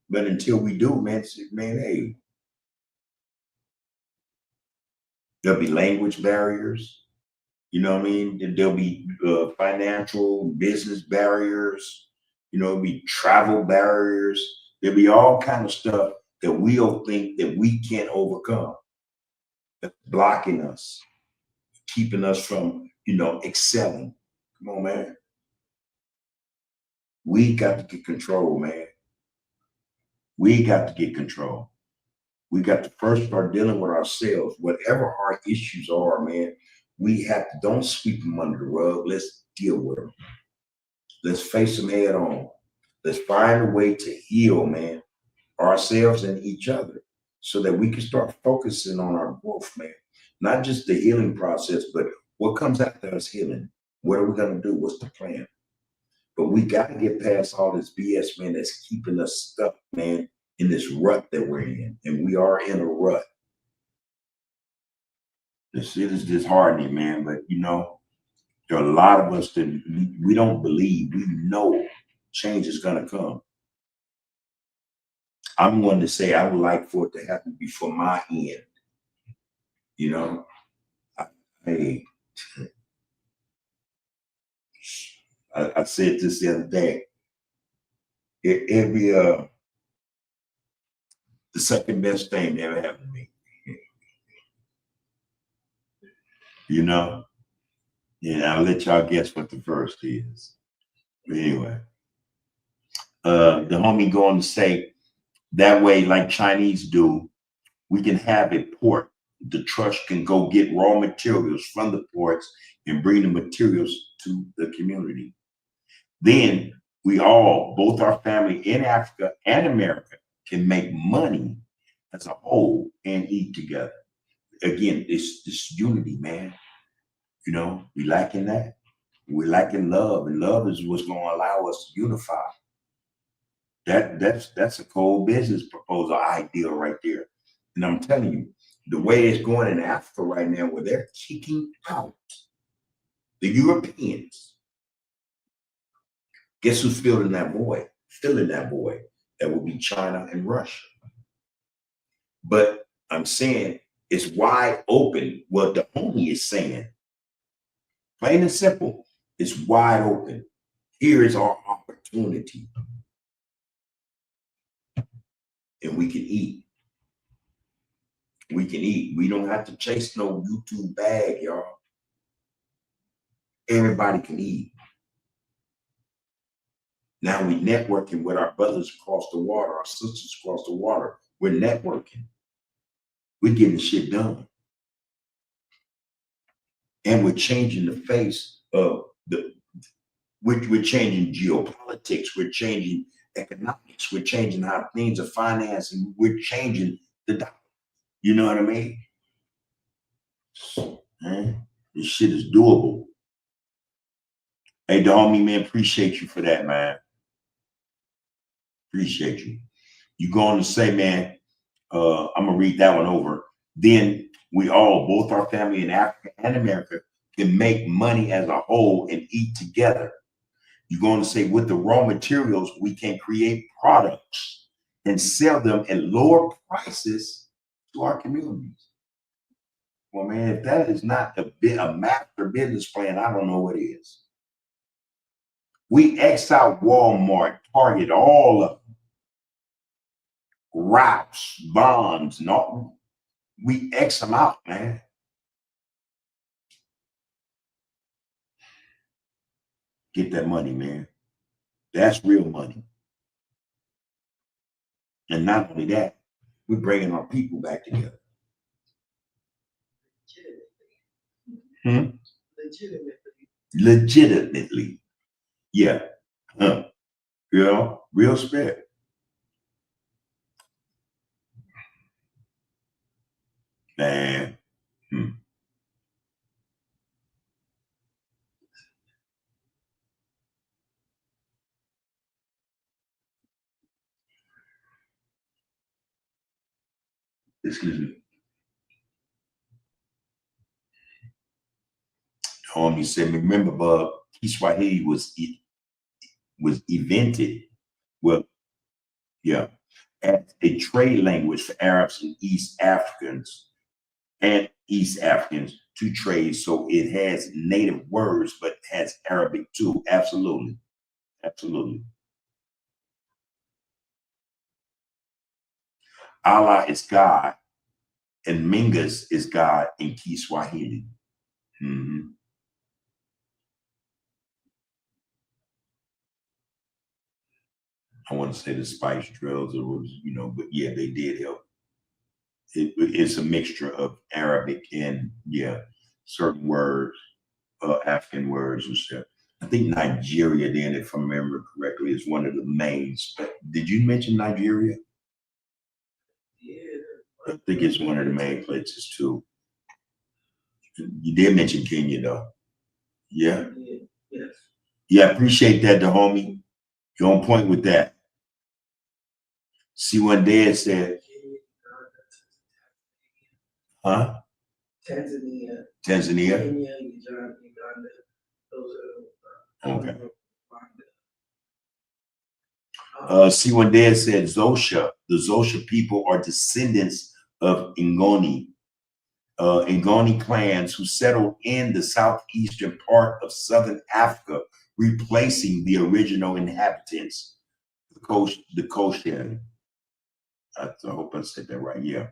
But until we do, man, hey, there'll be language barriers. You know what I mean? There'll be financial, business barriers. You know, there'll be travel barriers. There'll be all kind of stuff that we'll think that we can't overcome, that's blocking us, keeping us from, excelling. Come on, man. We got to get control, man. We got to get control. We got to first start dealing with ourselves. Whatever our issues are, man, we have to, don't sweep them under the rug. Let's deal with them. Let's face them head on. Let's find a way to heal, man, ourselves and each other so that we can start focusing on our growth, man. Not just the healing process, but what comes after us healing. What are we going to do? What's the plan? But we got to get past all this BS, man, that's keeping us stuck, man, in this rut that we're in. And we are in a rut. The shit is disheartening, man. But, there are a lot of us that we don't believe. We know change is going to come. I'm one to say I would like for it to happen before my end. I, I said this the other day. It'd be the second best thing that ever happened to me. And I'll let y'all guess what the first is. But anyway, the homie going to say that way, like Chinese do, we can have a port. The trucks can go get raw materials from the ports and bring the materials to the community. Then we all, both our family in Africa and America, can make money as a whole and eat together. Again, it's this unity, man. We lacking that. We're lacking love, and love is what's going to allow us to unify. That's a cold business proposal idea right there. And I'm telling you, the way it's going in Africa right now, where they're kicking out the Europeans, guess who's filling that void? Filling that void. That would be China and Russia. But I'm saying it's wide open. What the homie is saying, plain and simple, it's wide open. Here is our opportunity. And we can eat. We can eat. We don't have to chase no YouTube bag, y'all. Everybody can eat. Now we networking with our brothers across the water, our sisters across the water. We're networking. We're getting shit done. And we're changing the face of we're changing geopolitics, we're changing economics, we're changing how things are financed, and we're changing the dollar. You know what I mean? Man, this shit is doable. Hey, the homie, man, appreciate you for that, man. Appreciate you. You going to say, man, I'm gonna read that one over. Then we all, both our family in Africa and America, can make money as a whole and eat together. You're going to say with the raw materials, we can create products and sell them at lower prices to our communities. Well, man, if that is not a master business plan, I don't know what is. We X out Walmart, Target, all of them. Routes, bonds, and all. We X them out, man. Get that money, man. That's real money. And not only that, we're bringing our people back together. Legitimately. Legitimately. Yeah. Huh. Real spit. Man. Hmm. Excuse me. Homie said, remember, Bub, Kiswahili was invented, well, yeah, as a trade language for Arabs and East Africans to trade. So it has native words, but has Arabic too. Absolutely. Absolutely. Allah is God and Mingus is God in Kiswahili. Mhm. I want to say the spice drills, it was, but yeah, they did help. It's a mixture of Arabic and, yeah, certain words, African words and stuff. I think Nigeria, then, if I remember correctly, is one of the main. Did you mention Nigeria? Yeah. I think it's one of the main places too. You did mention Kenya, though. Yeah. Yeah. Yes. Yeah, I appreciate that, the homie. You're on point with that. See what Dad said, Kenya, Uganda, huh? Tanzania, Tanzania? Kenya, Uganda. Those are Okay. Rwanda. See what Dad said, Zosha. The Zosha people are descendants of Ngoni clans who settled in the southeastern part of southern Africa, replacing the original inhabitants, the Koshan. I hope I said that right. Yeah.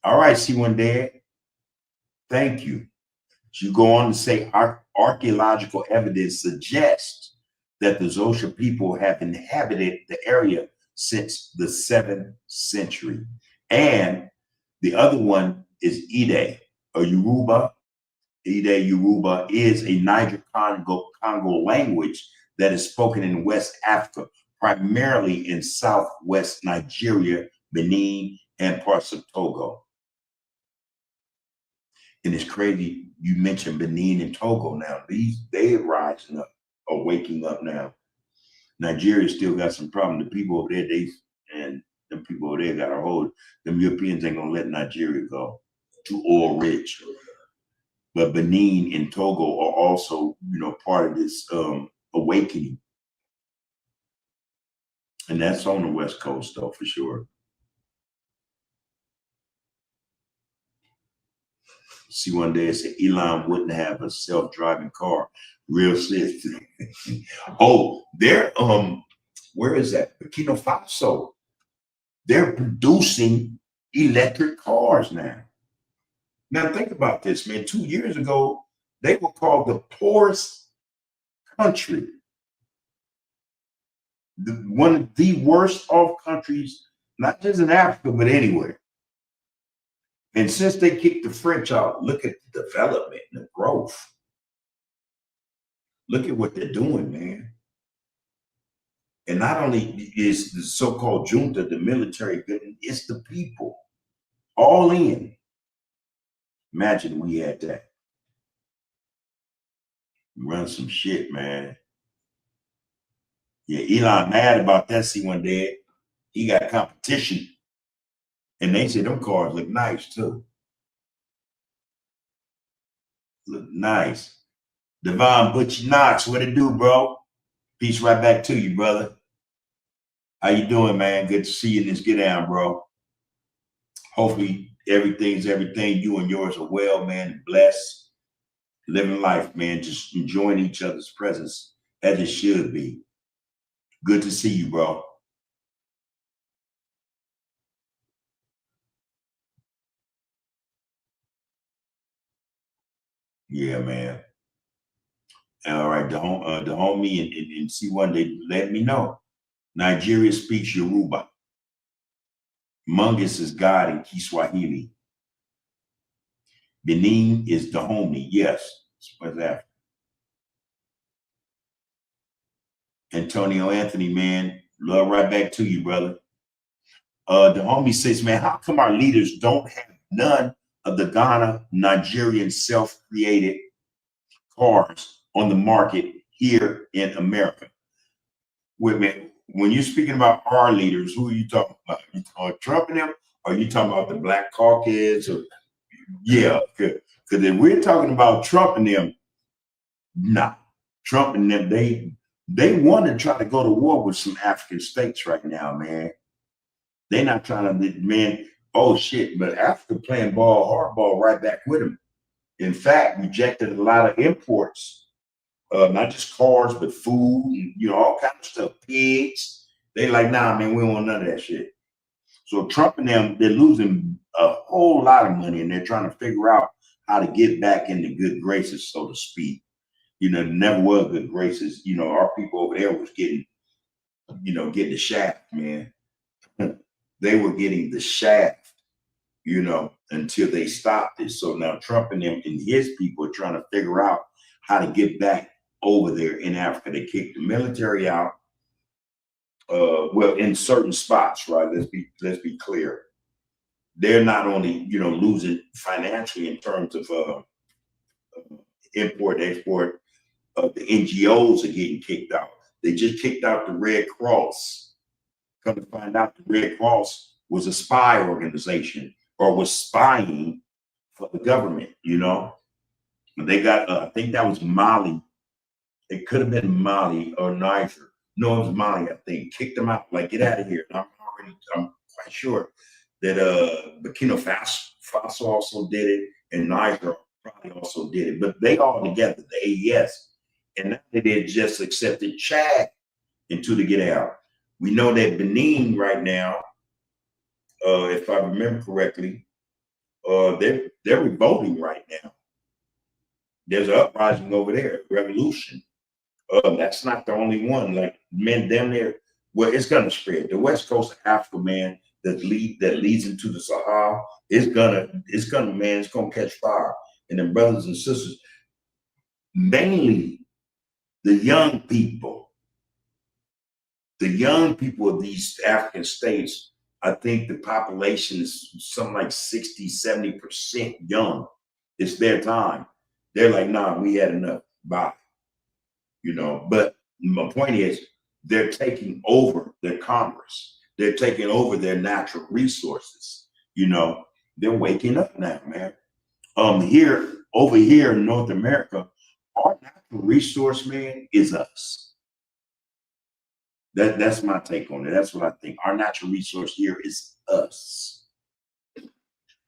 All right, see one Dad. Thank you. You go on to say archaeological evidence suggests that the Xhosa people have inhabited the area since the 7th century. And the other one is Ide, or Yoruba. Ide Yoruba is a Niger Congo language that is spoken in West Africa, primarily in southwest Nigeria, Benin, and parts of Togo. And it's crazy you mentioned Benin and Togo now. They are rising up or waking up now. Nigeria still got some problem. The people over there, the people over there got a hold. Them Europeans ain't gonna let Nigeria go. Too oil rich. But Benin and Togo are also, part of this awakening. And that's on the West Coast though, for sure. See one day it said Elon wouldn't have a self-driving car. Real shit. Oh, they're where is that? Burkina Faso. They're producing electric cars now. Now think about this, man. 2 years ago, they were called the poorest country, one of the worst off countries, not just in Africa, but anywhere. And since they kicked the French out, look at the development and the growth. Look at what they're doing, man. And not only is the so-called junta, the military, good, it's the people all in. Imagine we had that. Run some shit, man. Yeah, Elon mad about that. See one day he got competition, and they said them cars look nice too. Look nice. Devon Butchie Knox, what it do, bro? Peace right back to you, brother. How you doing, man? Good to see you in this get down, bro. Hopefully everything's everything. You and yours are well, man. Blessed, living life, man. Just enjoying each other's presence as it should be. Good to see you, bro. Yeah, man. All right, the homie and C1, they let me know. Nigeria speaks Yoruba. Mungus is God in Kiswahili. Benin is the homie. Yes. What's that? Antonio Anthony, man, love right back to you, brother. The homie says, man, how come our leaders don't have none of the Ghana Nigerian self-created cars on the market here in America? Wait a minute. When you're speaking about our leaders, who are you talking about? You talking about Trump and them? Or are you talking about the Black Caucus? Or yeah, because if we're talking about Trump and them, nah. Trump and them, they want to try to go to war with some African states right now, man. They're not trying to, man. Oh shit! But Africa playing ball, hardball, right back with them. In fact, rejected a lot of imports, not just cars, but food, and, all kinds of stuff. Pigs. They like, nah, man, we don't want none of that shit. So Trump and them, they're losing a whole lot of money, and they're trying to figure out how to get back into good graces, so to speak. Never was good graces. Our people over there was getting the shaft, man. They were getting the shaft, until they stopped it. So now Trump and them and his people are trying to figure out how to get back over there in Africa. They kicked the military out. Well, in certain spots, right? Let's be clear. They're not only losing financially in terms of import export. The NGOs are getting kicked out. They just kicked out the Red Cross. Come to find out, the Red Cross was a spy organization or was spying for the government. They got, I think that was Mali. It could have been Mali or Niger. No, it was Mali, I think. Kicked them out, like, get out of here. And I'm quite sure that Burkina Faso also did it, and Niger probably also did it. But they all together, the AES. And now they just accepted Chad into the get out. We know that Benin right now, if I remember correctly, they're revolting right now. There's an uprising over there, revolution. That's not the only one. Like, men down there, well, it's gonna spread. The west coast of Africa, man, that leads into the Sahara, it's gonna catch fire. And then brothers and sisters, mainly the young people of these African states, I think the population is something like 60, 70% young. It's their time. They're like, nah, we had enough. Bye. But my point is, they're taking over their commerce. They're taking over their natural resources. They're waking up now, man. Over here in North America, our natural resource, man, is us. That's my take on it. That's what I think. Our natural resource here is us.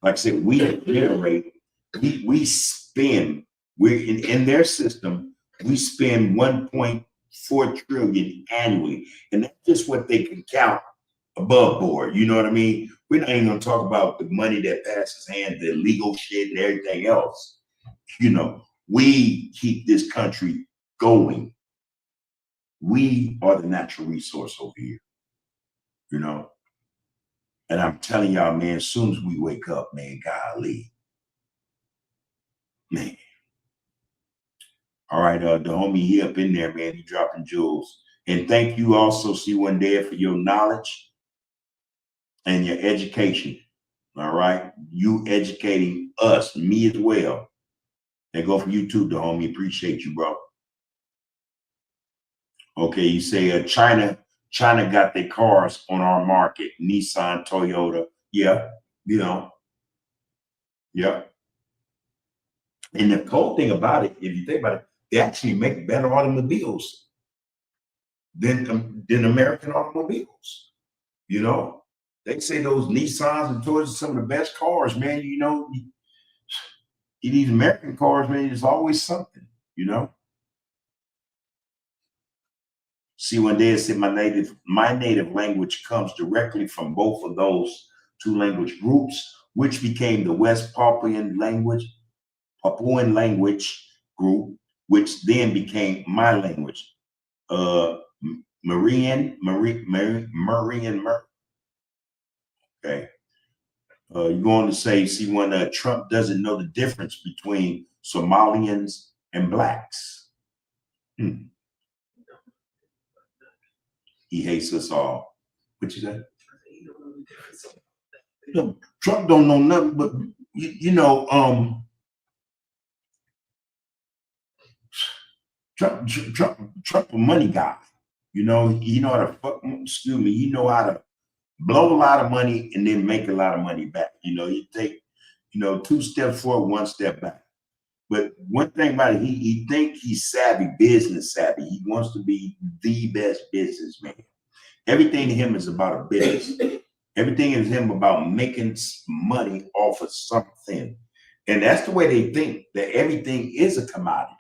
Like I said, we generate, we spend, we're in their system, we spend 1.4 trillion annually. And that's just what they can count above board. You know what I mean? We're not even gonna talk about the money that passes hands, the illegal shit and everything else. We keep this country going. We are the natural resource over here, And I'm telling y'all, man, as soon as we wake up, man, golly, man. All right, the homie, he up in there, man, he dropping jewels. And thank you also, C1 Dad, for your knowledge and your education. All right, you educating us, me as well. And go for you too, the homie. Appreciate you, bro. Okay, you say China got their cars on our market. Nissan, Toyota. Yeah, yeah. And the cool thing about it, if you think about it, they actually make better automobiles than American automobiles. They say those Nissans and Toyotas are some of the best cars, man. These American cars, man, there's always something, See, one day I said my native language comes directly from both of those two language groups, which became the West Papuan language group, which then became my language. Marian. Okay. You're going to say, see, when Trump doesn't know the difference between Somalians and blacks. He hates us all. What you say? You don't know the difference. No, Trump don't know nothing, but you know, Trump a money guy. You know, he know how to fuck. Excuse me. He know how to blow a lot of money and then make a lot of money back. You know, he take, you know, 2 steps forward, 1 step back. But one thing about it, he think he's savvy, business savvy. He wants to be the best businessman. Everything to him is about a business. Everything is him about making money off of something. And that's the way they think, that everything is a commodity.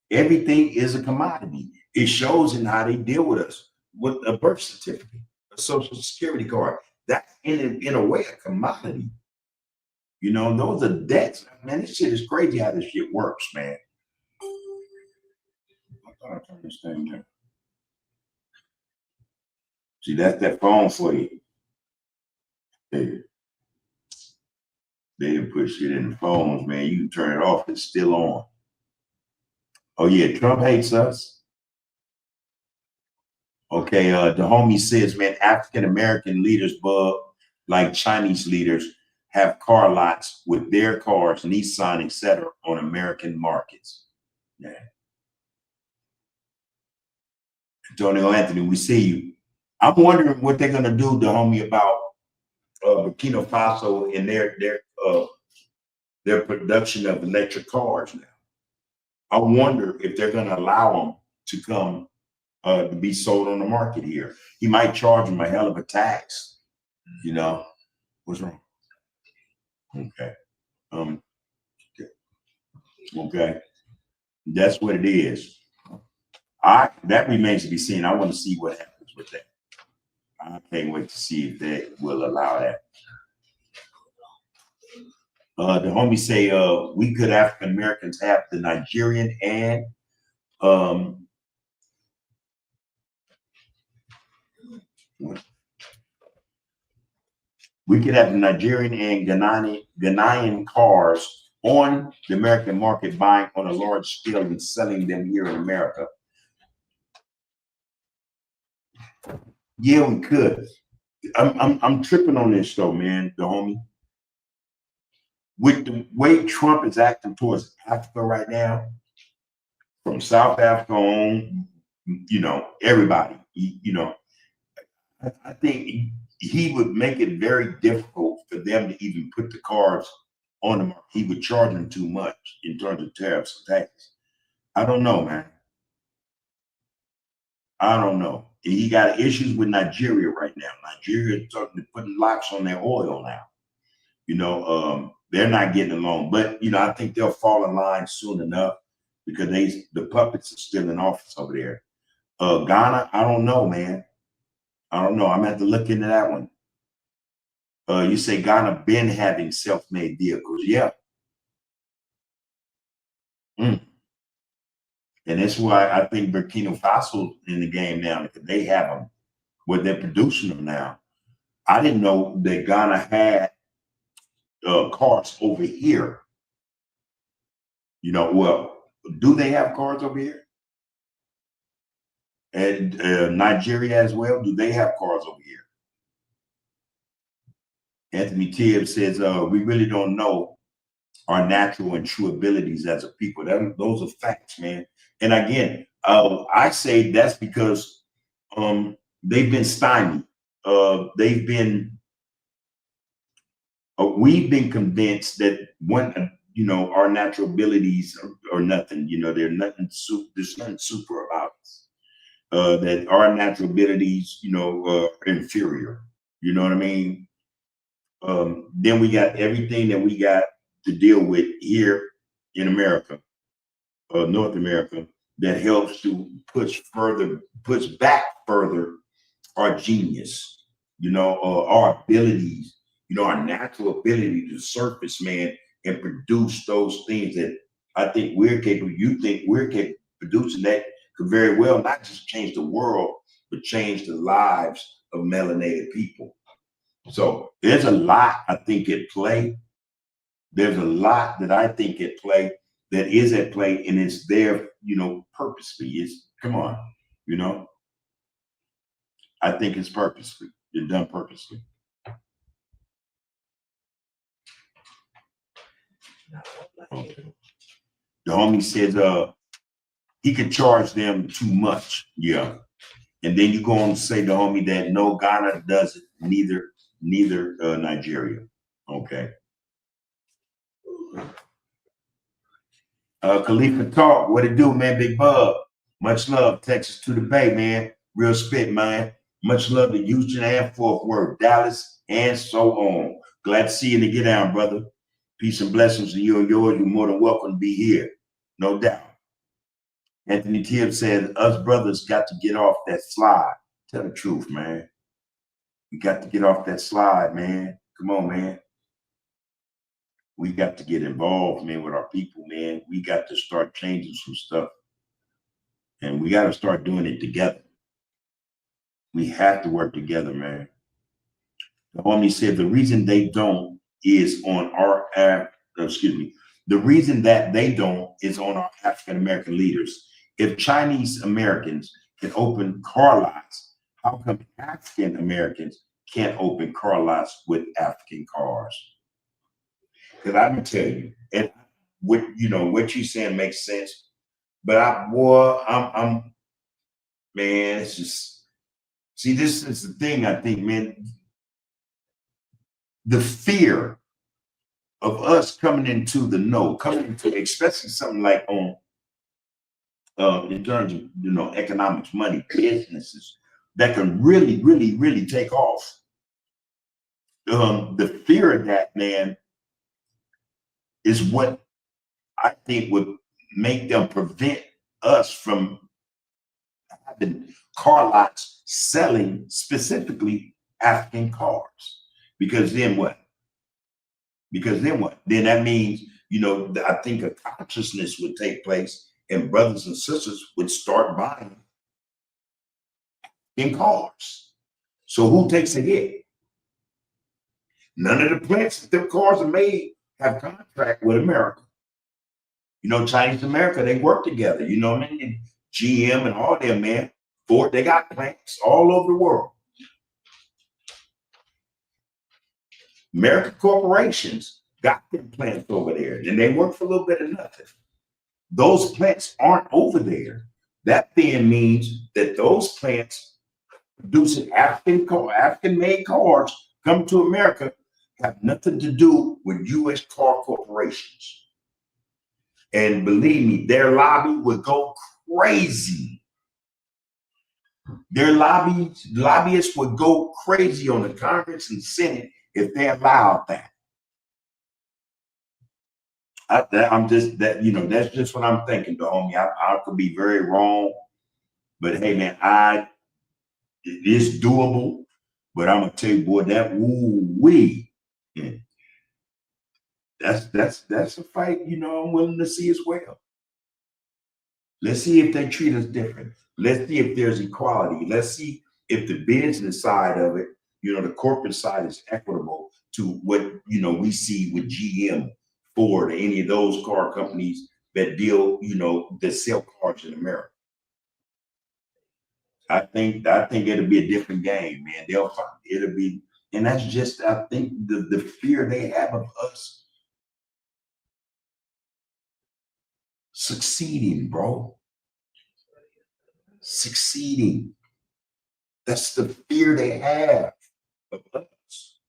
Everything is a commodity. It shows in how they deal with us with a birth certificate, a social security card. That's in a way a commodity. You know, those are debts. Man, this shit is crazy how this shit works, man. I thought I turned this thing there. See, that's that phone for you. They didn't put shit in the phones, man. You can turn it off, it's still on. Oh yeah, Trump hates us. Okay, the homie says, man, African American leaders, bug, like Chinese leaders, have car lots with their cars, Nissan, etc., on American markets. Yeah. Antonio Anthony, we see you. I'm wondering what they're gonna do, the homie, about Burkina Faso and their production of electric cars now. I wonder if they're gonna allow them to come to be sold on the market here. He might charge them a hell of a tax. You know, what's wrong? Okay. Okay. That's what it is. That remains to be seen. I want to see what happens with that. I can't wait to see if they will allow that. The homie say we could African Americans have the Nigerian and we could have the Nigerian and Ghanaian cars on the American market, buying on a large scale and selling them here in America. Yeah, we could. I'm tripping on this though, man, the homie. With the way Trump is acting towards Africa right now, from South Africa on, you know, everybody, you know, I think he would make it very difficult for them to even put the cars on the market. He would charge them too much in terms of tariffs and taxes. I don't know, man. I don't know. He got issues with Nigeria right now. Nigeria is starting to put locks on their oil now. You know, they're not getting along. But, you know, I think they'll fall in line soon enough because the puppets are still in office over there. Ghana, I don't know, man. I don't know. I'm gonna have to look into that one. You say Ghana been having self-made vehicles. Yeah. Mm. And that's why I think Burkina Faso in the game now, because they have them, where they're producing them now. I didn't know that Ghana had cars over here. You know, well, do they have cars over here? And Nigeria as well, do they have cars over here? Anthony Tibbs says, we really don't know our natural and true abilities as a people. Those are facts, man. And again, I say that's because they've been stymied. We've been convinced that you know, our natural abilities are nothing. You know, there's nothing super about us. That our natural abilities, you know, are inferior. You know what I mean? Then we got everything that we got to deal with here in America, North America, that helps to push back further our genius, you know, our abilities, you know, our natural ability to surface, man, and produce those things that I think we're capable. You think we're capable of producing that could very well not just change the world, but change the lives of melanated people. So there's a lot I think at play. There's a lot that I think at play that is at play, and it's there, you know, purposely. It's come on, you know. I think it's purposely. It's done purposely. Okay. The homie says he could charge them too much. Yeah. And then you go on to say the homie that no, Ghana does it, neither Nigeria. Okay. Khalifa Talk, what it do, man? Big Bub. Much love, Texas to the Bay, man. Real spit, man. Much love to Houston and Fort Worth, Dallas, and so on. Glad to see you to get down, brother. Peace and blessings to you and yours. You're more than welcome to be here, no doubt. Anthony Tibb said, us brothers got to get off that slide. Tell the truth, man. We got to get off that slide, man. Come on, man. We got to get involved, man, with our people, man. We got to start changing some stuff. And we got to start doing it together. We have to work together, man. The homie said the reason they don't is on the reason that they don't is on our African-American leaders. If Chinese Americans can open car lots, how come African Americans can't open car lots with African cars? Because I'm gonna tell you, and what what you're saying makes sense. But I'm man, it's just see, this is the thing, I think, man. The fear of us coming into the know, coming into especially something like on in terms of economics, money, businesses that can really, really, really take off. The fear of that, man, is what I think would make them prevent us from having car lots selling specifically African cars. Because then what? Then that means, I think a consciousness would take place and brothers and sisters would start buying in cars. So who takes a hit? None of the plants that their cars are made have contract with America. Chinese America, they work together. You know what I mean? GM and all them, man. Ford, they got plants all over the world. American corporations got them plants over there, and they work for a little bit of nothing. Those plants aren't over there. That then means that those plants producing African-made cars come to America have nothing to do with U.S. car corporations. And believe me, their lobby would go crazy. Their lobbyists would go crazy on the Congress and Senate if they allowed that. I'm just that, that's just what I'm thinking, though, homie. I could be very wrong, but hey, man, it is doable. But I'm gonna tell you, boy, that that's a fight, I'm willing to see as well. Let's see if they treat us different. Let's see if there's equality. Let's see if the business side of it, the corporate side is equitable to what we see with GM, Ford, or any of those car companies that deal, that sell cars in America. I think it'll be a different game, man. It'll be, and that's just, I think, the fear they have of us succeeding, bro. Succeeding. That's the fear they have of us.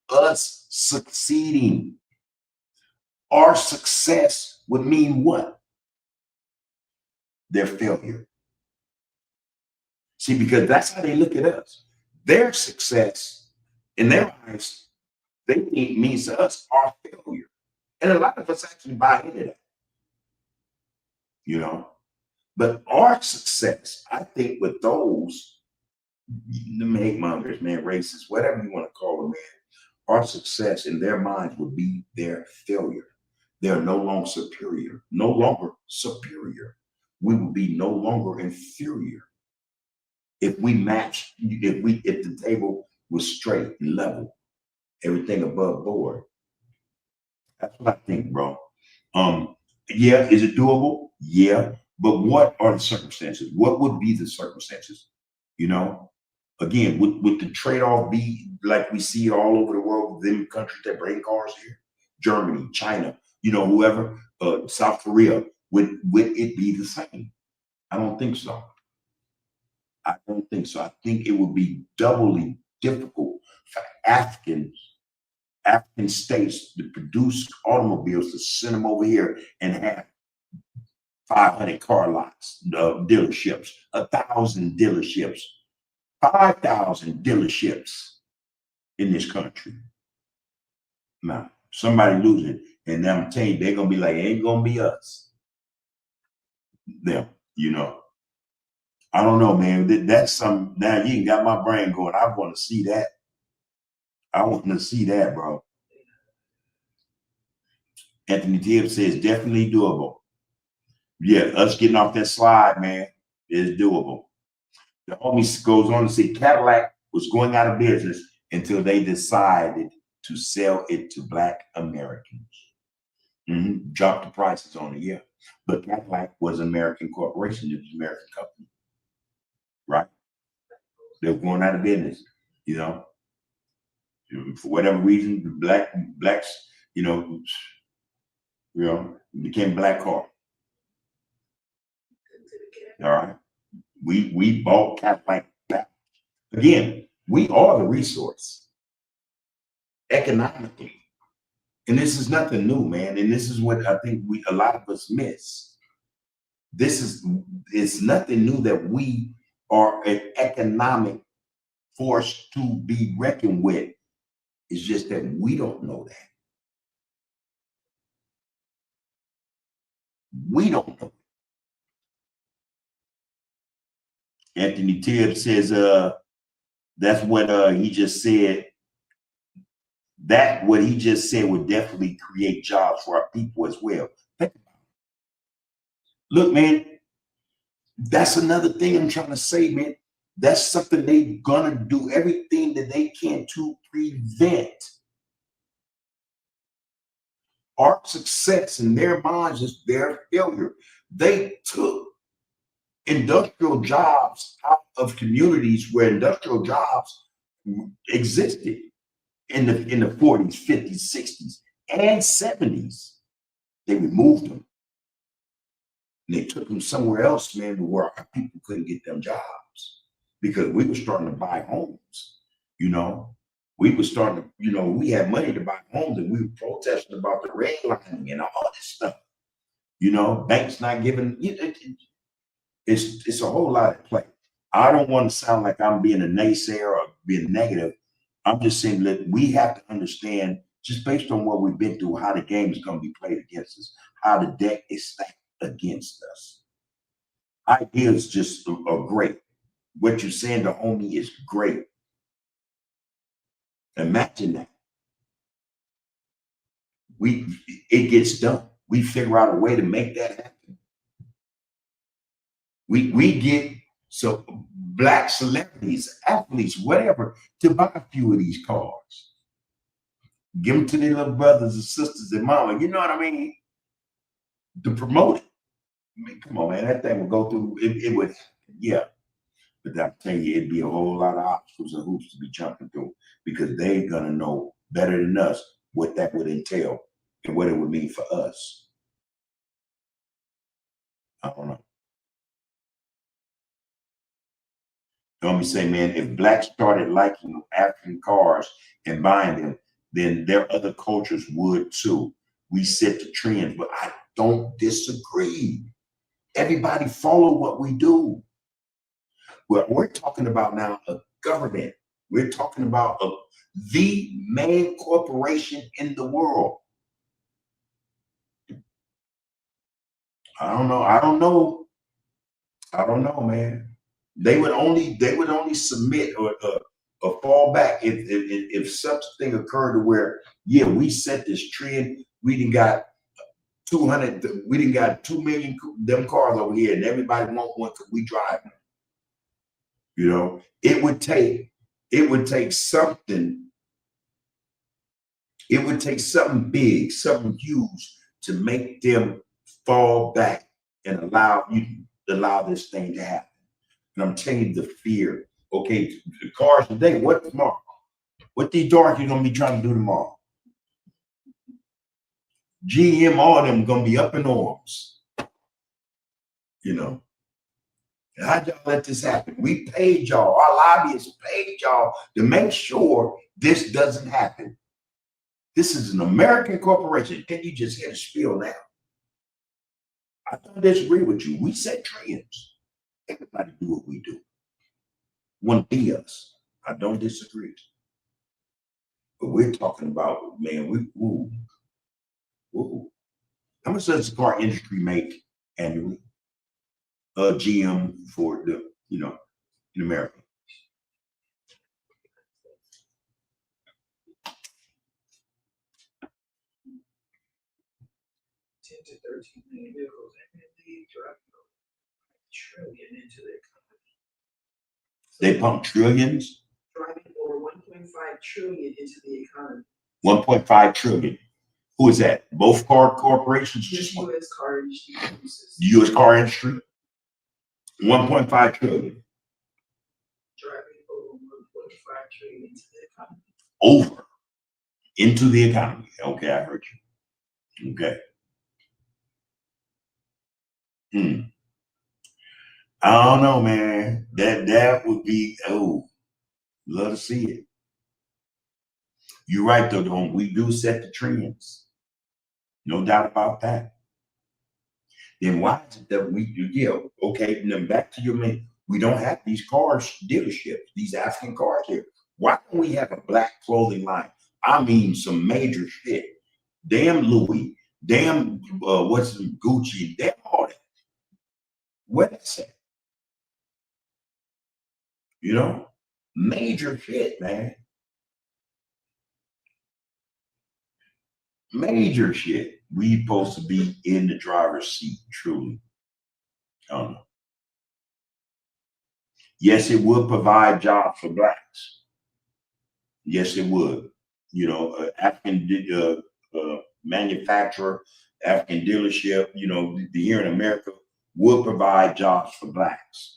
Us succeeding. Our success would mean what? Their failure. See, because that's how they look at us. Their success in their eyes, they think means to us our failure. And a lot of us actually buy into that. But our success, I think, with those, the hate mongers, man, racists, whatever you want to call them, man, our success in their minds would be their failure. They're no longer superior, no longer superior. We would be no longer inferior. If we match, if the table was straight and level, everything above board. That's what I think, bro. Yeah, is it doable? Yeah. But what are the circumstances? What would be the circumstances? Again, with the trade-off be like we see all over the world, them countries that bring cars here, Germany, China, whoever, South Korea, would it be the same? I don't think so. I don't think so. I think it would be doubly difficult for African states to produce automobiles to send them over here and have 500 car lots, dealerships, 1,000 dealerships, 5,000 dealerships in this country. Now, somebody losing, and I'm telling you, they're gonna be like, it ain't gonna be us. Them, I don't know, man. That's some now you got my brain going. I want to see that. I want to see that, bro. Anthony Tibbs says definitely doable. Yeah, us getting off that slide, man, is doable. The homie goes on to say Cadillac was going out of business until they decided to sell it to Black Americans. Dropped the prices on it, yeah. But Cadillac was an American corporation. It was an American company, right? They were going out of business, for whatever reason. The blacks, became black car. All right, we bought Cadillac back. Again, we are the resource economically. And this is nothing new, man. And this is what I think a lot of us miss. It's nothing new that we are an economic force to be reckoned with. It's just that we don't know that. We don't know. Anthony Tibbs says, that's what he just said. That what he just said would definitely create jobs for our people as well. Think about it. Look, man, that's another thing I'm trying to say, man. That's something they're gonna do everything that they can to prevent. Our success in their minds is their failure. They took industrial jobs out of communities where industrial jobs existed in the 40s, 50s, 60s, and 70s. They removed them. And they took them somewhere else, man, to where our people couldn't get them jobs because we were starting to buy homes. We were starting to, we had money to buy homes, and we were protesting about the redlining and all this stuff. Banks not giving. It's a whole lot at play. I don't want to sound like I'm being a naysayer or being negative. I'm just saying that we have to understand, just based on what we've been through, how the game is going to be played against us, how the deck is stacked against us. Ideas just are great. What you're saying to homie is great. Imagine that. It gets done. We figure out a way to make that happen. We get black celebrities, athletes, whatever, to buy a few of these cars. Give them to their little brothers and sisters and mama. You know what I mean? To promote it. I mean, come on, man. That thing would go through. It would, yeah. But I tell you, it'd be a whole lot of obstacles and hoops to be jumping through because they're gonna know better than us what that would entail and what it would mean for us. I don't know. Let me say, man, if blacks started liking African cars and buying them, then their other cultures would too. We set the trends, but I don't disagree. Everybody follow what we do. Well, we're talking about now a government. We're talking about the main corporation in the world. I don't know, man. They would only submit or fall back if such a thing occurred to where, yeah, we set this trend. We didn't got 200. We didn't got 2 million them cars over here, and everybody want one because we drive them. It would take something. It would take something big, something huge to make them fall back and allow this thing to happen. And I'm telling you, the fear Okay, the cars today, what tomorrow? What these darkies gonna be trying to do tomorrow? GM, all of them gonna be up in arms. You know, how'd y'all let this happen? We paid y'all, our lobbyists paid y'all to make sure this doesn't happen. This is an American corporation. Can you just hear the spiel now? I don't disagree with you. We set trends. Everybody do what we do. Want to be us. I don't disagree. But we're talking about, man, ooh. How much does the car industry make annually? GM for the, in America. 10 to 13 million vehicles annually, driving over trillion into the economy. They pump trillions? Driving over 1.5 trillion into the economy. 1.5 trillion. Who is that? Both car corporations? Just U.S. car industry produces. The U.S. car industry? 1.5 trillion. Driving over 1.5 trillion into the economy. Over. Into the economy. Okay, I heard you. Okay. I don't know, man. That would be, love to see it. You're right, though, Don. We do set the trends. No doubt about that. Then why is it that we do? Yeah, okay. And then back to your man. We don't have these cars dealerships, these African cars here. Why don't we have a black clothing line? I mean, some major shit. Damn Louis, damn Gucci, damn all that. What is that? Major shit, man. Major shit. We supposed to be in the driver's seat, truly. I don't know. Yes, it would provide jobs for blacks. Yes, it would. African manufacturer, African dealership, here in America would provide jobs for blacks.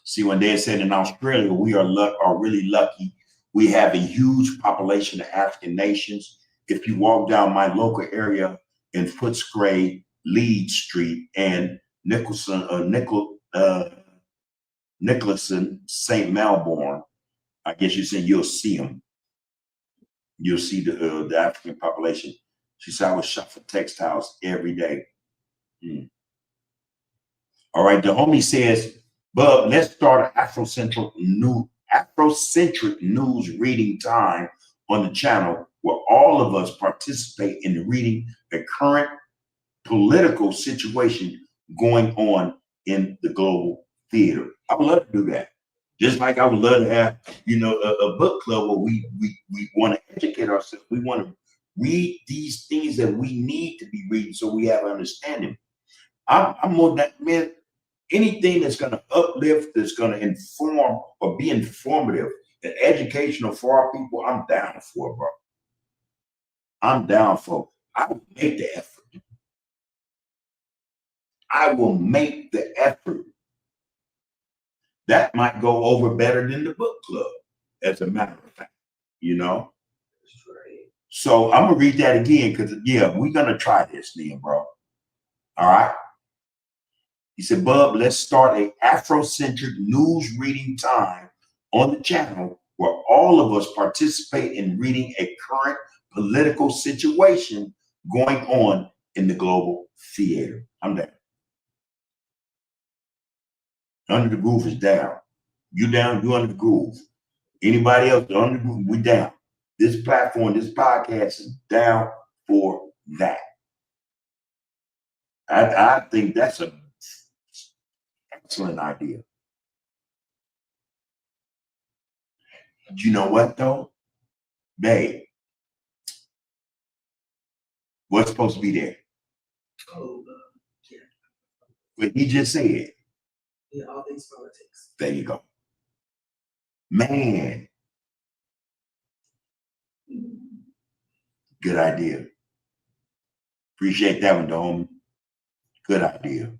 See, when they said in Australia, we are really lucky. We have a huge population of African nations. If you walk down my local area in Footscray, Leeds Street, and Nicholson, St. Melbourne, I guess you're saying you'll see them. You'll see the African population. She said I was shop for textiles every day. All right, the homie says, Bub, let's start an Afrocentric news reading time on the channel where all of us participate in reading the current political situation going on in the global theater. I would love to do that. Just like I would love to have, a book club where we want to educate ourselves. We want to read these things that we need to be reading so we have understanding. I'm more that, man. Anything that's going to uplift, that's going to inform or be informative and educational for our people, I'm down for, bro. I'm down for. I will make the effort. I will make the effort. That might go over better than the book club, as a matter of fact, So I'm going to read that again because, we're going to try this then, bro. All right. He said, Bub, let's start a Afrocentric news reading time on the channel where all of us participate in reading a current political situation going on in the global theater. I'm down. Under the Groove is down. You down, you under the groove. Anybody else under the groove, we down. This platform, this podcast is down for that. I think that's an excellent idea. You know what though? Babe, what's supposed to be there? Yeah. What he just said. Yeah, all things politics. There you go. Man. Good idea. Appreciate that one, Dome. Good idea.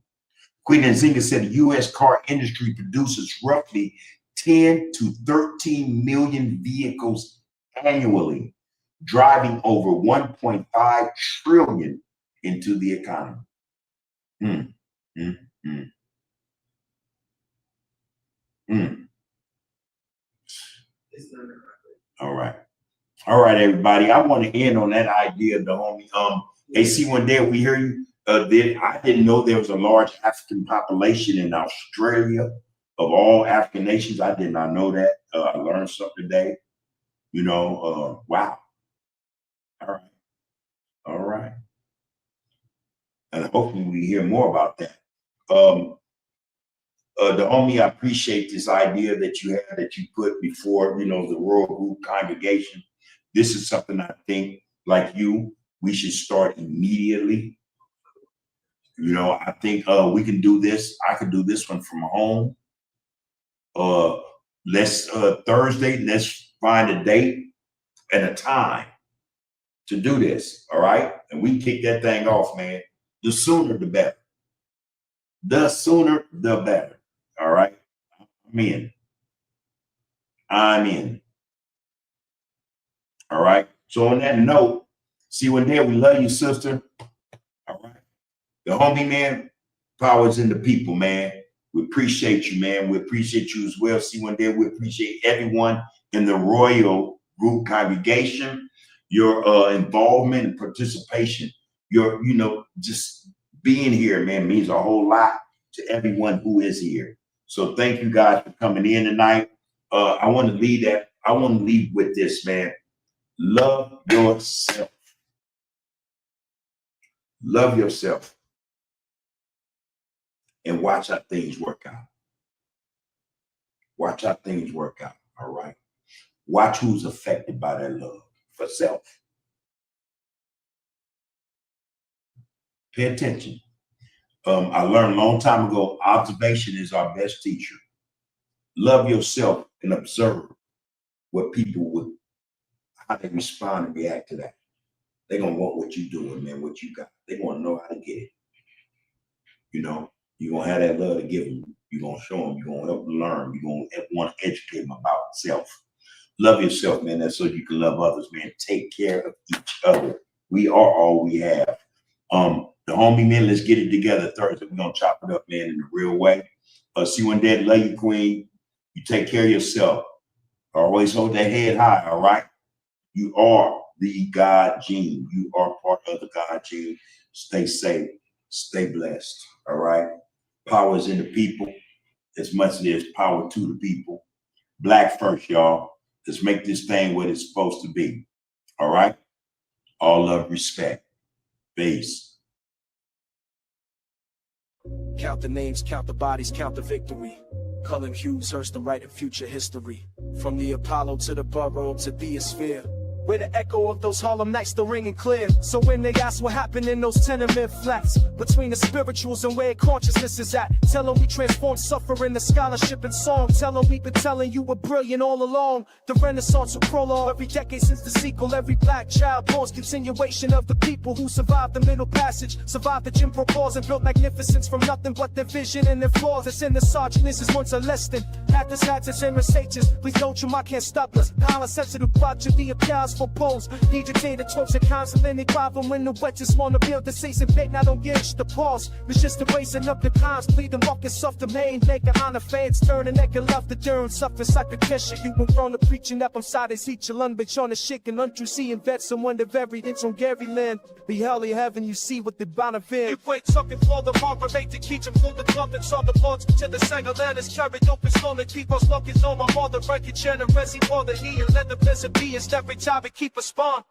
Queen Nzinga said the U.S. car industry produces roughly 10 to 13 million vehicles annually, driving over 1.5 trillion into the economy. Mm, mm, mm, mm. All right. All right, everybody. I want to end on that idea, the homie. AC one day we hear you. I didn't know there was a large African population in Australia of all African nations. I did not know that. I learned something today. You know, wow. All right. All right. And hopefully we hear more about that. The homie, I appreciate this idea that you had, that you put before, you know, the Royal Group congregation. This is something I think, like you, we should start immediately. You know, I think we can do this. I could do this one from home. Let's Thursday, let's find a date and a time to do this. All right. And we kick that thing off, man. The sooner the better. The sooner the better. All right. I'm in. I'm in. All right. So on that note, see one day, we love you, sister. All right. The homie, man, power's in the people, man. We appreciate you, man. We appreciate you as well. See one day, we appreciate everyone in the Royal Group congregation, your involvement and participation. Your, you know, just being here, man, means a whole lot to everyone who is here. So thank you guys for coming in tonight. I want to leave with this, man. Love yourself. Love yourself. And watch how things work out. Watch how things work out. All right. Watch who's affected by that love for self. Pay attention. I learned a long time ago, observation is our best teacher. Love yourself and observe what people would, how they respond and react to that. They're going to want what you're doing, man, what you got. They want to know how to get it. You know, you're going to have that love to give them. You're going to show them. You're going to help them learn. You're going to want to educate them about self. Love yourself, man. That's so you can love others, man. Take care of each other. We are all we have. The homie, man, let's get it together Thursday. We're going to chop it up, man, in the real way. See you one day. Love you, queen. You take care of yourself. Always hold that head high, all right? You are the God gene. You are part of the God gene. Stay safe. Stay blessed, all right? Power is in the people as much as there's power to the people. Black first, y'all. Let's make this thing what it's supposed to be, all right? All love, respect. Peace. Count the names, count the bodies, count the victory. Cullen Hughes, Hearst, the write of future history. From the Apollo to the borough to the sphere. Where the echo of those Harlem nights still ringing clear. So when they ask what happened in those tenement flats, between the spirituals and where consciousness is at, tell them we transform suffering to scholarship and song. Tell them we've been telling you we're brilliant all along. The Renaissance will prologue every decade since the sequel. Every black child born's continuation of the people who survived the Middle Passage, survived the Jim Crow laws and built magnificence from nothing but their vision and their flaws. That's in the sergeant. This is once a less than Hatters, hats, and Mercedes. Please don't you, I can't stop us. Power sensitive project, the appeals for polls. Need your data, tropes, and constantly problem when the wedges want to build the season bait. Now don't get the pause. It's just erasing up the times. Plead the walk and soft domain. Make it honor fans. Turn the neck and love the durn. Suffer sacrifice. You went from the preaching up on side is each alone. Bitch on the shit and untrue seeing vet someone that varied in from Gary Land. Be hell in heaven, you see what the banner fin. You wait something for the marker rate to keep him full the club and saw the bloods to the sang of land is carried open stone to keep us lucky on my mother record generosity for the he and let the peasant be and every time we keep a spawn.